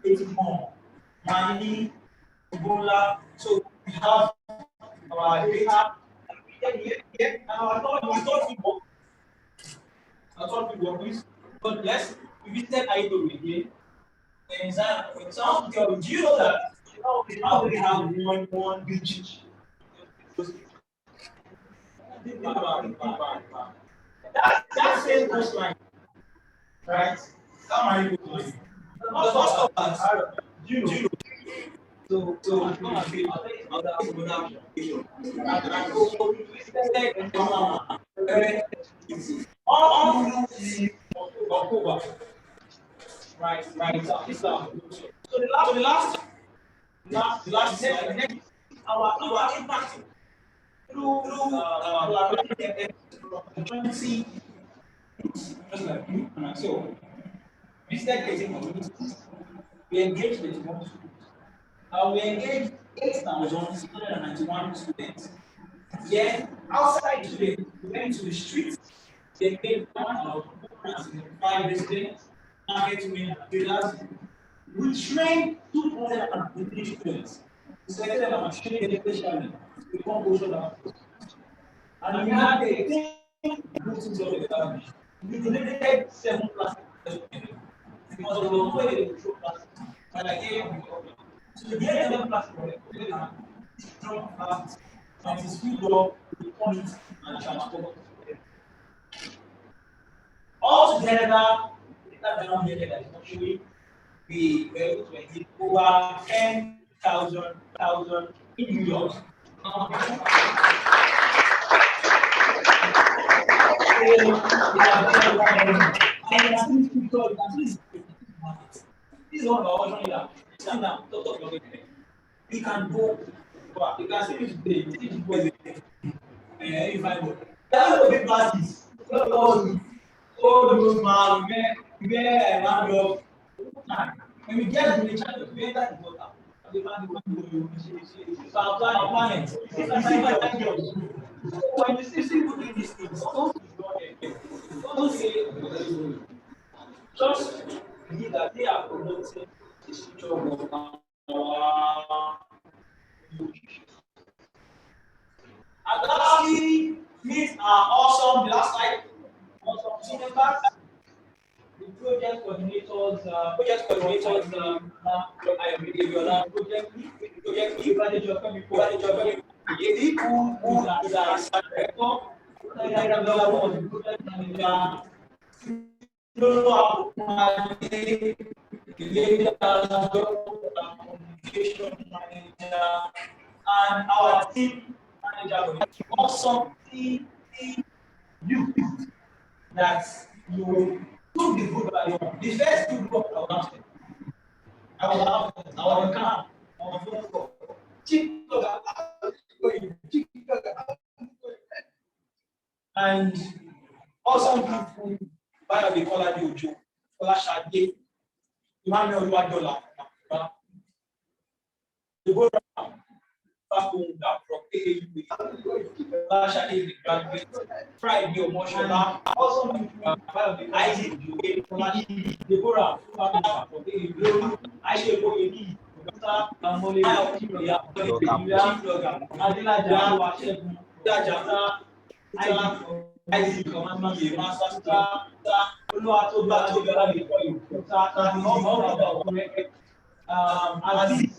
Speaker 4: It's more. Mali, Ebola. So we have our data. And our third people. Our third people, please. But yes, we visited Aido again. And it sounds good. Do you know that we only have one beach? That same coastline, right? That marine coastline. Most of us, do you know? So I'm gonna say, I'll take another application. And so we visited all through October, right? This is our conclusion. So next, our impact through collaborating efficiency, just like you and I. So, visited 18 communities, we engaged 21 schools. We engaged 8,691 students. Then, outside today, we went to the streets, they engaged 1,405 residents, market women, and traders. We trained 250 students. We selected them and trained them specially to become ocean officers. And we had a team good things all established. We donated 7 plastics because of the way they throw plastic. And I gave them the problem. So they gave them plastic for them. Strong plastic. And it is filled up with point and transport. All together, that down here that is not showing, we were able to engage over 10,000 individuals. This is one of our options. Stand up, talk about it. We can go. You can see this today. This is where if I go. That's the big parties. All those man, we get round up. When we get to the channel, we enter the water. So our planet. When you see people doing these things, don't say just believe that they are promoting the future of our education. And lastly, meet our awesome last night. Awesome team members. The project coordinators, project manager, who is our director, project manager, communication manager, and our team manager. Awesome team youth that you took the good by the first two group I was on camp, on phone call. And awesome people by the color Ojo, Kola Shade, Emmanuel Oluwadola, Deborah Fakunda from AAU, Kola Shade the graduate, Friday Omoshola, awesome people by the Isaac Joe, Deborah Fakunda from AAU, Aisha Boyeni, Amole, Adelaja, Jajata, Isaac Commandment, Master Star, Aziz,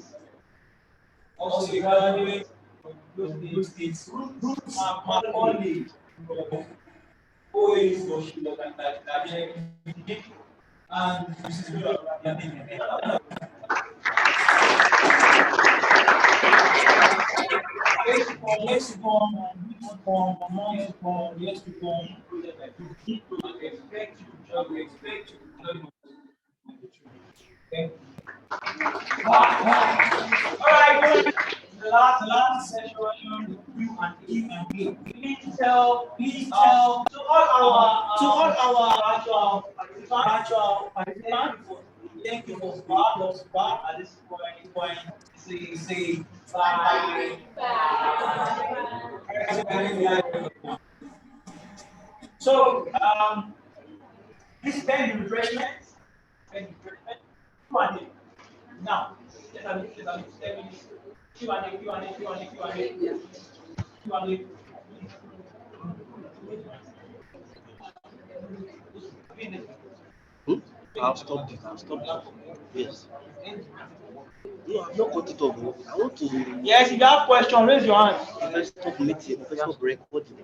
Speaker 4: also a graduate of those states, Macaulay, who is and this is Alright, the last session, you and me. Please tell to all our virtual participants. Thank you for part at this point. Say bye. So please spend the refreshment. Now, let's have Q&A.
Speaker 8: I'll stop this. I'll stop this. Yes. No, I've not cut it off. Oh. I want to.
Speaker 4: Yes, if you have question, raise your hand.
Speaker 8: If I stop meeting, if I stop recording.